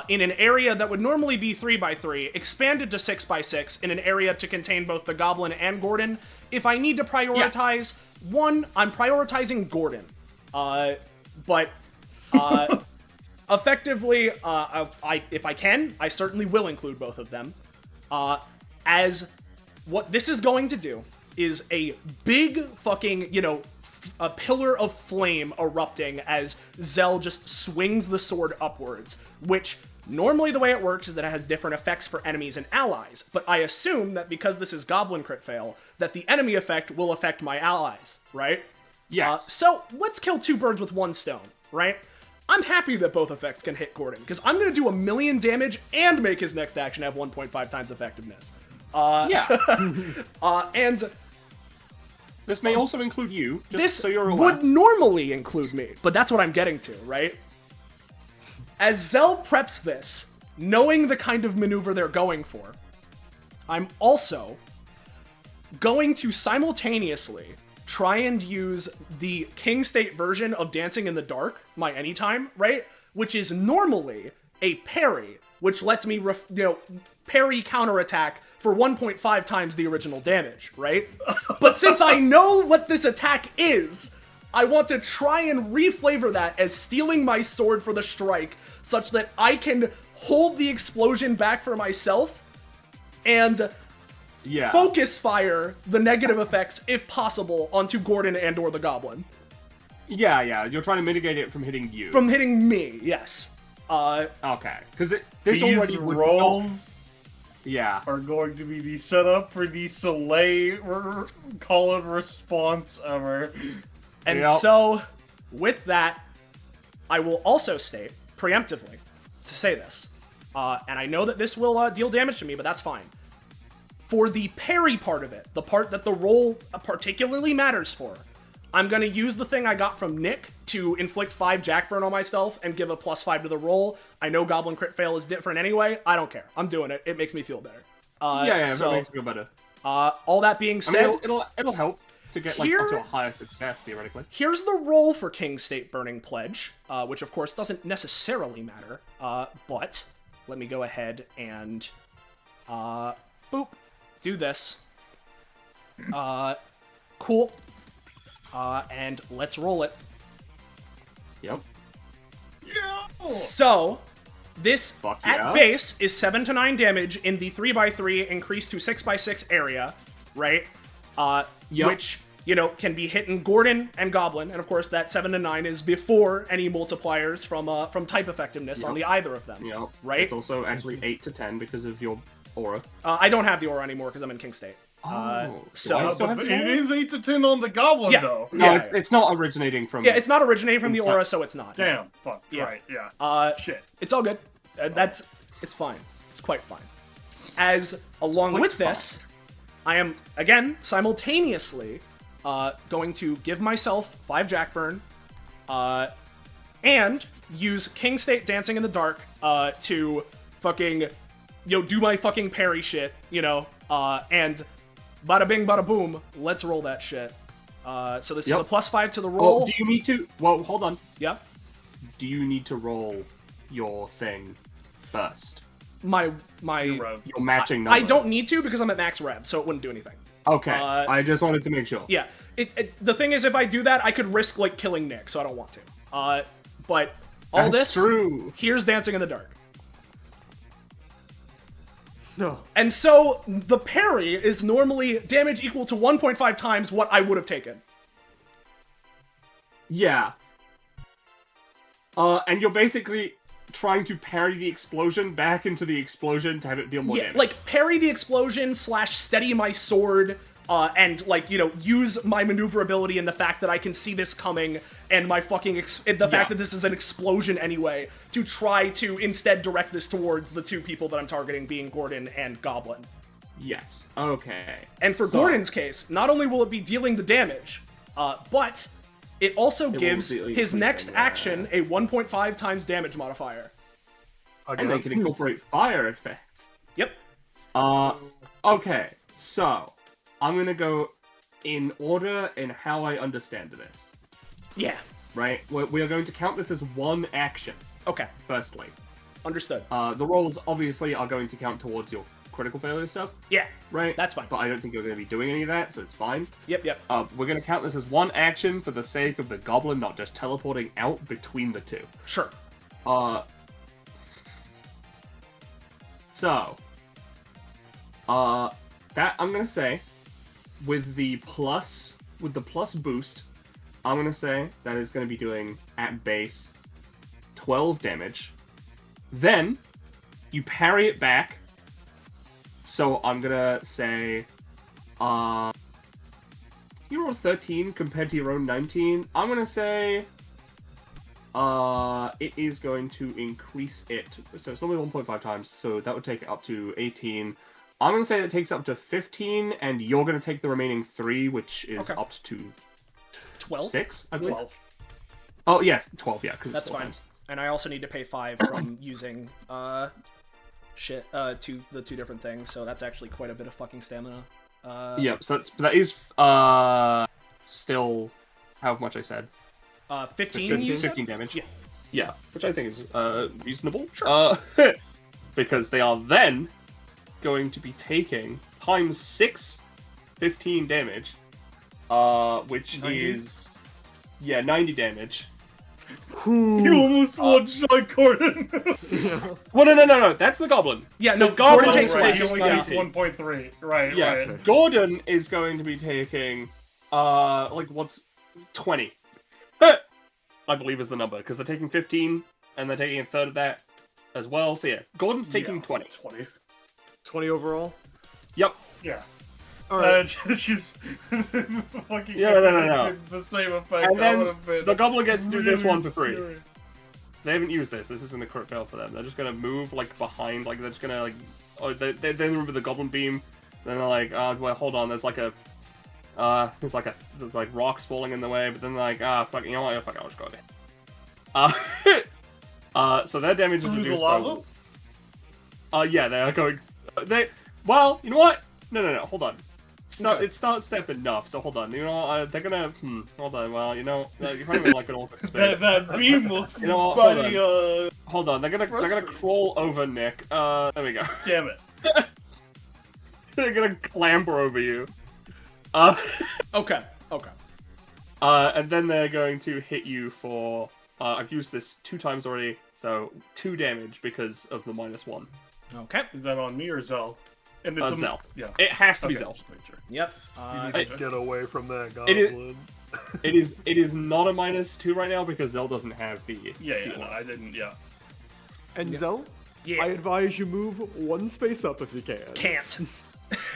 in an area that would normally be 3x3, expanded to 6x6 in an area to contain both the goblin and Gordon. If I need to prioritize, one, I'm prioritizing Gordon. But effectively, if I can, I certainly will include both of them. As what this is going to do is a big fucking, a pillar of flame erupting as Zell just swings the sword upwards, which normally the way it works is that it has different effects for enemies and allies, but I assume that because this is Goblin crit fail, that the enemy effect will affect my allies, right? Yes. So let's kill two birds with one stone, right? I'm happy that both effects can hit Gordon, because I'm going to do 1,000,000 damage and make his next action have 1.5 times effectiveness. And this may also include you, just this so you're aware. would normally include me, but that's what I'm getting to, right? As Zell preps this, knowing the kind of maneuver they're going for, I'm also going to simultaneously try and use the King State version of Dancing in the Dark, my anytime, right? Which is normally a parry, which lets me, parry counterattack for 1.5 times the original damage, right? But since I know what this attack is, I want to try and reflavor that as stealing my sword for the strike, such that I can hold the explosion back for myself and focus fire the negative effects, if possible, onto Gordon and or the Goblin. Yeah, you're trying to mitigate it from hitting you. From hitting me, yes. Okay, because this These already would rolls are going to be the setup for the Soleil call and response ever. And so, with that, I will also state, preemptively, to say this, and I know that this will deal damage to me, but that's fine. For the parry part of it, the part that the roll particularly matters for, I'm going to use the thing I got from Nick to inflict 5 jackburn on myself and give a +5 to the roll. I know Goblin crit fail is different anyway. I don't care. I'm doing it. It makes me feel better. So, it makes me feel better. All that being said, it'll help to get up to a higher success, theoretically. Here's the roll for King State Burning Pledge, which of course doesn't necessarily matter, but let me go ahead and, boop, do this. Cool. And let's roll it. Yep. So, this at base is 7 to 9 damage in the 3x3 increased to 6x6 area, right? Which, can be hitting Gordon and Goblin, and of course that 7 to 9 is before any multipliers from type effectiveness on the either of them, right? It's also actually 8 to 10 because of your aura. I don't have the aura anymore because I'm in King State. But it is 8 to 10 on the Goblin, though. No, it's not originating from... Yeah, it's not originating from the aura, so it's not. Damn, fuck, right, shit. It's all good. It's fine. It's quite fine. As, along with this, I am, again, simultaneously going to give myself 5 jackburn, and use King State Dancing in the Dark to fucking, do my fucking parry shit, and bada bing, bada boom, let's roll that shit. So this is a +5 to the roll. Well, do you need to... Well, hold on. Yeah? Do you need to roll your thing first? My your matching number. I don't need to because I'm at max rev, so it wouldn't do anything. Okay, I just wanted to make sure. Yeah, the thing is, if I do that, I could risk, killing Nick, so I don't want to. But all That's true. Here's Dancing in the Dark. No. And so, the parry is normally damage equal to 1.5 times what I would have taken. Yeah. And you're basically trying to parry the explosion back into the explosion to have it deal more damage. Parry the explosion / steady my sword, and, use my maneuverability and the fact that I can see this coming, and my fucking, fact that this is an explosion anyway, to try to instead direct this towards the two people that I'm targeting, being Gordon and Goblin. Yes. Okay. And for Gordon's case, not only will it be dealing the damage, but It also will gives be at least his next 27, action a 1.5 times damage modifier. And they can incorporate fire effects. Yep. Okay, so I'm gonna go in order in how I understand this. Yeah. Right? We are going to count this as one action, Okay. firstly. Understood. The rolls obviously are going to count towards your critical failure stuff, Yeah. right? That's fine. But I don't think you're going to be doing any of that, so it's fine. Yep. We're going to count this as one action for the sake of the goblin not just teleporting out between the two. Sure. So, that I'm gonna say, with the plus boost, I'm gonna say that is gonna be doing at base 12 damage. Then you parry it back. So I'm gonna say, you rolled 13 compared to your own 19. I'm gonna say, it is going to increase it. So it's normally 1.5 times, so that would take it up to 18. I'm going to say it takes up to 15, and you're going to take the remaining 3, which is up to 12? 6, I believe. 12. Oh, yes, 12, yeah. Cause That's it's 4 fine. times. And I also need to pay 5 from using, the two different things, so that's actually quite a bit of fucking stamina. Yep, so that is, still how much I said. 15 you said? 15 damage. Yeah. Yeah, which I think is, reasonable. Sure. Because they are then going to be taking times 6, 15 damage, which 90? is, 90 damage. You almost one-shot Gordon. Well, no, that's the goblin. Yeah, no, The goblin Gordon takes Right, less. he only Yeah. takes 1.3. Right, Yeah, right. Gordon is going to be taking, what's 20? I believe is the number, because they're taking 15, and they're taking a third of that as well. So yeah, Gordon's taking Yeah, 20. 20. 20 overall. Yep. Yeah. All right. Just fucking No. the same effect. And That then would have been the goblin gets to do this one for free. scary. They haven't used this. This isn't a crit fail for them. They're just gonna move behind. They're just gonna they remember the goblin beam. Then they're like, well, hold on. There's rocks falling in the way. But then they're like, fuck, you know what? Fuck, I'll just go there. So their damage is Through the reduced lava? by. Yeah, they are going. Well, you know what? No. Hold on. It's not step enough. So hold on. You know, they're gonna. Hold on. Well, you know, you're probably like an open space. That beam looks You know what, buddy, Hold on, they're gonna crawl over Nick. There we go. damn it. They're gonna clamber over you. Okay. And then they're going to hit you for. I've used this 2 times already, so 2 damage because of the -1. Okay. Is that on me or Zell? And it's Zell. Yeah. It has to be Okay, Zell. just make sure. Yep. You need to get away from that It is- goblin. It is not a -2 right now because Zell doesn't have the. Yeah, the no, I didn't, yeah. And Zell, Yeah. I advise you move 1 space up if you can. Can't.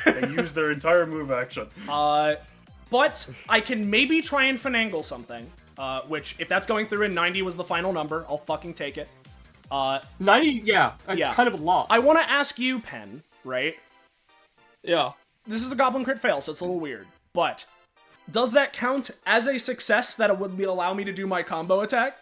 They used their entire move action. But I can maybe try and finagle something. Which, if that's going through and 90 was the final number, I'll fucking take it. 90, yeah. That's Yeah. kind of a lot. I want to ask you, Pen, right? Yeah. This is a goblin crit fail, so it's a little weird. But does that count as a success that it would allow me to do my combo attack?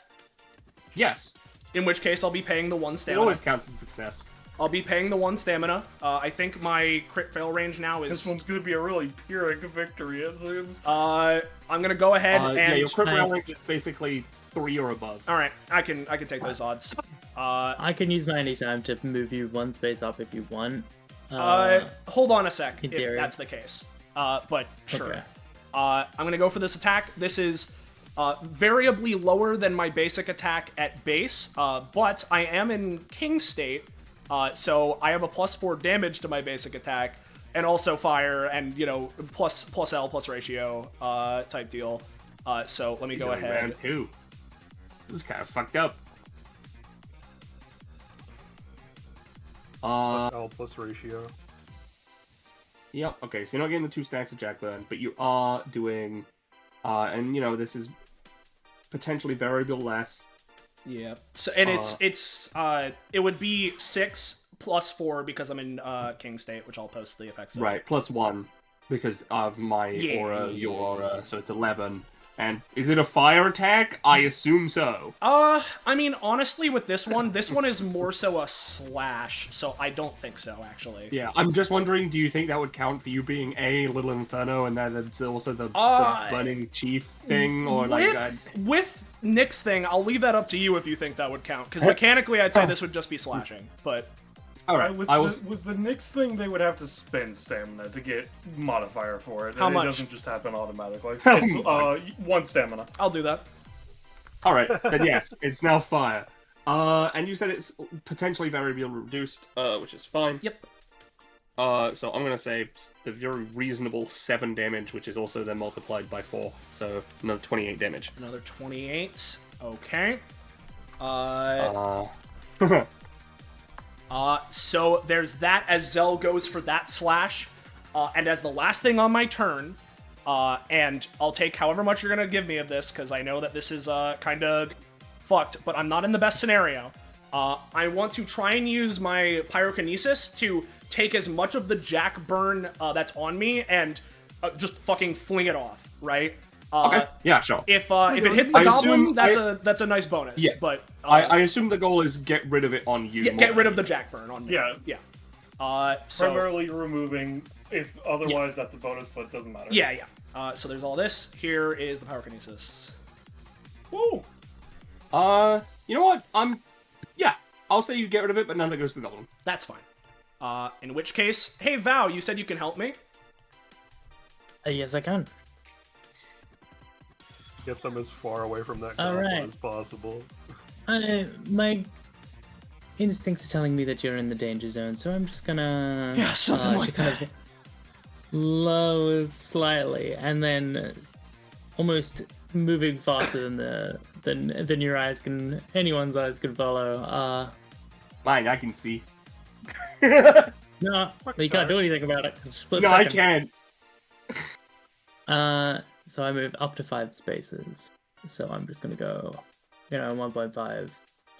Yes. In which case, I'll be paying the 1 It stamina. always counts as success. I'll be paying the 1 stamina. I think my crit fail range now is... This one's gonna be a really Pyrrhic victory, it seems. I'm gonna go ahead and... Yeah, your crit round range is basically 3 or above. Alright, I can take those odds. I can use my anytime to move you 1 space up if you want. Hold on a sec, in if theory. that's the case. But sure. Okay. I'm gonna go for this attack. This is variably lower than my basic attack at base, but I am in king state, so I have a +4 damage to my basic attack, and also fire, and you know, plus L plus ratio type deal. So let me go Going ahead. Round 2. This is kind of fucked up. Plus L plus ratio. Yep, okay, so you're not getting the 2 stacks of Jackburn, but you are doing, and you know, this is potentially variable less. Yeah. So and it would be 6 plus 4 because I'm in king state, which I'll post the effects of. Right, +1 because of my Yeah. aura, your aura, so it's 11. And is it a fire attack? I assume so. I mean, honestly, with this one is more so a slash, so I don't think so, actually. Yeah, I'm just wondering, do you think that would count for you being a little inferno, and then it's also the burning chief thing, or like with Nick's thing, I'll leave that up to you if you think that would count, because mechanically, I'd say this would just be slashing, but. All right, with the Nyx thing, they would have to spend stamina to get modifier for it. How much? It doesn't just happen automatically. It's 1 stamina. I'll do that. All right, then yes, it's now fire. And you said it's potentially variably reduced, which is fine. Yep. So I'm gonna say the very reasonable 7 damage, which is also then multiplied by 4, so another 28 damage. Another 28. Okay. So there's that as Zell goes for that slash, and as the last thing on my turn, and I'll take however much you're gonna give me of this, because I know that this is kind of fucked, but I'm not in the best scenario. I want to try and use my pyrokinesis to take as much of the jack burn that's on me and just fucking fling it off, right? Okay. Yeah, sure. If it hits the goblin, that's a nice bonus. Yeah. But I assume the goal is get rid of it on you. Get rid of the jack burn on me. Yeah. Yeah. So Primarily removing. If otherwise, that's a bonus, but it doesn't matter. yeah. So there's all this. Here is the pyrokinesis. Woo! You know what? Yeah, I'll say you get rid of it, but none of it goes to the goblin. That's fine. In which case, hey Val, you said you can help me. Yes, I can. Get them as far away from that All goblin right. as possible. My instinct's telling me that you're in the danger zone, so I'm just gonna Something like kind that. of lower slightly, and then almost moving faster than your eyes can, anyone's eyes can follow. Mine, I can see. No, but you can't do anything about it. Split No, I second. can't. So I move up to 5 spaces. So I'm just gonna go, 1.5,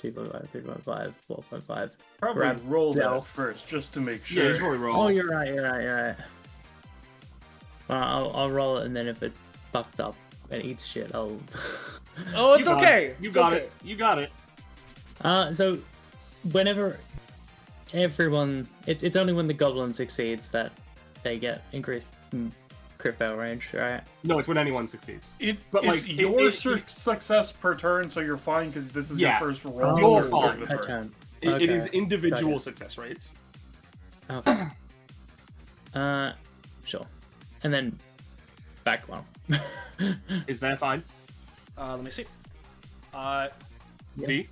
2.5, 3.5, 4.5. Probably Grab roll Zell. that first, just to make Yeah, sure. you should probably roll. Oh, you're right. Well, I'll roll it, and then if it fucks up and eats shit, I'll. Oh, it's You got okay. it. You It's got okay. it. You got it. So whenever everyone, it's only when the goblin succeeds that they get increased crit fail range, right? No, it's when anyone succeeds. But, It's like, your success per turn, so you're fine because this is Yeah. your first roll. You're for fine. the Per turn. turn. It is Okay. individual Gotcha. success rates. Okay. Sure. And then back one. Is that fine? Let me see. V?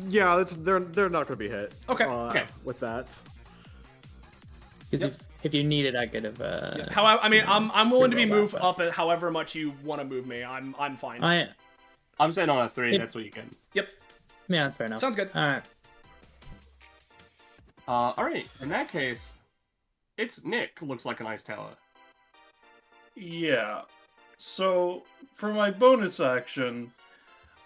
Yeah, they're not gonna be hit. Okay. Okay. With that. Because if you need it, I could have. How I mean, I'm willing to be Pretty well moved that, up at however much you want to move me. I'm fine. I'm saying on a 3, It- that's what you can. Yep. Yeah, fair enough. Sounds good. All right. Alright, in that case, it's Nick, looks like an ice tower. Yeah. So for my bonus action,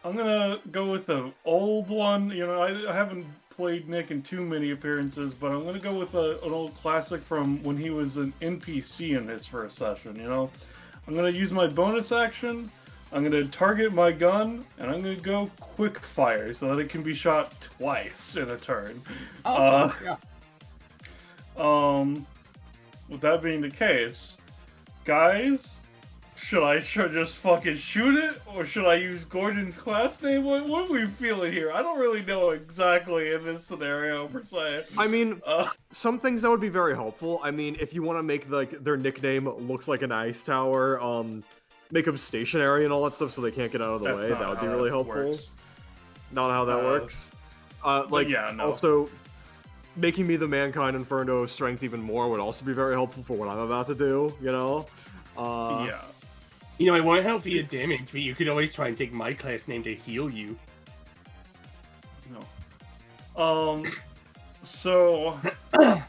I'm gonna go with the old one. I haven't played Nick in too many appearances, but I'm gonna go with an old classic from when he was an NPC in his first session. I'm gonna use my bonus action. I'm gonna target my gun, and I'm gonna go quick fire so that it can be shot twice in a turn. Oh, yeah. With that being the case, guys, should I just fucking shoot it, or should I use Gordon's class name? What are we feeling here? I don't really know exactly in this scenario per se. I mean, Uh, some things that would be very helpful. I mean, if you want to make their nickname looks like an ice tower, make them stationary and all that stuff so they can't get out of the that's way. not That would be how really that helpful. works. Not how that works. yeah, no. Also, making me the Mankind Inferno strength even more would also be very helpful for what I'm about to do. Yeah. It won't help for your It's- damage, but you could always try and take my class name to heal you. No. So. Yeah.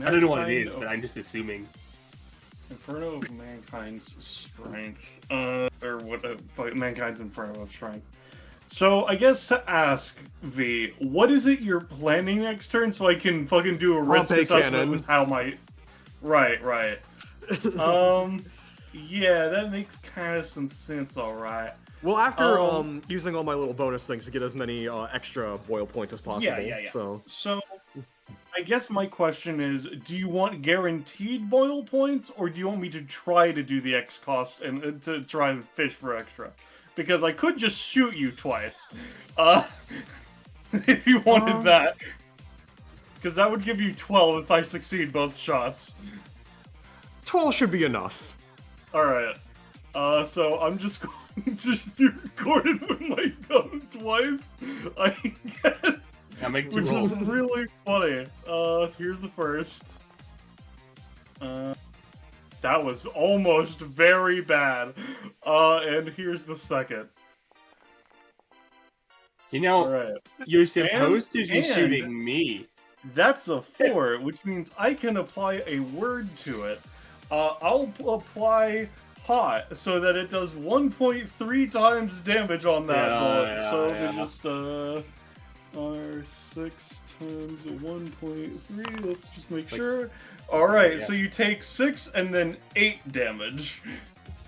I don't know what it Mankind is, of- but I'm just assuming. Inferno of Mankind's Strength. Or what? Mankind's Inferno of Strength. So, I guess to ask, V, what is it you're planning next turn so I can fucking do a risk Pompeii assessment cannon. with how my... Right. Yeah, that makes kind of some sense, alright. Well, after Um, using all my little bonus things to get as many extra boil points as possible. Yeah. So So, I guess my question is, do you want guaranteed boil points, or do you want me to try to do the X cost and to try and fish for extra? Because I could just shoot you twice, if you wanted that. Because that would give you 12 if I succeed both shots. 12 should be enough. Alright. So I'm just going to shoot Gordon with my gun twice, I guess. Yeah, make 2 Which rolls. was really funny. Here's the first. That was almost very bad. And here's the second. You know, Alright. you're supposed to be and- shooting me. That's a 4, which means I can apply a word to it. I'll apply hot so that it does 1.3 times damage on that bullet. So we just R6 times 1.3. Let's just make sure. All right, so you take 6 and then 8 damage.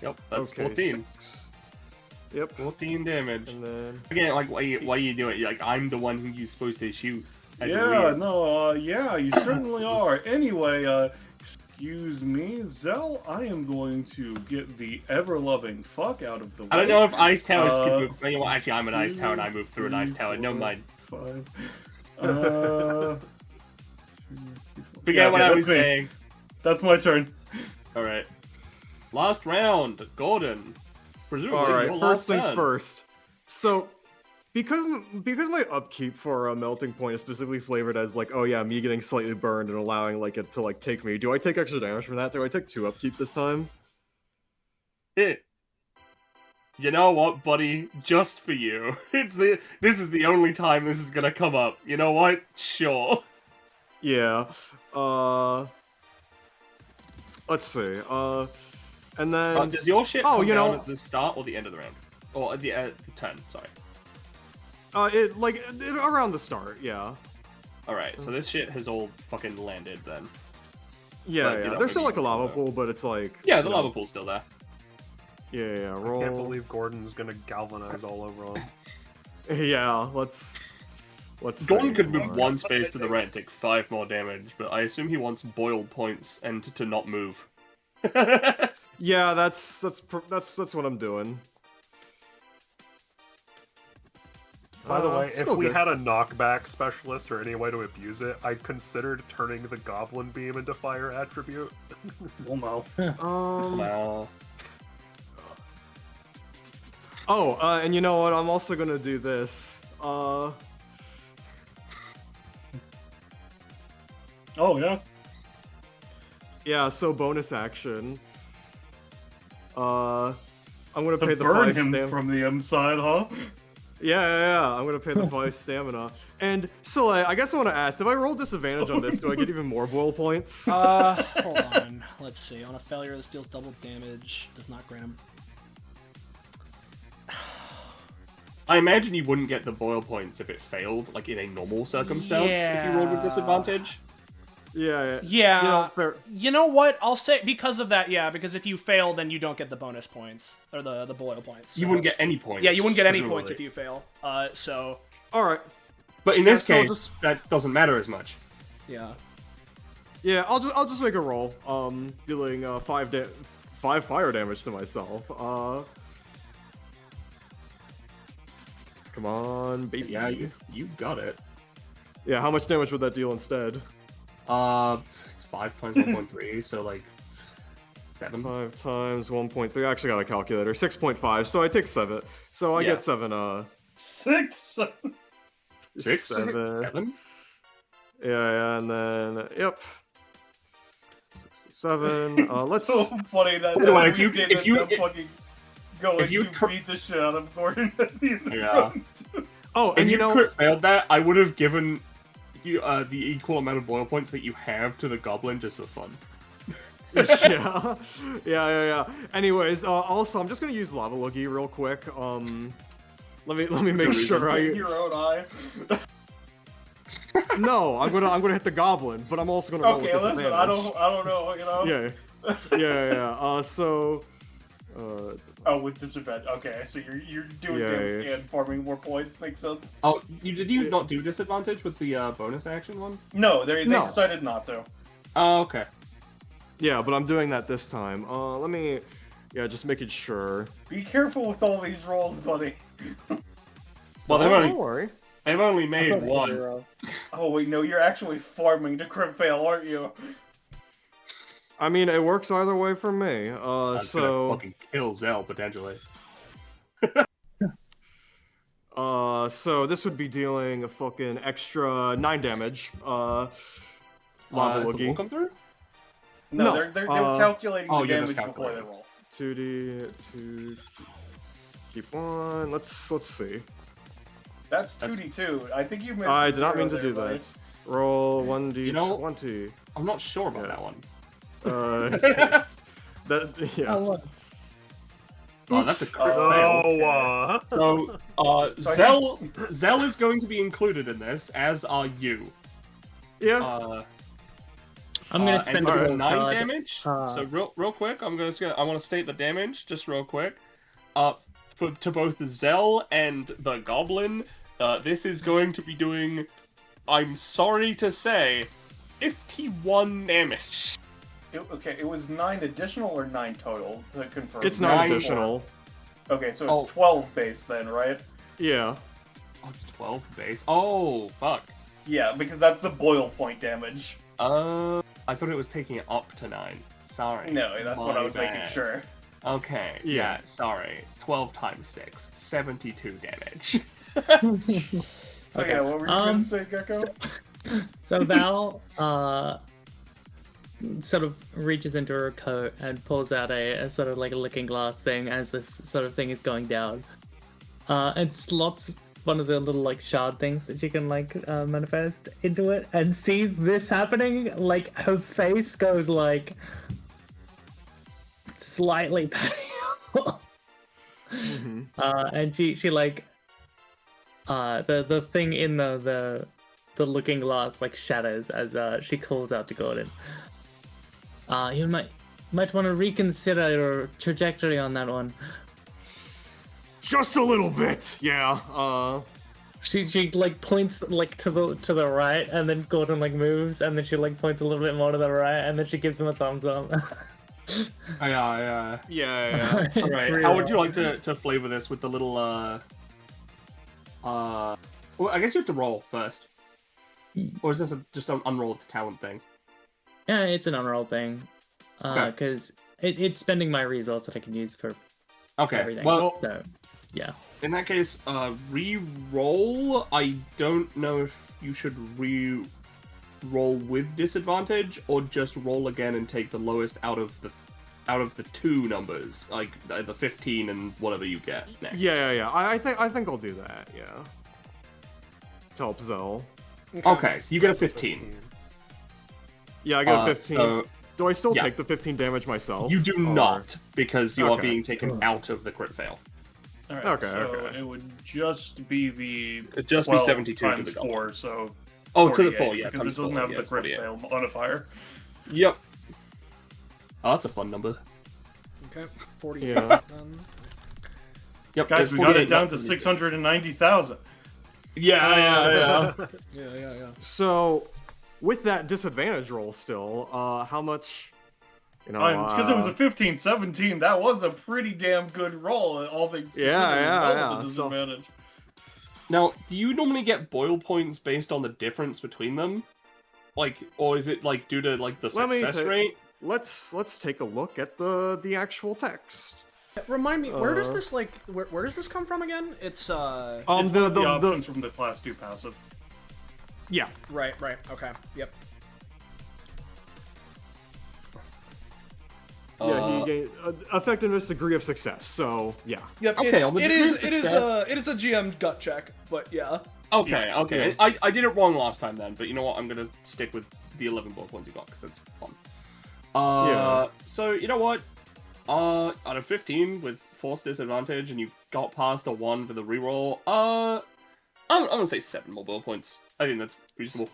Yep, that's Okay, 14. 6. Yep. 14 damage. And then Again, like, why you do it? Like, I'm the one who you're supposed to shoot. That's Yeah, weird. no, yeah, you certainly are. Anyway, excuse me, Zell, I am going to get the ever-loving fuck out of the way. I don't know if ice towers can Uh, move. You know what, actually, I'm an ice tower and I move through an ice tower. Never mind. 5. Forget what I that's was me. saying. That's my turn. Alright. Last round, Gordon. Presumably, all right, your first last things turn. first. So because my upkeep for a melting point is specifically flavored as like, oh yeah, me getting slightly burned and allowing like it to like take me. Do I take extra damage from that? Do I take 2 upkeep this time? You know what, buddy? Just for you. This is the only time this is gonna come up. You know what? Sure. Yeah. Let's see. And then Does your shit Oh, come you down know- at the start or the end of the round? Or at the turn, sorry. around the start, yeah. Alright, so this shit has all fucking landed then. Yeah, But, you yeah. know, There's still maybe like a lava you know. pool, but it's like Yeah, the you know, lava pool's still there. Yeah, roll. I can't believe Gordon's gonna galvanize all over him. Yeah, let's Gordon see. could move Alright. one space to the right and take 5 more damage, but I assume he wants boiled points and to not move. Yeah, that's what I'm doing. By the way, if still we good. had a knockback specialist or any way to abuse it, I'd considered turning the Goblin Beam into fire attribute. Well, no. Well, And you know what? I'm also gonna do this. Oh, yeah? Yeah. So bonus action. I'm gonna To pay the burn 5 him stamina. from the inside, huh? Yeah. I'm gonna pay the 5 stamina. And so I guess I want to ask: if I roll disadvantage on this, do I get even more boil points? Hold on. Let's see. On a failure, this deals double damage. Does not grant him. I imagine you wouldn't get the boil points if it failed, like in a normal circumstance, if you rolled with disadvantage. Yeah. Yeah. You know, fair. You know what? I'll say because of that. Yeah, because if you fail, then you don't get the bonus points or the boil points. You so- wouldn't get any points. Yeah, you wouldn't get any presumably. points if you fail. So All right. But in this so I'll case, that doesn't matter as much. yeah. Yeah, I'll just make a roll. Dealing 5 fire damage to myself. Come on, baby. Yeah, you got it. Yeah, how much damage would that deal instead? It's 5 times 1.3, so like 7. 5 times 1.3. I actually got a calculator. 6.5. So I take 7. So I Yeah. get 7. 6? 6? 7. 7? Yeah, and then yep. 7. Let's. So funny that Anyway, if you you- did if you- end up fucking going if you to cr- beat the shit out of Gordon at the end Yeah. Oh, If and you you know. crit failed that, I would have given you the equal amount of boil points that you have to the goblin just for fun. yeah. Anyways, also I'm just gonna use lava loogie real quick. Let me make sure in I. your own eye. No, I'm gonna hit the goblin, but I'm also gonna roll Okay, with listen, disadvantage. I don't know, you know. Yeah. So Oh, with disadvantage. Okay, so you're doing damage and farming more points. Makes sense. Oh, did you not do disadvantage with the bonus action one? No, they No. decided not to. Oh, okay. Yeah, but I'm doing that this time. Let me... Yeah, just making sure. Be careful with all these rolls, buddy. Well, Don't worry. they've only made one. Oh wait, no, you're actually farming to crit fail, aren't you? I mean, it works either way for me. That's gonna So... fucking kill Zell potentially. So this would be dealing a fucking extra 9 damage. Lava Does the Loogie. ball come through? No, No, they're calculating oh, the yeah, damage that's before they calculated. roll. 2d, 2... Keep on. Let's see. That's 2d2. I think you missed. I the did not zero mean to there, do buddy. that. Roll 1d20. You know- I'm not sure about that one. That, yeah. Oh, Oh, that's a crit fail. Oh, So, Zell is going to be included in this, as are you. Yeah. I'm gonna and spend there's a a gold 9 card. damage. So real quick, I want to state the damage just real quick. To both the Zell and the Goblin, this is going to be doing, I'm sorry to say, 51 damage. It was 9 additional or 9 total to confirm. It's 9 not additional. Okay, so it's 12 base then, right? Yeah. Oh, it's 12 base. Oh, fuck. Yeah, because that's the boil point damage. I thought it was taking it up to 9. Sorry. No, that's what I was making bad. sure. Okay, Yeah. sorry. 12 times 6. 72 damage. So yeah, what were you going to say, Gecko? So Val sort of reaches into her coat and pulls out a sort of like a looking glass thing as this sort of thing is going down. And slots one of the little like shard things that she can like manifest into it and sees this happening. Like her face goes like slightly pale. And she like the thing in the looking glass like shatters as she calls out to Gordon. You might want to reconsider your trajectory on that one. Just a little bit. Yeah. She like points like to the right, and then Gordon like moves, and then she like points a little bit more to the right, and then she gives him a thumbs up. Yeah. Yeah. Alright, how would you like to flavor this with the little, well, I guess you have to roll first. Or is this just an unrolled talent thing? Yeah, it's an unrolled thing. Okay. Because it's spending my resource that I can use for Okay, everything. well, So, yeah. in that case, re-roll. I don't know if you should re-roll with disadvantage or just roll again and take the lowest out of the two numbers, like the 15 and whatever you get next. Yeah. I think I'll do that. Yeah. To help Zell. Okay, so you get a 15. Yeah, I got a 15. So Do I still yeah. take the 15 damage myself? you do Or- not, because you are Okay. being taken out of the crit fail. All right, Okay, so okay. it would just be the It'd just be 12 72 to times the Goblin. 4, so Oh, to the 48, full, yeah. because times it doesn't four, have yeah, the it's crit 48. fail modifier. Yep. Oh, that's a fun number. Okay, 40. Yeah. Yep, Guys, there's we got it 48 down left to in the- 690,000. Yeah. Yeah. So, with that disadvantage roll still, how much? You know, It's because it was a 15-17. That was a pretty damn good roll, all things considered. Yeah. With the So- disadvantage. Now, do you normally get boil points based on the difference between them? Like, or is it like due to like the Let me success ta- rate? Let's take a look at the actual text. Remind me, where does this like where does this come from again? It's It's The one of the the options from the class 2 passive. yeah. right. Okay. Yep. Yeah, he gained effectiveness degree of success. So yeah. Yep. Okay, It's, on the it degree is of it is success- it is a GM gut check, but yeah. Okay, Yeah, okay. I did it wrong last time then, but you know what? I'm gonna stick with the 11 boil points you got because it's fun. Yeah. So you know what? Out of 15 with force disadvantage, and you got past a 1 for the reroll. I'm gonna say 7 more boil points. I think that's reasonable.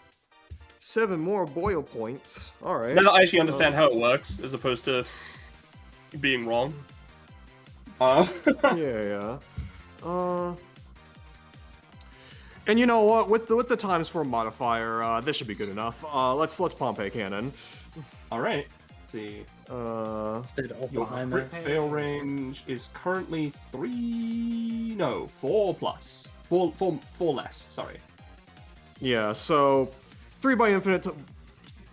7 more boil points. All right. Now that I actually understand how it works, as opposed to being wrong. Yeah. And you know what? With the times for modifier, this should be good enough. Let's Pompeii cannon. All right. Let's see. Stayed all Your behind crit there. fail range is currently 4 plus. 4 less. Sorry. Yeah. So 3 by infinite,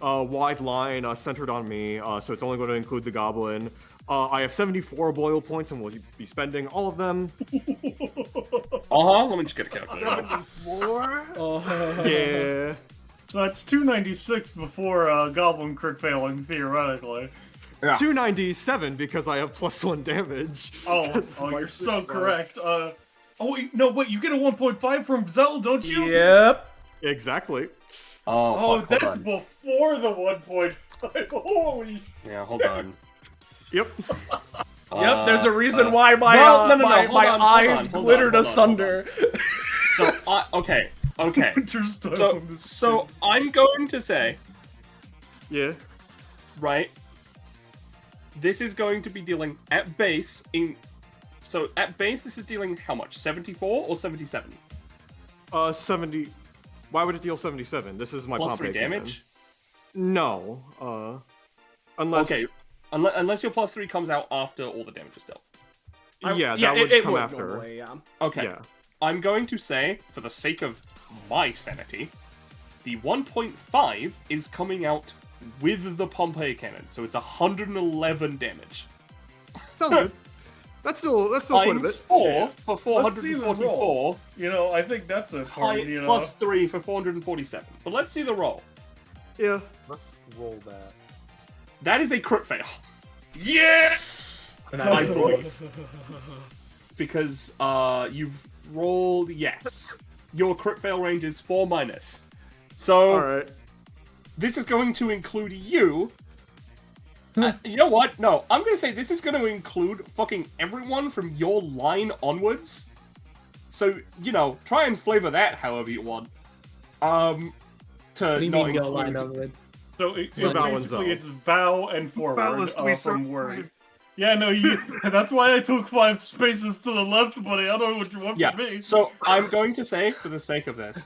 wide line centered on me. So it's only going to include the goblin. I have 74 boil points and will be spending all of them. Let me just get a calculator. 74? Yeah. So that's 296 before Goblin crit failing, theoretically. Yeah. 297 because I have +1 damage. Oh, you're so correct. Wait, you get a 1.5 from Zell, don't you? Yep. Exactly. Oh, Fuck, hold that's on. before the 1.5. Holy. Yeah, hold on. Yep. Yep, there's a reason why my well, no, my hold on, hold eyes on, hold glittered on, hold on, asunder. So, okay. Winter's time on this So I'm going to say, Yeah. right, this is going to be dealing at base so at base this is dealing how much? 74 or 77? 70. Why would it deal 77? This is my Plus Pompeii 3 cannon. damage? No. Unless. Okay, unless your plus 3 comes out after all the damage is dealt. Yeah, yeah, that would it come would after. normally, yeah. Okay, Yeah. I'm going to say, for the sake of my sanity, the 1.5 is coming out with the Pompeii cannon, so it's 111 damage. Sounds good. That's still quite a Times bit. 4 for Let's see the 444, I think that's a part, plus 3 for 447. But let's see the roll. Yeah. Let's roll that. That is a crit fail. Yes! I believe. Because you've rolled, yes. Your crit fail range is 4 minus. So, Alright. this is going to include you. You know what? No, I'm going to say this is going to include fucking everyone from your line onwards. So, try and flavor that however you want. To What do you not mean your include- line of it? So, So Val and basically Zell. it's Val and forward Ballast, we from so- word. Yeah, no, that's why I took 5 spaces to the left, buddy. I don't know what you want Yeah, from me. so I'm going to say, for the sake of this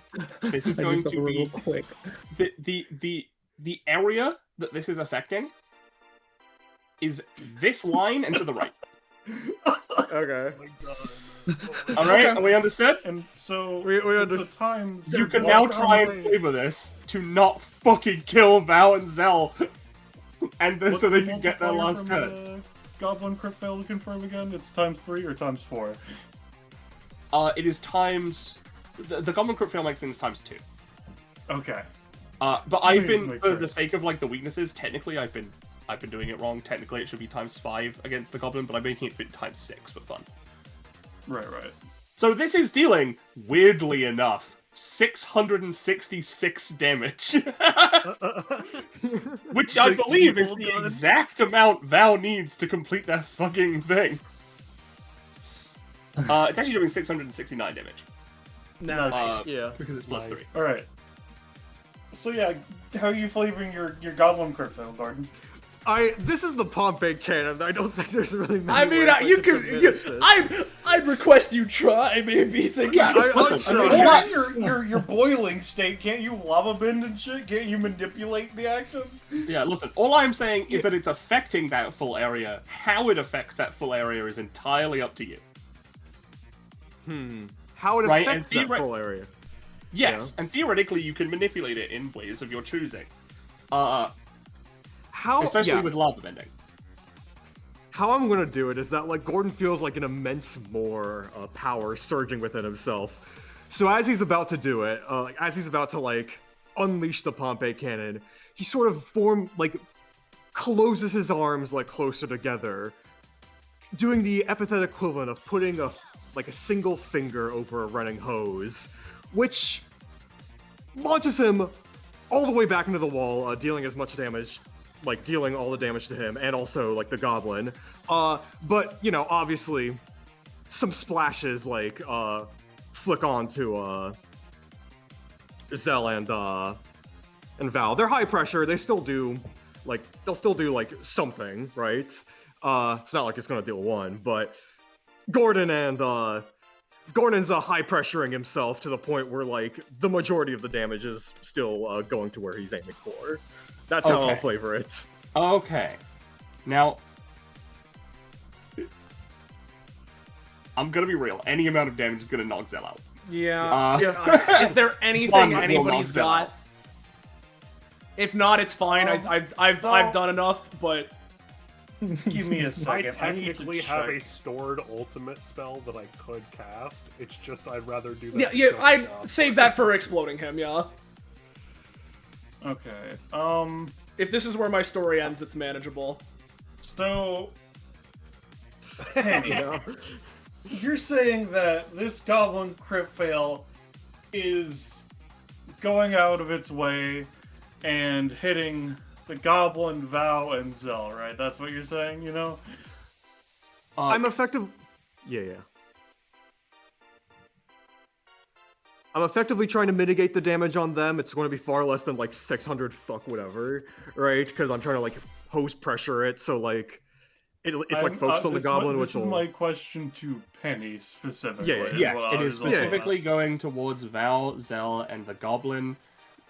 is I going just to saw real be quick. the area that this is affecting is this line and to the right. Okay. All right, are we understood? And so We it's understand. a times. You can now try and flavor this to not fucking kill Val and Zell, and then so they can get their last turns. Goblin crit fail to confirm again. It's times 3 or times 4. It is times the Goblin crit fail makes things times 2. Okay. But Just I've need to been, make for sure. the sake of like the weaknesses, technically I've been doing it wrong. Technically it should be times 5 against the Goblin, but I'm making it fit times 6 for fun. Right. So this is dealing, weirdly enough, 666 damage. Which I believe is the exact amount Val needs to complete that fucking thing. It's actually doing 669 damage. Nice. Yeah. Because it's Plus 3. All right. So yeah, how are you flavoring your Goblin crit fail, Gordon? This is the Pompeii cannon. I don't think there's really many I mean, ways you can could. finish this. I'd request you try. Maybe thinking. Yeah, of I'll something. try. Your boiling state, can't you lava bend and shit? Can't you manipulate the action? Yeah, listen, all I'm saying is that it's affecting that full area. How it affects that full area is entirely up to you. How it Right, affects and that full area. Yes, and theoretically you can manipulate it in ways of your choosing. Especially yeah. with lava bending. How I'm gonna do it is that like Gordon feels like an immense more power surging within himself. So as he's about to do it, as he's about to like unleash the Pompeii cannon, he sort of closes his arms like closer together, doing the epithet equivalent of putting a single finger over a running hose, which launches him all the way back into the wall, dealing as much damage. Like, dealing all the damage to him, and also, like, the goblin. But, obviously, some splashes, like, flick on to, Zell and Val. They're high pressure, they still do, they'll still do, something, right? It's not like it's gonna deal 1, but Gordon's high pressuring himself to the point where like the majority of the damage is still going to where he's aiming for. That's how I'll Okay. flavor it. Okay. Now, I'm gonna be real. Any amount of damage is gonna knock Zell out. Yeah. Is there anything One will anybody's knock Zell got? out. If not, it's fine. I've done enough, but Give me a I second. I need to technically have a check. stored ultimate spell that I could cast. It's just I'd rather do that. yeah, to I'd shut down. save that for exploding him. Yeah. Okay. If this is where my story ends, it's manageable. So Yeah. you're saying that this goblin crit fail is going out of its way and hitting the goblin, Vow, and Zell, right? That's what you're saying, you know? I'm effective. Yeah. I'm effectively trying to mitigate the damage on them. It's going to be far less than like 600 fuck whatever, right? Because I'm trying to like host pressure it, so like it's like I'm- focused on the this goblin, This which is will. my question to Penny specifically. Yeah, yeah, is Yes, what it I is was specifically asking. going towards Val, Zell, and the Goblin.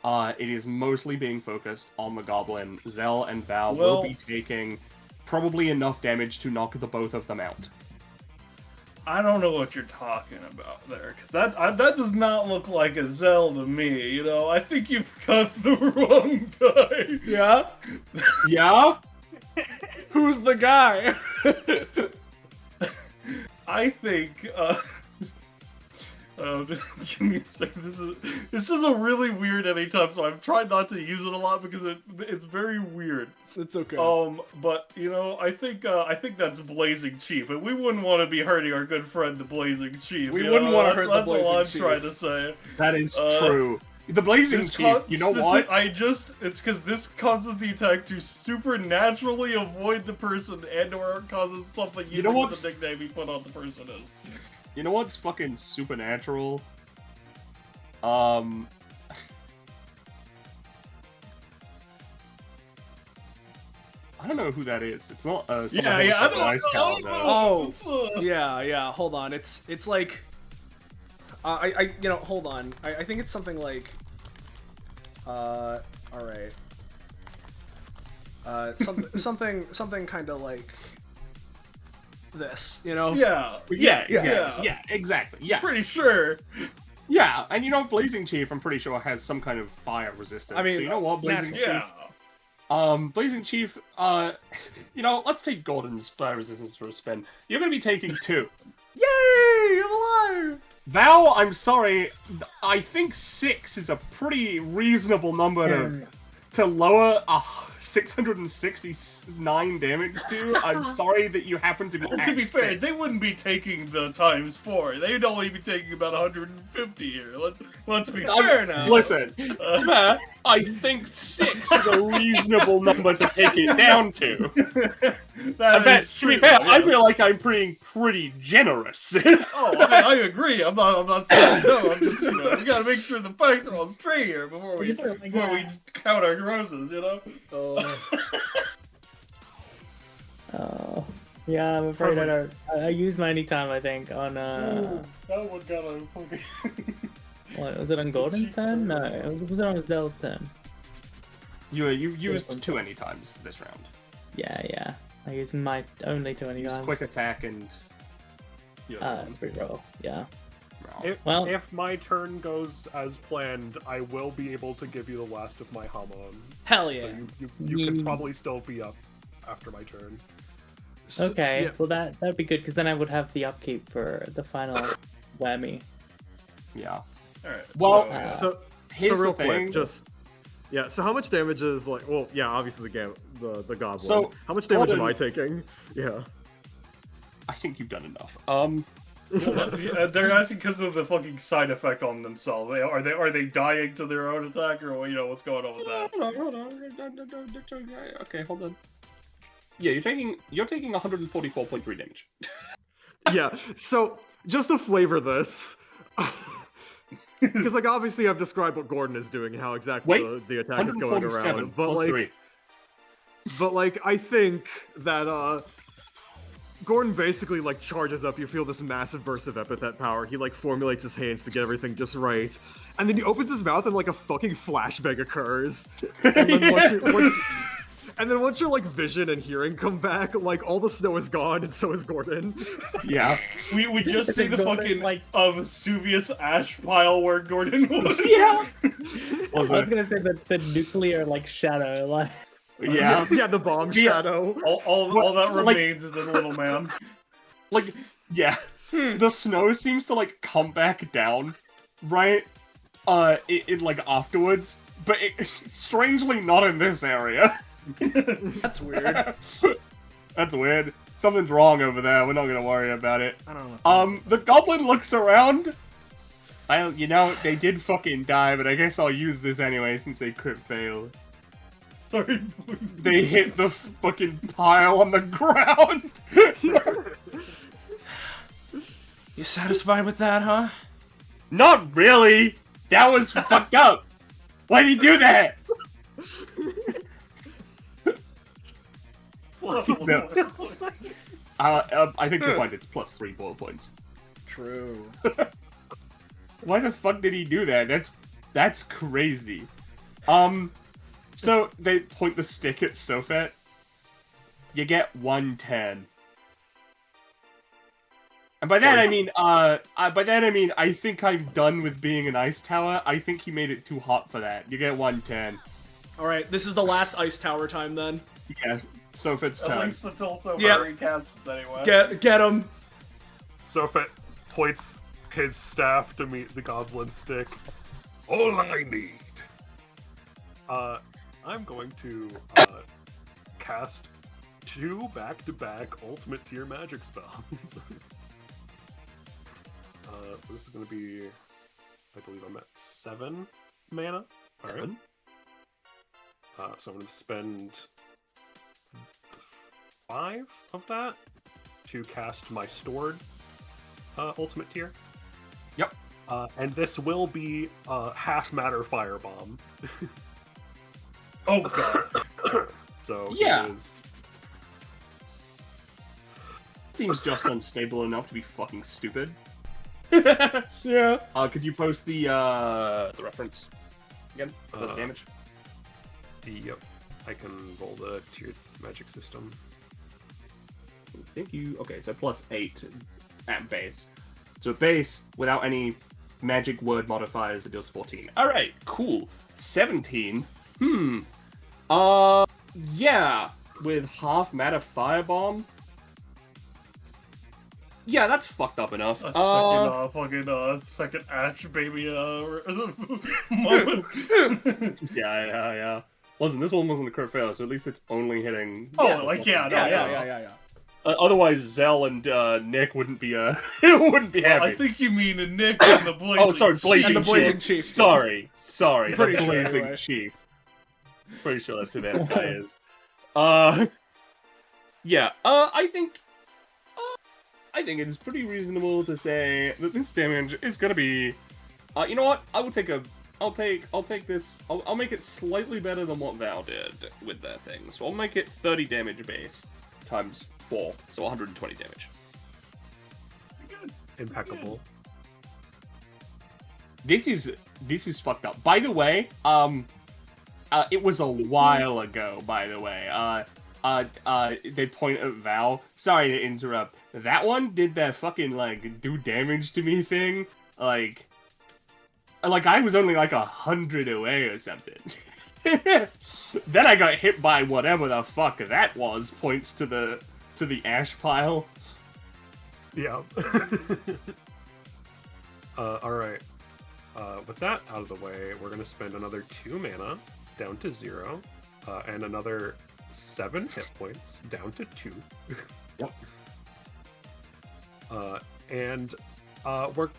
It is mostly being focused on the Goblin. Zell and Val will Well- be taking probably enough damage to knock the both of them out. I don't know what you're talking about there, because that does not look like a Zell to me, you know? I think you've got the wrong guy. Yeah. Yeah? Who's the guy? I think, just give me a second. This is a really weird anytime, so I'm trying not to use it a lot because it's very weird. It's okay. But you know, I think that's Blazing Chief, and we wouldn't want to be hurting our good friend the Blazing Chief. We you wouldn't know? wanna hurt the That's Blazing all I'm Chief. trying to say. That is Uh, true. The Blazing This Chief, you know what? it's because this causes the attack to supernaturally avoid the person and/or causes something You know using what what's- the nickname he put on the person is. You know what's fucking supernatural? I don't know who that is. It's not someone who I looks like Ice Tower, though. Oh. It's, Yeah. Hold on. It's like, hold on. I think it's something like, all right. Something kind of like this, you know? yeah, Yeah, exactly. Yeah, pretty sure. yeah, and you know, Blazing Chief, I'm pretty sure has some kind of fire resistance. I mean, so you know what, Blazing naturally. Chief? Yeah. Blazing Chief, you know, let's take Gordon's fire resistance for a spin. You're gonna be taking 2. Yay! I'm alive. Val, I'm sorry, I think 6 is a pretty reasonable number to lower a 669 damage to. I'm sorry that you happen to be Well, at to be fair, 6. they wouldn't be taking the times 4. They'd only be taking about 150 here. Let's be fair now. Listen, it's fair. I think 6 is a reasonable number to take it down to. That But, is to be true, fair, yeah. I feel like I'm pretty generous. Oh, I agree. I'm not saying no. I'm just, you know, we gotta make sure the facts are all straight here before we count our grosses, you know. Oh, yeah, I'm afraid I don't. I used my anytime, I think, on, That one got a fucking... what, was it on Gordon's turn? No, was it on Zell's turn? You used 2 any times this round. Yeah. I used my only 2 Use anytimes. quick attack and. Free roll, yeah. Oh, If my turn goes as planned, I will be able to give you the last of my Hamon. Hell So yeah. you can probably still be up after my turn. Okay, yeah. well that'd be good, because then I would have the upkeep for the final whammy. Yeah. Alright. Well, So Here's real the thing. quick, yeah. So how much damage is like? Well, yeah, obviously the goblin. So, how much damage am Gordon- I taking? Yeah. I think you've done enough. They're asking because of the fucking side effect on themselves. Are they dying to their own attack, or you know what's going on with that? Hold on. Okay, hold on. Yeah, you're taking 144.3 damage. Yeah. So just to flavor this, because like obviously I've described what Gordon is doing, how exactly Wait, the attack is going 147 around, but plus like, 3. but like I think that Gordon basically like charges up. You feel this massive burst of epithet power. He like formulates his hands to get everything just right, and then he opens his mouth and like a fucking flashbang occurs. And then once your like vision and hearing come back, like all the snow is gone, and so is Gordon. Yeah. We just see the Gordon, fucking like- Vesuvius ash pile where Gordon was. Yeah. I was gonna say the nuclear like shadow, like Yeah. Yeah, the bomb shadow. All that Like- remains is a little man. Like, yeah. The snow seems to, like, come back down, right? In like, afterwards. But strangely not in this area. That's weird. That's weird. Something's wrong over there. We're not gonna worry about it. I don't know. The goblin looks around. Well, you know, they did fucking die, but I guess I'll use this anyway since they crit failed. Sorry. They hit the fucking pile on the ground. You satisfied with that, huh? Not really. That was fucked up. Why'd he do that? No. I think you'll find it's +3 bullet points. True. Why the fuck did he do that? That's crazy. So they point the stick at Sophet. You get 110. And by that I mean I think I'm done with being an ice tower. I think he made it too hot for that. You get 110. Alright, this is the last ice tower time then. Yeah, Sophet's At turn. least until so Yep. far he casts it anyway. Get him. Sophet points his staff to meet the goblin stick. All I need. I'm going to cast 2 back-to-back ultimate tier magic spells. So this is going to be, I believe I'm at 7 mana. Alright. So I'm going to spend 5 of that to cast my stored ultimate tier. Yep. And this will be half matter firebomb. Oh god. So Yeah. it is. Seems just unstable enough to be fucking stupid. Yeah. Could you post the reference again for the damage? Yep. I can roll the tiered magic system. Thank you. Okay, so +8 at base. So at base, without any magic word modifiers, it deals 14. Alright, cool. 17. Yeah. With half matter firebomb. Yeah, that's fucked up enough. Second Ash baby moment. Yeah. Listen, this one wasn't a crit fail, so at least it's only hitting. Yeah. Otherwise, Zell and Nick wouldn't be wouldn't be happy. I think you mean Nick and the Blazing. Oh, sorry, Blazing And the Blazing Chief. Sorry, Pretty the sure, Blazing anyway. Chief. Pretty sure that's who that guy is. Yeah. I think it is pretty reasonable to say that this damage is gonna be. You know what? I'll take this. I'll make it slightly better than what Val did with their thing. So I'll make it 30 damage base times 4, so 120 damage. Impeccable. This is fucked up. By the way, it was a while ago. By the way, they point at Val. Sorry to interrupt. That one did that fucking like do damage to me thing. Like I was only like 100 away or something. Then I got hit by whatever the fuck that was. Points to the ash pile. Yeah. Alright. With that out of the way, we're going to spend another 2 mana down to 0, and another 7 hit points down to 2. Yep. And we're...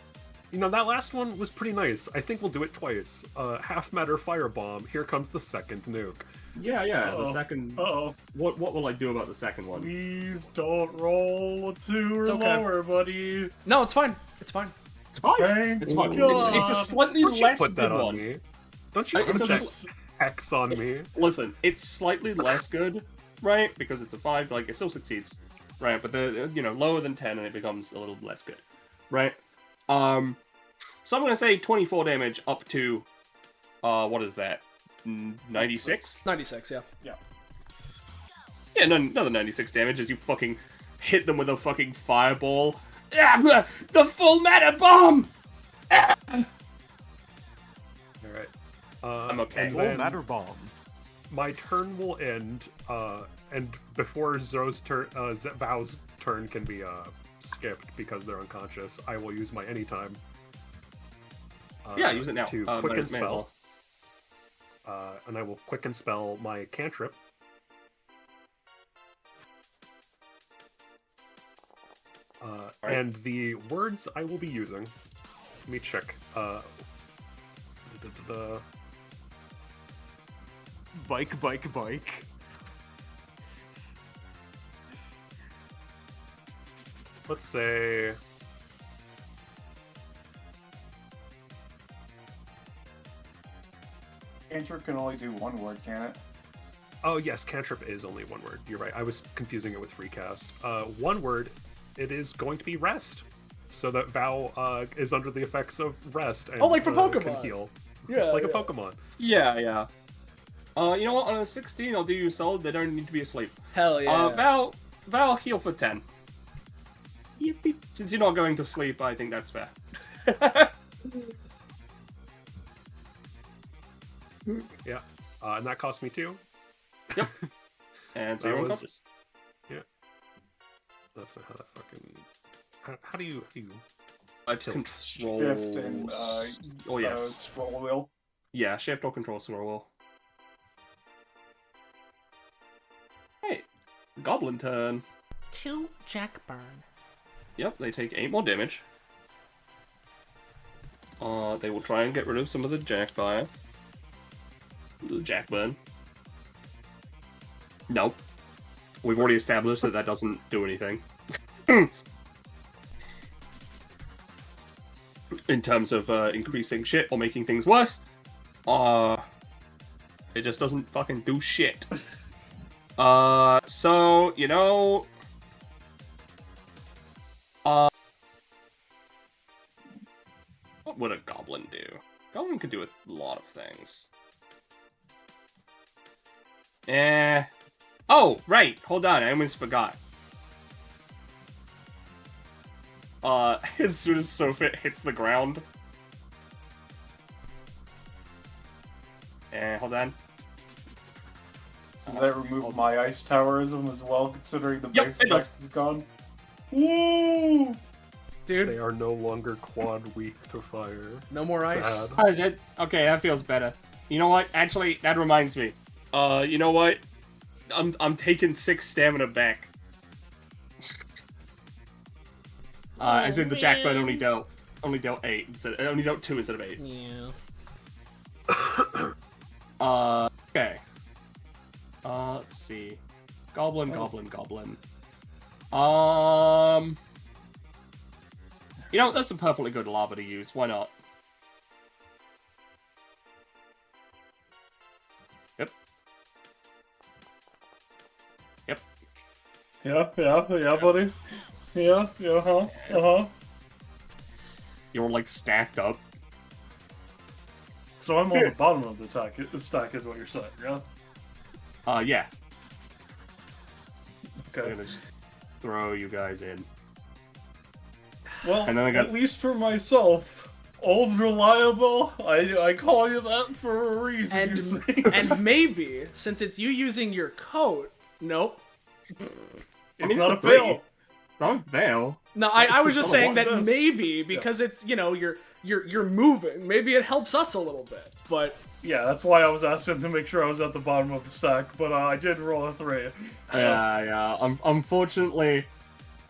You know, that last one was pretty nice. I think we'll do it twice. Half matter firebomb. Here comes the second nuke. Yeah. Uh-oh. The second. Uh-oh. What will I do about the second one? Please don't roll a 2 or It's okay. lower, buddy. No, it's fine. It's fine. It's fine. Thank It's fine. God. It's a slightly Don't you less put that good on one. me. Don't you It's put a that X on me. Listen, it's slightly less good, right? Because it's a 5. Like it still succeeds, right? But the lower than 10 and it becomes a little less good, right? So I'm gonna say 24 damage up to what is that? 96? 96, yeah. Yeah, another 96 damage as you fucking hit them with a fucking fireball. Ah, the full mana bomb! Ah! Alright. I'm okay. And Full then matter bomb. my turn will end, and before Vow's turn can be skipped because they're unconscious, I will use my anytime. Yeah, use it now. To But quicken it may as spell. And I will quicken spell my cantrip. Right. And the words I will be using. Let me check. Bike, bike, bike. Let's say. Cantrip can only do one word, can it? Oh yes, cantrip is only one word. You're right. I was confusing it with free cast. One word. It is going to be rest, so that Vow is under the effects of rest and like for can Pokemon. heal. Yeah, Like yeah. a Pokemon. Yeah. You know what? On a 16, I'll do you a solid. They don't need to be asleep. Hell yeah. Val, heal for 10. Yippee. Since you're not going to sleep, I think that's fair. Yeah. And that cost me 2. Yep. And so That you're was- unconscious. That's not how that fucking. How do you? It's Tilt. control. Shift and Oh yeah. scroll wheel. Yeah, shift or control scroll wheel. Hey, Goblin turn. 2 Jack Burn. Yep, they take 8 more damage. They will try and get rid of some of the Jack Fire. The Jack Burn. Nope. We've already established that that doesn't do anything. In terms of increasing shit or making things worse. It just doesn't fucking do shit. So, what would a goblin do? Goblin could do a lot of things. Oh, right. Hold on. I almost forgot. As soon as Sophit hits the ground. Hold on. Does that remove my ice towerism as well, considering the Yep, base it does. effect is gone? Woo! Dude, They are no longer quad weak to fire. no more ice. Sad. Okay, that feels better. You know what? Actually, that reminds me. You know what? I'm taking 6 stamina back. As in the Jackbird only dealt 8 only dealt 2 instead of 8. Yeah. Okay. Let's see. Goblin. That's a perfectly good lava to use. Why not? Yep. Yeah, buddy. Yeah, uh-huh. You're like stacked up. So I'm on the bottom of the stack is what you're saying, yeah? Yeah. I'm Okay. gonna just throw you guys in. Well, And then I got- at least for myself, old reliable, I call you that for a reason, you see? And maybe, since it's you using your coat, nope. It's not a fail. Don't fail. No, I was just Well, saying that what's this? maybe because it's you're moving. Maybe it helps us a little bit, but Yeah, that's why I was asking to make sure I was at the bottom of the stack, but I did roll a 3. Yeah. Unfortunately,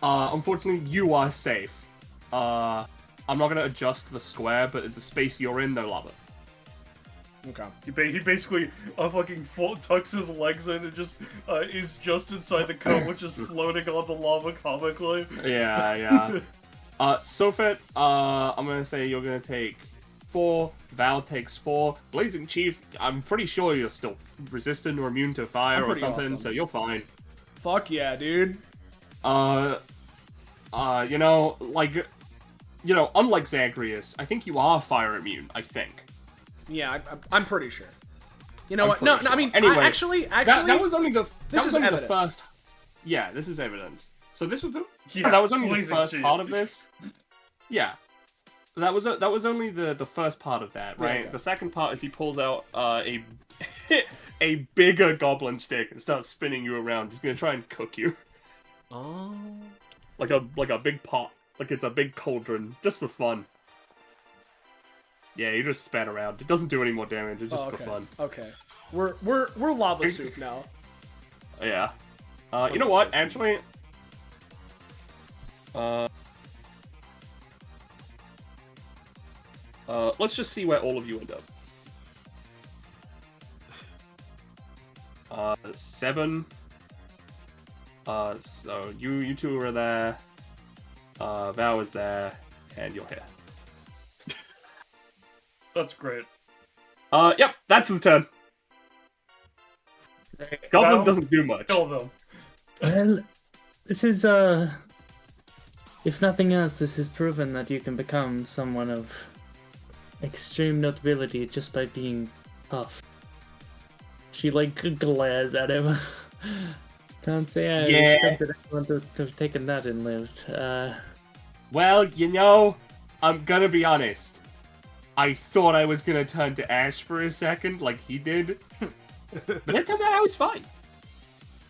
you are safe. I'm not gonna adjust the square, but the space you're in, no lava. okay. He basically fucking tucks his legs in and just is just inside the coat, which is floating on the lava comically. Yeah. Sophit, I'm gonna say you're gonna take 4. Val takes 4. Blazing Chief, I'm pretty sure you're still resistant or immune to fire I'm or pretty something, awesome. so you're fine. Fuck yeah, dude. unlike Zagreus, I think you are fire immune. I think. Yeah, I'm pretty sure. You know I'm what? No, pretty no. I sure. mean, Anyway, actually, that was only the. this is evidence. The first. Yeah, this is evidence. So this was the. Yeah, that was only the blazing first cheat. part of this. Yeah. That was only the first part of that, right? Yeah. The second part is he pulls out a a bigger goblin stick and starts spinning you around. He's gonna try and cook you. Oh. Like a big pot. Like it's a big cauldron, just for fun. Yeah, you just spat around. It doesn't do any more damage, it's just Oh, for fun. Okay. We're lava soup now. Yeah. You know what, actually... let's just see where all of you end up. 7. So you two are there. Val is there, and you're here. That's great. Yep, that's the turn. Goblin Val, doesn't do much. Kill them. Well, this is if nothing else, this has proven that you can become someone of extreme notability just by being tough. She like glares at him. Can't say I expected anyone to have taken that and lived. Well, you know, I'm gonna be honest. I thought I was gonna turn to ash for a second, like he did. But it turned out I was fine.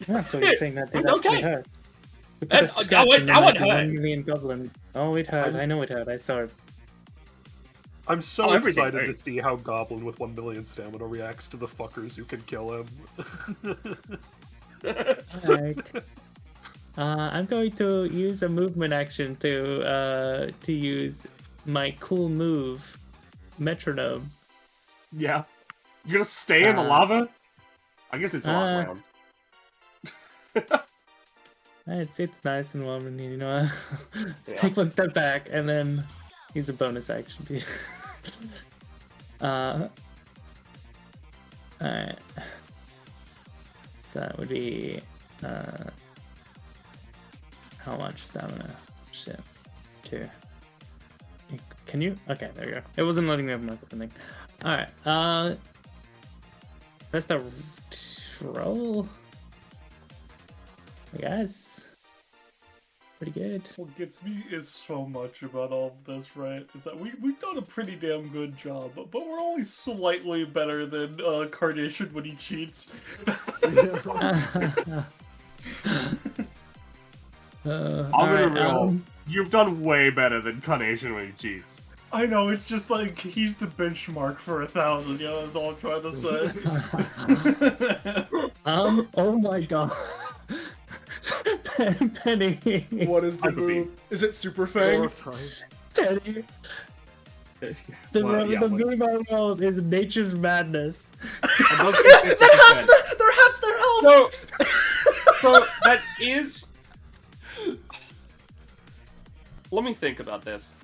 Yeah, so you're saying that did Okay. actually hurt. We put And- a scratch in the I would 91 hurt. million goblin. Oh, it hurt. I know it hurt. I saw it. I'm so everything excited to hurts. see how Goblin with 1 million stamina reacts to the fuckers who can kill him. Alright. I'm going to use a movement action to use my cool move, metronome. Yeah. You're gonna stay in the lava? I guess it's last round. It's nice and warm, and you know, let's Yeah. take one step back and then use a bonus action. Alright. So that would be how much stamina? Shit. 2. Can you? Okay, there you go. It wasn't letting me open up the thing. Alright, first a roll. I guess. Pretty good. What gets me is so much about all of this, right? Is that we've done a pretty damn good job, but we're only slightly better than Carnation when he cheats. I'll Alright, be real. You've done way better than Carnation when he cheats. I know, it's just like he's the benchmark for 1,000, you know, that's all I'm trying to say. oh my god. Penny. What is the I'm a bee. move? Is it Super Fang? Penny. The move I rolled is Nature's Madness. That halves their health! So that is... Let me think about this.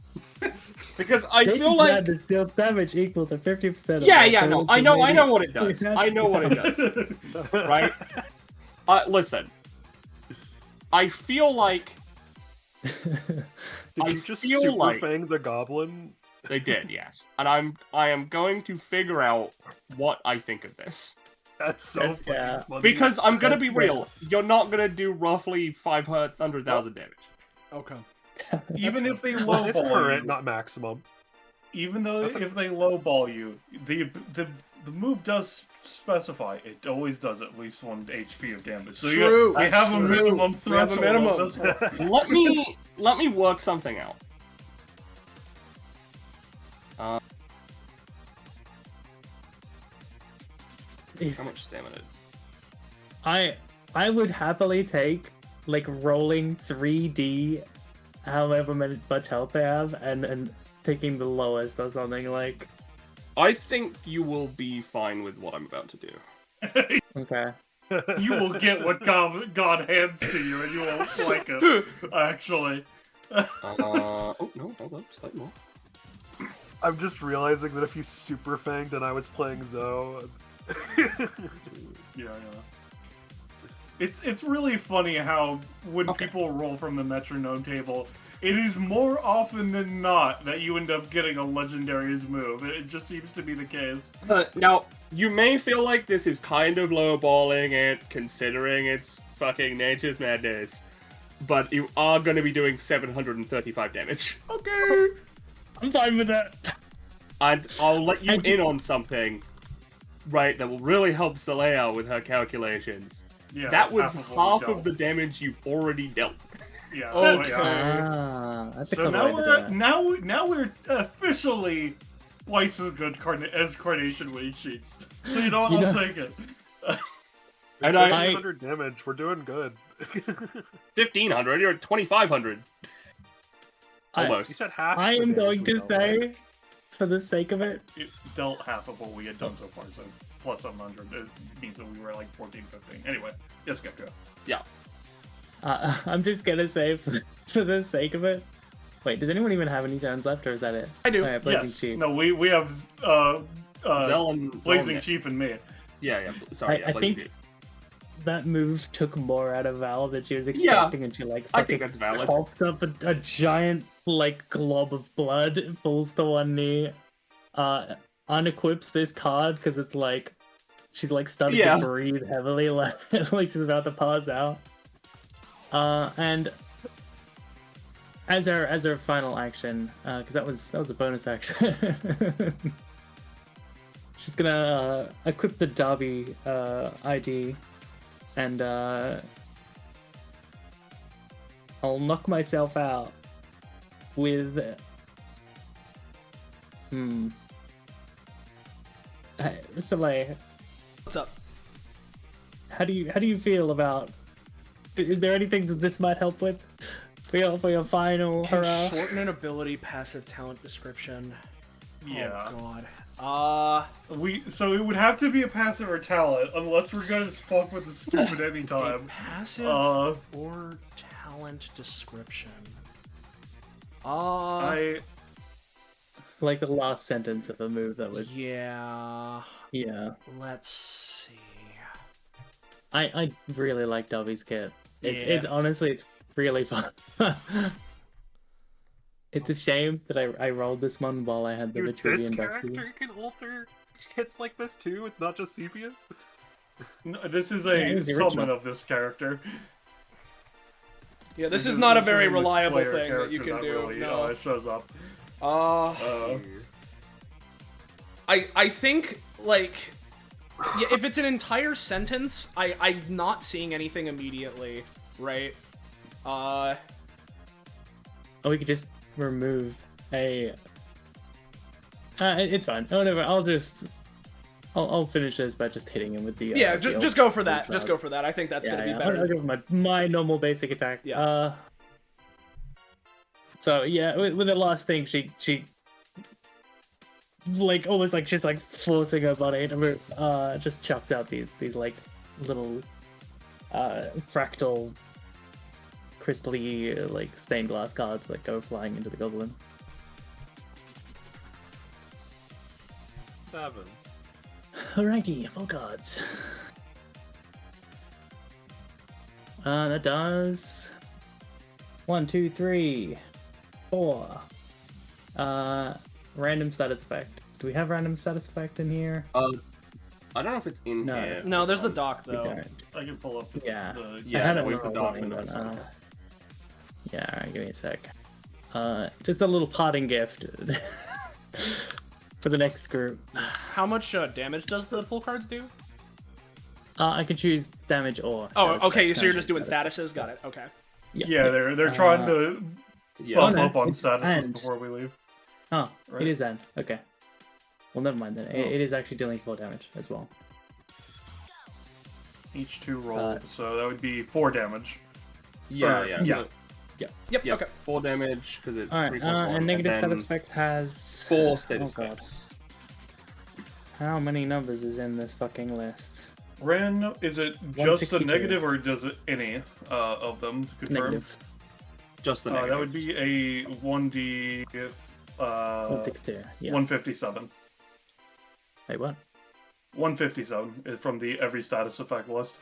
Because I Nature's feel like... Madness deals damage equal to 50% of Yeah, my yeah, no, total I know remaining- what it does. I know what it does. Right? Listen. I feel like... Did I you just feel Super like- Fang the Goblin? They did, yes. And I am going to figure out what I think of this. That's so That's- fucking yeah. funny. Because I'm gonna be real. You're not gonna do roughly 500,000 damage. Okay. Even if they It's lowball current, you, not maximum. even though That's if they lowball you, the move does specify it always does at least 1 HP of damage. So True, we have a true. minimum We have a threshold. minimum. On this one. Let me work something out. How much stamina? I would happily take like rolling 3D, however much health they have, and taking the lowest or something like. I think you will be fine with what I'm about to do. Okay. You will get what God hands to you, and you won't like it. Actually, Oh no, hold up, slightly more. I'm just realizing that if you Super Fanged and I was playing Zoe... yeah. It's really funny how when people roll from the metronome table, it is more often than not that you end up getting a legendary's move. It just seems to be the case. Now, you may feel like this is kind of lowballing it, considering it's fucking Nature's Madness, but you are going to be doing 735 damage. Okay. I'm fine with that. And I'll let you in on something, right, that will really help Celea with her calculations. Yeah, that that's was what we half dealt. of the damage you've already dealt. Yeah. Okay. That's a So clever way to do it. now we're officially twice as good as Carnation Wage Sheets. So you know what? I'll take it. And 1,500 damage. We're doing good. 1,500, you're at 2,500. You Almost. said half. I the am damage going we to dealt, right? say, for the sake of it, It dealt half of what we had done so far, so plus 700. It means that we were like 14, 15. Anyway, yes, go. Yeah. I'm just gonna say, for the sake of it. Wait, does anyone even have any turns left, or is that it? I do. Alright, Blazing Yes. Chief. No, we have Zell and Blazing Zell- Chief and me. Yeah. Sorry, I Blazing think Chief. that move took more out of Val than she was expecting, and she like I think fucking that's valid. coughs up a giant like glob of blood, falls to one knee, unequips this card because it's like she's like starting Yeah. to breathe heavily, like she's about to pass out. And as our final action, because that was a bonus action, she's gonna equip the Derby ID, and I'll knock myself out with Soleil, What's up? how do you feel about? Is there anything that this might help with for your final Can hurrah? shorten an ability passive talent description. Yeah. Oh god. So it would have to be a passive or talent, unless we're gonna fuck with the stupid A anytime. passive or talent description. I Like the last sentence of a move that was Yeah. Let's see. I really like Dobby's kit. It's Yeah. honestly it's really fun. It's a shame that I rolled this one while I had the Dude, this Vitruvian character Dusty. can alter hits like this too. It's not just Cepheus. no, this is Yeah, it a was the summon original. of this character. Yeah, this is not a This very the only reliable player thing that you character can do. really, No. shows up. I think like yeah, if it's an entire sentence, I'm not seeing anything immediately, right? Or we could just remove a. It's fine. Oh no, I'll finish this by just hitting him with the. Yeah, the just go for old that. shroud. Just go for that. I think that's gonna be I'll better. go with my normal basic attack. Yeah. So yeah, with the last thing, she like almost like she's like forcing her body to move. Just chucks out these like little fractal, crystally like stained glass cards that go flying into the goblin. 7. Alrighty, full cards. That does 1, 2, 3, 4. Random status effect. Do we have random status effect in here? I don't know if it's in No. here. No, there's the dock We though. don't. I can pull up. Yeah. The, Yeah, I had no, it we when I put was dock rolling, in but, those. yeah, alright, give me a sec. Just a little parting gift for the next group. How much damage does the pull cards do? I can choose damage or. Oh, status okay. effect. So you're just doing Status. statuses. Got it. Okay. yeah, they're trying to Yeah. buff no, up on it's statuses and. before we leave. Oh, Right. it is end. Okay. Well, never mind then. It is actually dealing 4 damage as well. Each 2 rolls, Uh, so that would be 4 damage. Yeah, Or- yeah. yeah. Yep. Yeah, okay. 4 damage, because it's Alright, 3 plus 1. and negative then status effects has 4 status Oh, God. effects. How many numbers is in this fucking list? Ren, is it just the 162. negative or does it any of them to confirm? Negative. Just the negative. That would be a 1d 162. Yeah. 157. Wait, what? 157 is from the every status effect list.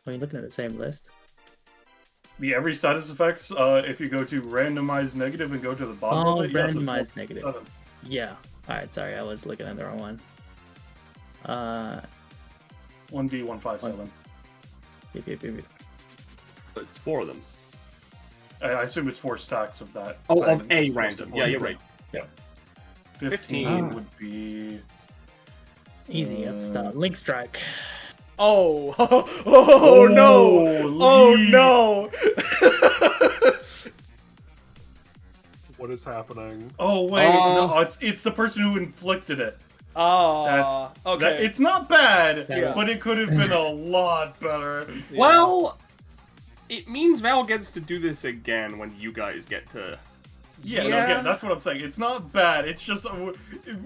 Are you looking at the same list? The every status effects, if you go to randomize negative and go to the bottom Oh, of it, yes, it's randomize negative. 7. Yeah. Alright, sorry, I was looking at the wrong one. 1D157. Beep, beep, beep, beep. It's 4 of them. I assume it's 4 stacks of that. Oh, thing. of a It's random. supposed to Yeah, be you're right. 15 Ah. would be... Easy at the start. Link strike. Oh, oh no! Oh Holy- no! What is happening? Oh wait, no, it's the person who inflicted it. Oh, okay. It's not bad, Yeah. but it could have been a lot better. Yeah. Well, it means Val gets to do this again when you guys get to. Yeah, no, Yeah. again, that's what I'm saying. It's not bad. It's just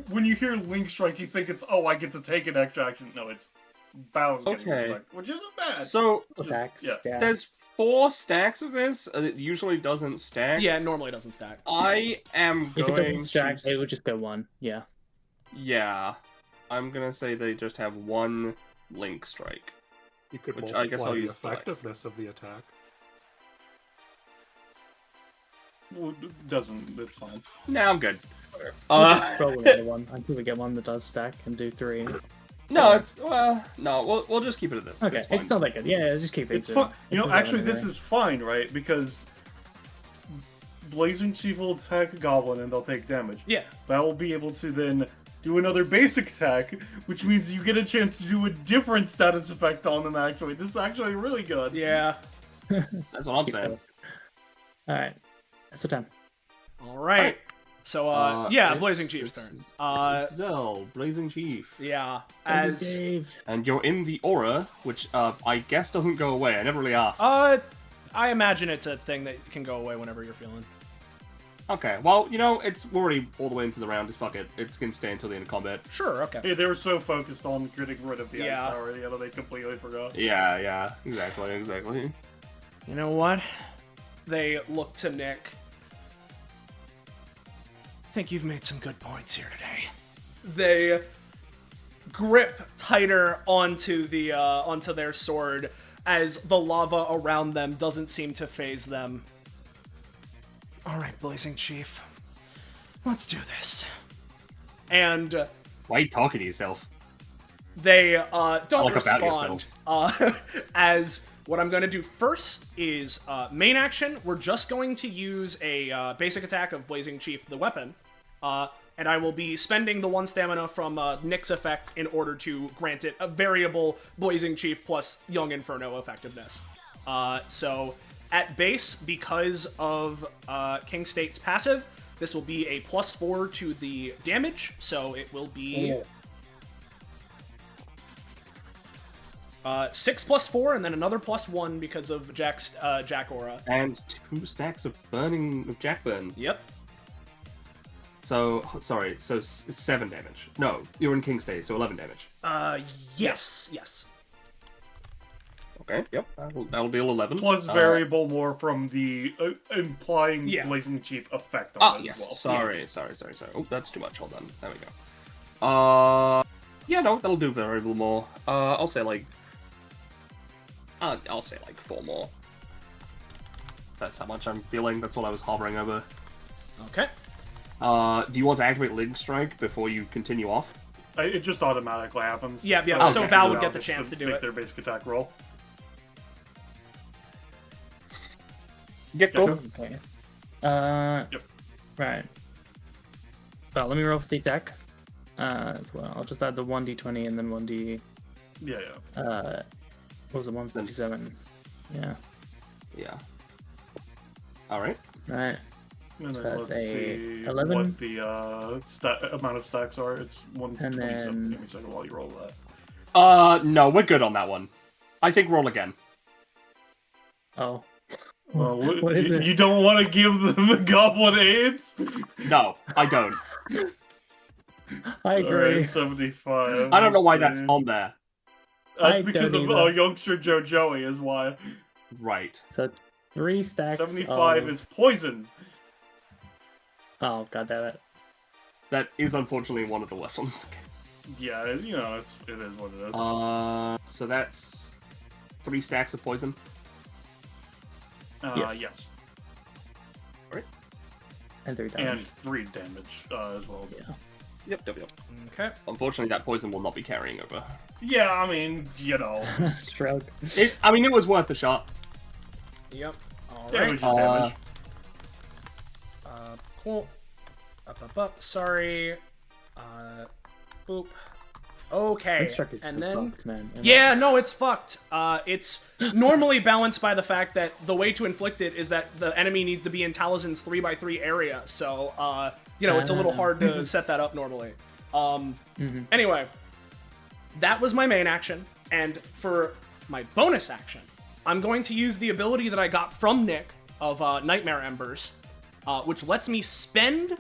when you hear Link Strike, you think it's I get to take an extra action. No, it's Val's getting Okay. strike, which isn't bad. So Attacks. yeah. Yeah. there's 4 stacks of this, and it usually doesn't stack. Yeah, it normally doesn't stack. I am If it going doesn't stack, to. it would just go 1. Yeah. Yeah, I'm gonna say they just have 1 Link Strike. You could Which multiply I guess I'll the use twice. effectiveness of the attack. Well, it doesn't. It's fine. Nah, I'm good. We'll just roll another one until we get one that does stack and do 3. No, it's no. We'll just keep it at this. Okay, fine. it's not that good. Yeah, just keep it. It's to- fine. You know, it's a actually, seven this anyway. is fine, right? Because Blazing Chief will attack a goblin and they'll take damage. Yeah. That will be able to then do another basic attack, which means you get a chance to do a different status effect on them, actually. This is actually really good. Yeah. That's what I'm Keep saying. going. Alright. That's what time. All right. So, yeah, Blazing Chief's turn. It's Zell, Blazing Chief, Yeah. As As Dave. and you're in the aura, which I guess doesn't go away. I never really asked. I imagine it's a thing that can go away whenever you're feeling. Okay, well, you know, it's already all the way into the round. Just fuck it. It's gonna stay until the end of combat. Sure. Okay. Yeah, they were so focused on getting rid of the Yeah. ice tower, they completely forgot. Yeah, exactly. You know what? They look to Nick. I think you've made some good points here today. They grip tighter onto the onto their sword as the lava around them doesn't seem to phase them. All right, Blazing Chief, let's do this. And Why are you talking to yourself? they don't Like about respond. As what I'm going to do first is main action. We're just going to use a basic attack of Blazing Chief, the weapon. And I will be spending the 1 stamina from Nick's effect in order to grant it a variable Blazing Chief plus Young Inferno effectiveness. So at base, because of King State's passive, this will be a +4 to the damage. So it will be 6 + 4, and then another +1 because of Jack Aura. And 2 stacks of Jackburn. Yep. So, sorry, so 7 damage. No, you're in King's Day, so 11 damage. Yes. Okay, yep, that'll be all 11. Plus variable more from the implying Yeah. Blazing Chief effect on Ah, it yes, as well. sorry. Oh, that's too much, hold on. There we go. Yeah, no, that'll do variable more. I'll say like 4 more. That's how much I'm feeling, that's what I was hovering over. Okay. Do you want to activate Link Strike before you continue off? It just automatically happens. Yeah, so Okay. Val would get the chance to do make it. their basic attack roll. Get go. Okay. Yep. Right. Well, let me roll for the attack. As well. I'll just add the 1d20 and then 1d. Yeah. What was it? 157. Yeah. Yeah. Alright. Right. And So then that's let's a see 11. what the amount of stacks are. It's 127. then- Give me a second while you roll that. No, we're good on that one. I think roll again. Oh. Well, What is it? You don't want to give the goblin AIDS? No, I don't. I agree. Alright, 75. I don't know why let's that's see. on there. I That's because don't of either. youngster Joe Joey is why. Right. So 3 stacks. 75 of... is poison. Oh, god damn it. That is unfortunately one of the worst ones to get. Yeah, it is what it is. So that's 3 stacks of poison? Yes. Yes. And 3 damage. And 3 damage as well. Yeah. Yep. Okay. Unfortunately, that poison will not be carrying over. Yeah, I mean, you know. Shrug. It was worth a shot. Yep. All Damage right. is damage. Cool. Up. Sorry. Boop. Okay. Construct is And so then. fucked, man. Yeah, no, it's fucked. It's normally balanced by the fact that the way to inflict it is that the enemy needs to be in Taliesin's 3x3 area. So, it's a little hard to set that up normally. Anyway, that was my main action. And for my bonus action, I'm going to use the ability that I got from Nick of Nightmare Embers, which lets me spend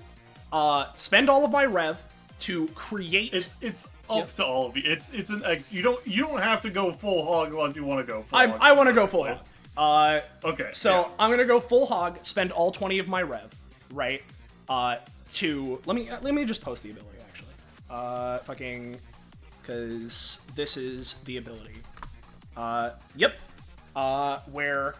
all of my rev to create. It's up to all of you. It's an X. You don't have to go full hog unless you want to go full hog. I want to go full hog. Okay. So yeah. I'm gonna go full hog, spend all 20 of my rev, right? To let me just post the ability actually. Because this is the ability. Where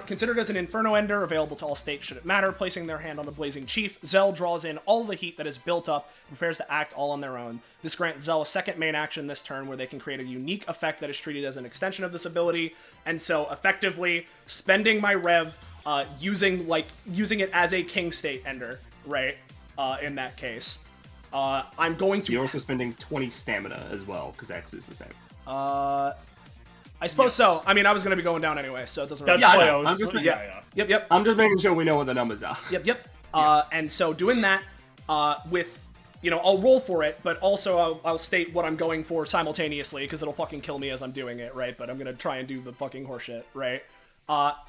considered as an Inferno Ender, available to all states should it matter, placing their hand on the Blazing Chief, Zell draws in all the heat that is built up, prepares to act all on their own. This grants Zell a second main action this turn where they can create a unique effect that is treated as an extension of this ability, and so effectively spending my rev, using it as a King State Ender, right, in that case. I'm going to... You're also spending 20 stamina as well, because X is the same. I suppose so. I mean, I was going to be going down anyway, so it doesn't really That's matter. why I was. I'm just- yeah. Yep. I'm just making sure we know what the numbers are. Yep. And so doing that, with, I'll roll for it, but also I'll state what I'm going for simultaneously, because it'll fucking kill me as I'm doing it, right? But I'm going to try and do the fucking horseshit, right?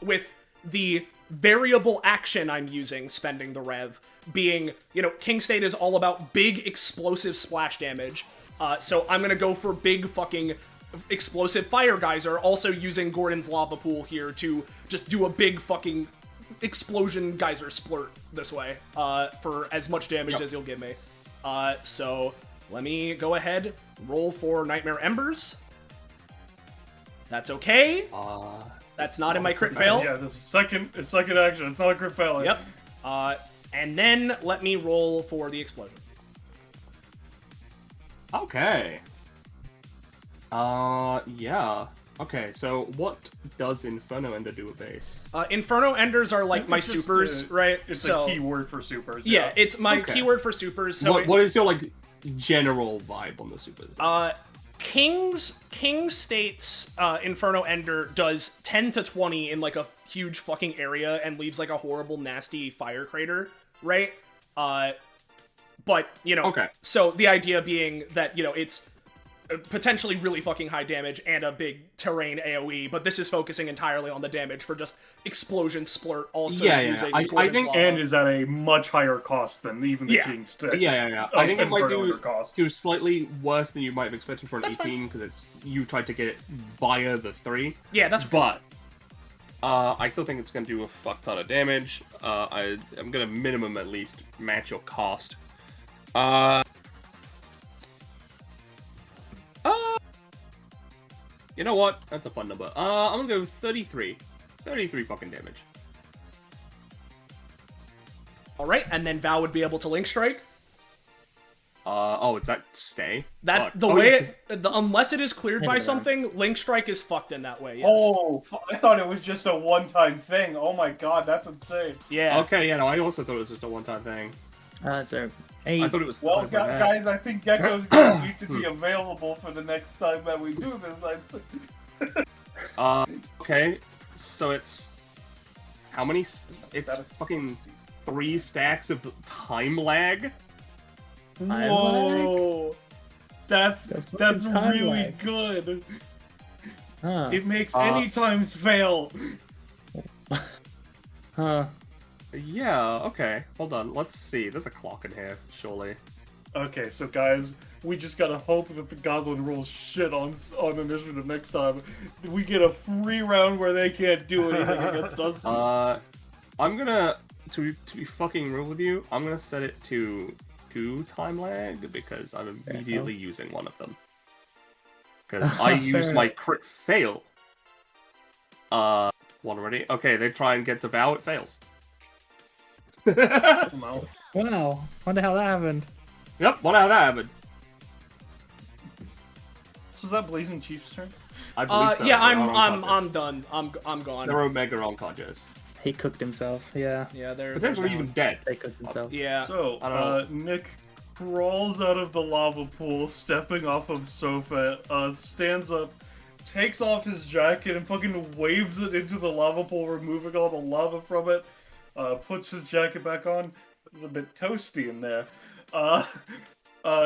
With the variable action I'm using, spending the rev, being, King State is all about big explosive splash damage. So I'm going to go for big fucking explosive fire geyser, also using Gordon's lava pool here to just do a big fucking explosion geyser splurt this way, for as much damage as you'll give me. So let me go ahead, roll for Nightmare Embers. That's okay. That's not in my crit fail. Yeah, this is second action. It's not a crit fail. Yep. And then let me roll for the explosion. Okay. Yeah. Okay, so what does Inferno Ender do with base? Inferno Enders are like my It's just supers, right? It's so, a keyword for supers. Yeah, it's my Okay. keyword for supers. So What is your, general vibe on the supers? King State's Inferno Ender does 10 to 20 in a huge fucking area and leaves a horrible, nasty fire crater, right? But Okay. So the idea being that it's potentially really fucking high damage and a big terrain AoE, but this is focusing entirely on the damage for just explosion splurt, also using I Gordon's think- lava. And is at a much higher cost than even the Yeah. King's Stick. Yeah. I think it might Inferno cost. do slightly worse than you might have expected for an That's 18, because you tried to get it via the 3. Yeah, that's But I still think it's going to do a fuck ton of damage. I'm going to minimum at least match your cost. You know what? That's a fun number. I'm going to go 33. 33 fucking damage. all right. And then Val would be able to Link Strike. It's that stay? That Fuck. the Oh, way yeah, unless it is cleared by Yeah. something, Link Strike is fucked in that way. Yes. Oh, I thought it was just a one-time thing. Oh my god, that's insane. Yeah. Okay, yeah, no, I also thought it was just a one-time thing. So, I thought it was... Well, guys, I think Gecko's gonna need to be available for the next time that we do this. Okay, so it's... How many... It's That is fucking 60. 3 stacks of time lag? Whoa, that's fucking time really lag. good. Huh. It makes any times fail. Huh. Yeah, okay. Hold on, let's see. There's a clock in here, surely. Okay, so guys, we just gotta hope that the Goblin rolls shit on initiative next time. We get a free round where they can't do anything against us. I'm gonna... To be fucking real with you, I'm gonna set it to 2 time lag, because I'm immediately using one of them. Because I used Fair my enough. crit fail. One already. Okay, they try and get the vow, it fails. No. Wow, wonder how that happened. Yep, what how that happened? So is that Blazing Chief's turn? I believe so. Yeah, they are I'm unconscious. done. I'm gone. They're Omega unconscious. He cooked himself. Yeah, Yeah, they're Potentially down. even dead. they cooked themselves. Yeah. So, I don't Nick crawls out of the lava pool, stepping off of sofa, stands up, takes off his jacket, and fucking waves it into the lava pool, removing all the lava from it. Puts his jacket back on. It was a bit toasty in there.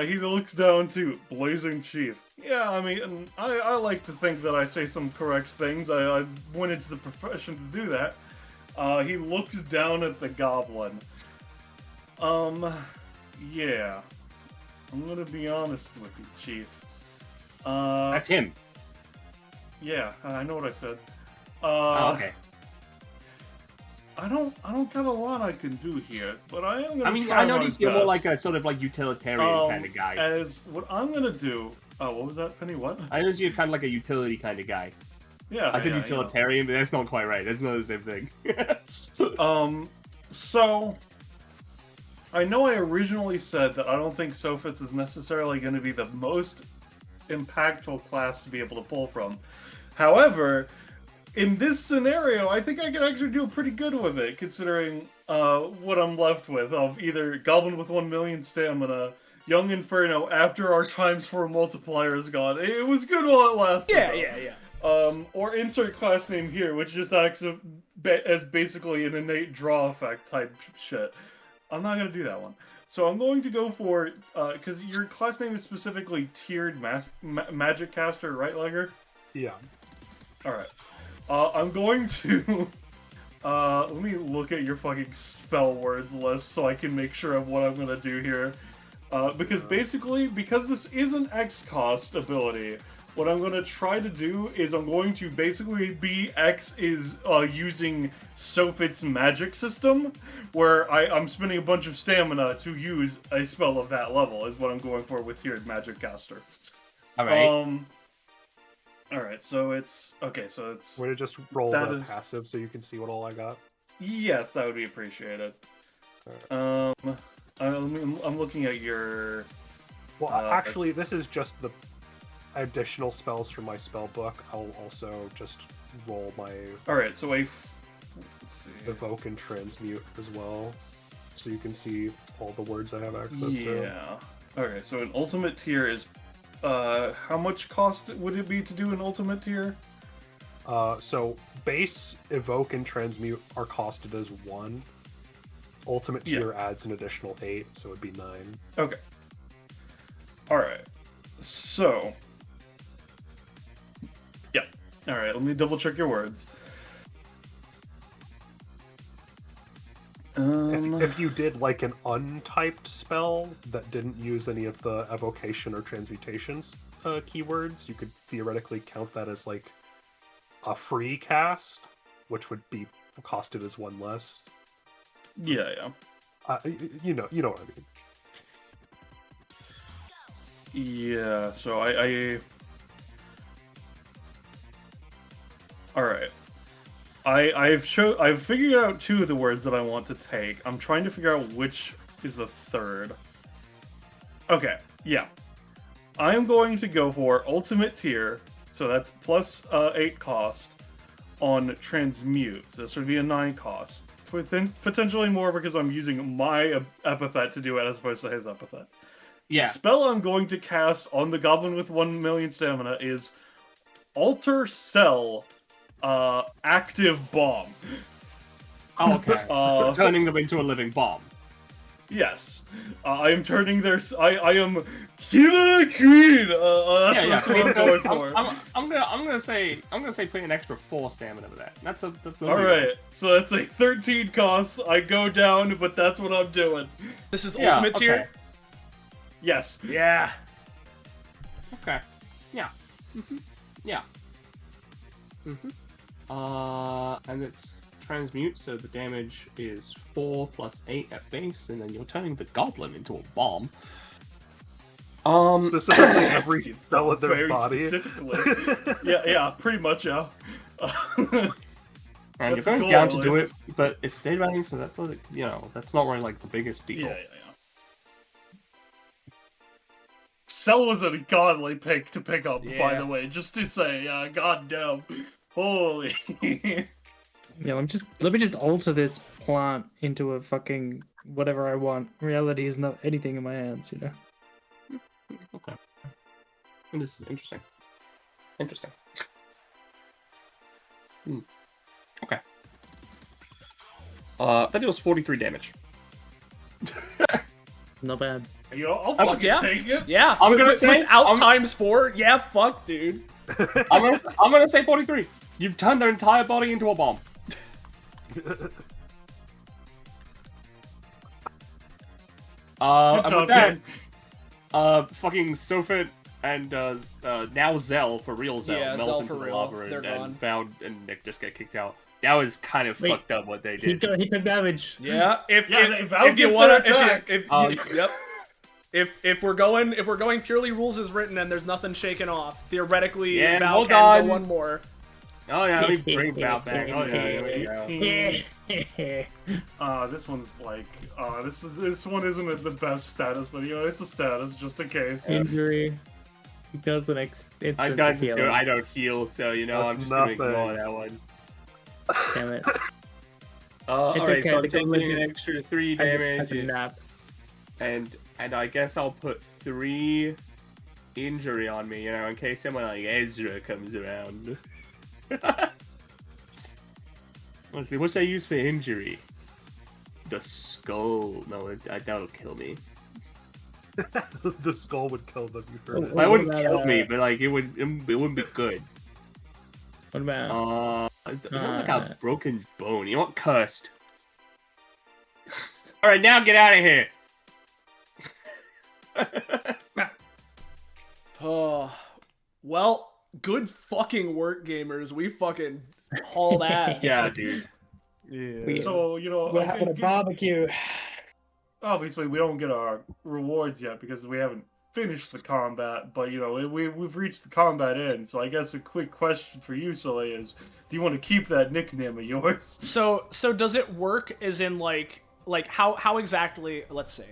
He looks down to Blazing Chief. Yeah, I mean, I like to think that I say some correct things. I went into the profession to do that. He looks down at the goblin. Yeah. I'm gonna be honest with you, Chief. That's him. Yeah, I know what I said. Oh, okay. I don't got a lot I can do here, but I am gonna I mean, try I my noticed you're more best. like a sort of like utilitarian kind of guy. As what I'm gonna do. Oh, what was that, Penny? What? I noticed you're kind of like a utility kind of guy. Yeah. I said yeah, utilitarian, but that's not quite right. That's not the same thing. So I know I originally said that I don't think Sophitz is necessarily going to be the most impactful class to be able to pull from. However, in this scenario, I think I can actually do pretty good with it, considering what I'm left with of either Goblin with 1 million stamina, Young Inferno after our times 4 multiplier is gone. It was good while it lasted. Yeah. Or insert class name here, which just acts as basically an innate draw effect type shit. I'm not gonna do that one. So I'm going to go for, because your class name is specifically tiered magic caster, right, Legger? Yeah. Alright. I'm going to, let me look at your fucking spell words list so I can make sure of what I'm gonna do here. Because basically, because this is an X cost ability, what I'm going to try to do is I'm going to basically be X is using Sophit's magic system, where I'm spending a bunch of stamina to use a spell of that level, is what I'm going for with tiered magic caster. Alright. Alright, so it's... Okay, so it's... Way to just roll That the is- passive so you can see what all I got. Yes, that would be appreciated. I'm looking at your... Well, Uh, actually, this is just the additional spells from my spell book. I'll also just roll my Alright, so let's see. evoke and transmute as well, so you can see all the words I have access to. Yeah. Okay, so an ultimate tier is... how much cost would it be to do an ultimate tier? So base, evoke, and transmute are costed as 1. Ultimate Yeah. tier adds an additional 8, so it'd be 9. Okay. Alright. So... Yeah. Alright, let me double check your words. If you did like an untyped spell that didn't use any of the evocation or transmutations keywords, you could theoretically count that as like a free cast, which would be costed as 1 less. Yeah. You know what I mean. Yeah, so I... Alright. I've figured out 2 of the words that I want to take. I'm trying to figure out which is the third. Okay, yeah. I am going to go for ultimate tier, so that's plus 8 cost on transmute. So this would be a 9 cost. Potentially more because I'm using my epithet to do it as opposed to his epithet. Yeah. The spell I'm going to cast on the goblin with 1 million stamina is Alter Cell Active Bomb. Oh, okay. Turning them into a living bomb. Yes. I am turning their... I am... Killer Queen! That's what I'm going for. I'm gonna say put an extra 4 stamina to that. That's the Alright, so that's a 13 cost. I go down, but that's what I'm doing. This is Yeah, ultimate tier? okay. Yes. Yeah. Okay. Yeah. Yeah. And it's transmute, so the damage is 4 plus 8 at base, and then you're turning the goblin into a bomb. Specifically every cell in their Very body. specifically. yeah, pretty much, yeah. And That's you're a going goal, down to at do it, least. but it's data binding, so that's like, that's not really like the biggest deal. Yeah. Cell was a godly pick to pick up, by Yeah. the way, just to say, goddamn. Holy. Yeah, let me just alter this plant into a fucking whatever I want. Reality is not anything in my hands, you know. Okay. This is interesting. Interesting. Okay. That deals 43 damage. Not bad. You know, I'll Oh, fucking yeah. take it. Yeah, I'm gonna say- without I'm- times 4. Yeah, fuck, dude. I'm gonna say 43. You've turned their entire body into a bomb. Good And job, with that, man. fucking Sofit and now Zell, for real Zell, Yeah, melts Zell into for the real. lava They're gone. and Vound and Nick just get kicked out. That was kind of Wait. fucked up what they He did. took damage. Yeah, if Val if you gets wanna, their attack. yep. If we're going purely rules as written and there's nothing shaken off, theoretically Yeah, Val hold can on. go one more. Oh yeah, let me bring Val back. Oh yeah, Yeah. yeah. This one's like, this one isn't at the best status, but it's a status just in case. Injury. Goes the next I instance don't of do healing. I don't heal, so That's I'm just gonna ignore nothing. that one. Damn it. It's alright, okay, so I'm the taking Goblin an just- extra 3 I damage, can nap. and I guess I'll put 3 injury on me, in case someone like Ezra comes around. Let's see, what should I use for injury? The skull. No, that'll kill me. The skull would kill them. You heard it. What That wouldn't about, kill me, but like it wouldn't be good. What about? I don't like a broken bone. You know what? Cursed. Alright, now get out of here! Oh, well, good fucking work, gamers. We fucking hauled ass. Yeah, dude. Yeah. So, We're having a barbecue. obviously we don't get our rewards yet because we haven't finished the combat, but we've reached the combat end. So I guess a quick question for you, Soleil, is do you want to keep that nickname of yours? So does it work as in like how exactly, let's see.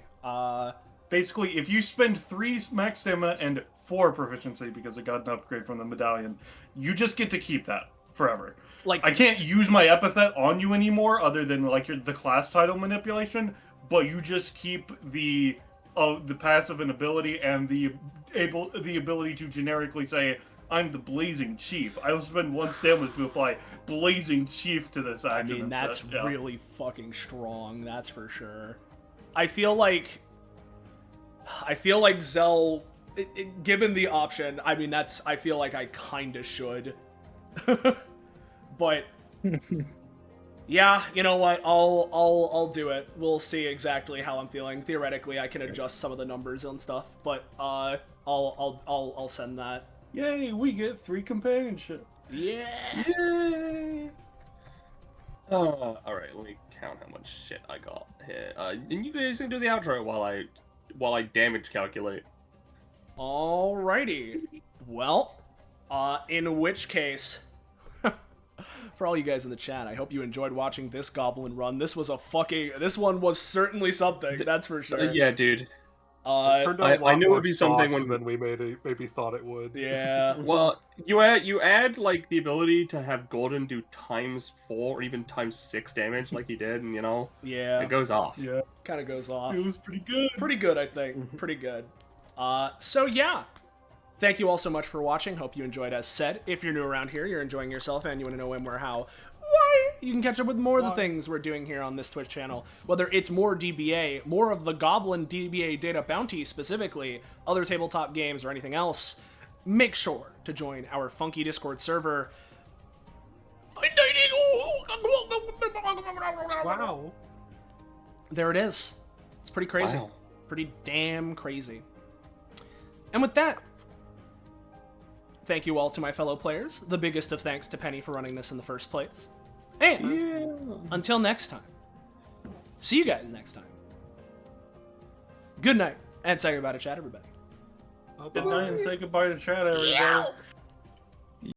Basically, if you spend 3 max stamina and 4 proficiency because I got an upgrade from the medallion, you just get to keep that forever. Like I can't use my epithet on you anymore other than the class title manipulation, but you just keep the passive and ability and the ability to generically say, I'm the Blazing Chief. I will spend 1 stamina to apply Blazing Chief to this I action. mean, that's instead. Yeah. really fucking strong, that's for sure. I feel like Zell, given the option, I mean, I feel like I kinda should. But yeah, you know what? I'll do it. We'll see exactly how I'm feeling. Theoretically, I can adjust some of the numbers and stuff, but I'll send that. Yay, we get 3 companionship. Yeah. Yay! Alright, let me count how much shit I got here. And you guys can do the outro while I damage calculate. Alrighty. Well, in which case, for all you guys in the chat, I hope you enjoyed watching this Goblin run. This one was certainly something, that's for sure. Yeah, dude. It turned out a I lot knew it more would be something saucy when- than we maybe thought it would. Yeah. Well, you add like the ability to have Golden do times 4 or even times 6 damage like he did, and Yeah. it goes off. Yeah, Kind of goes off. it was pretty good. Pretty good, I think. Pretty good. So yeah. Thank you all so much for watching. Hope you enjoyed. As said, if you're new around here, you're enjoying yourself, and you want to know when, where, how, why, you can catch up with more of the things we're doing here on this Twitch channel. Whether it's more DBA, more of the Goblin DBA data bounty specifically, other tabletop games, or anything else, make sure to join our funky Discord server. Wow. There it is. It's pretty crazy. Wow. Pretty damn crazy. And with that, thank you all to my fellow players. The biggest of thanks to Penny for running this in the first place. And until next time, see you guys next time. Good night, and say goodbye to chat, everybody. Good night and say goodbye to chat, everybody.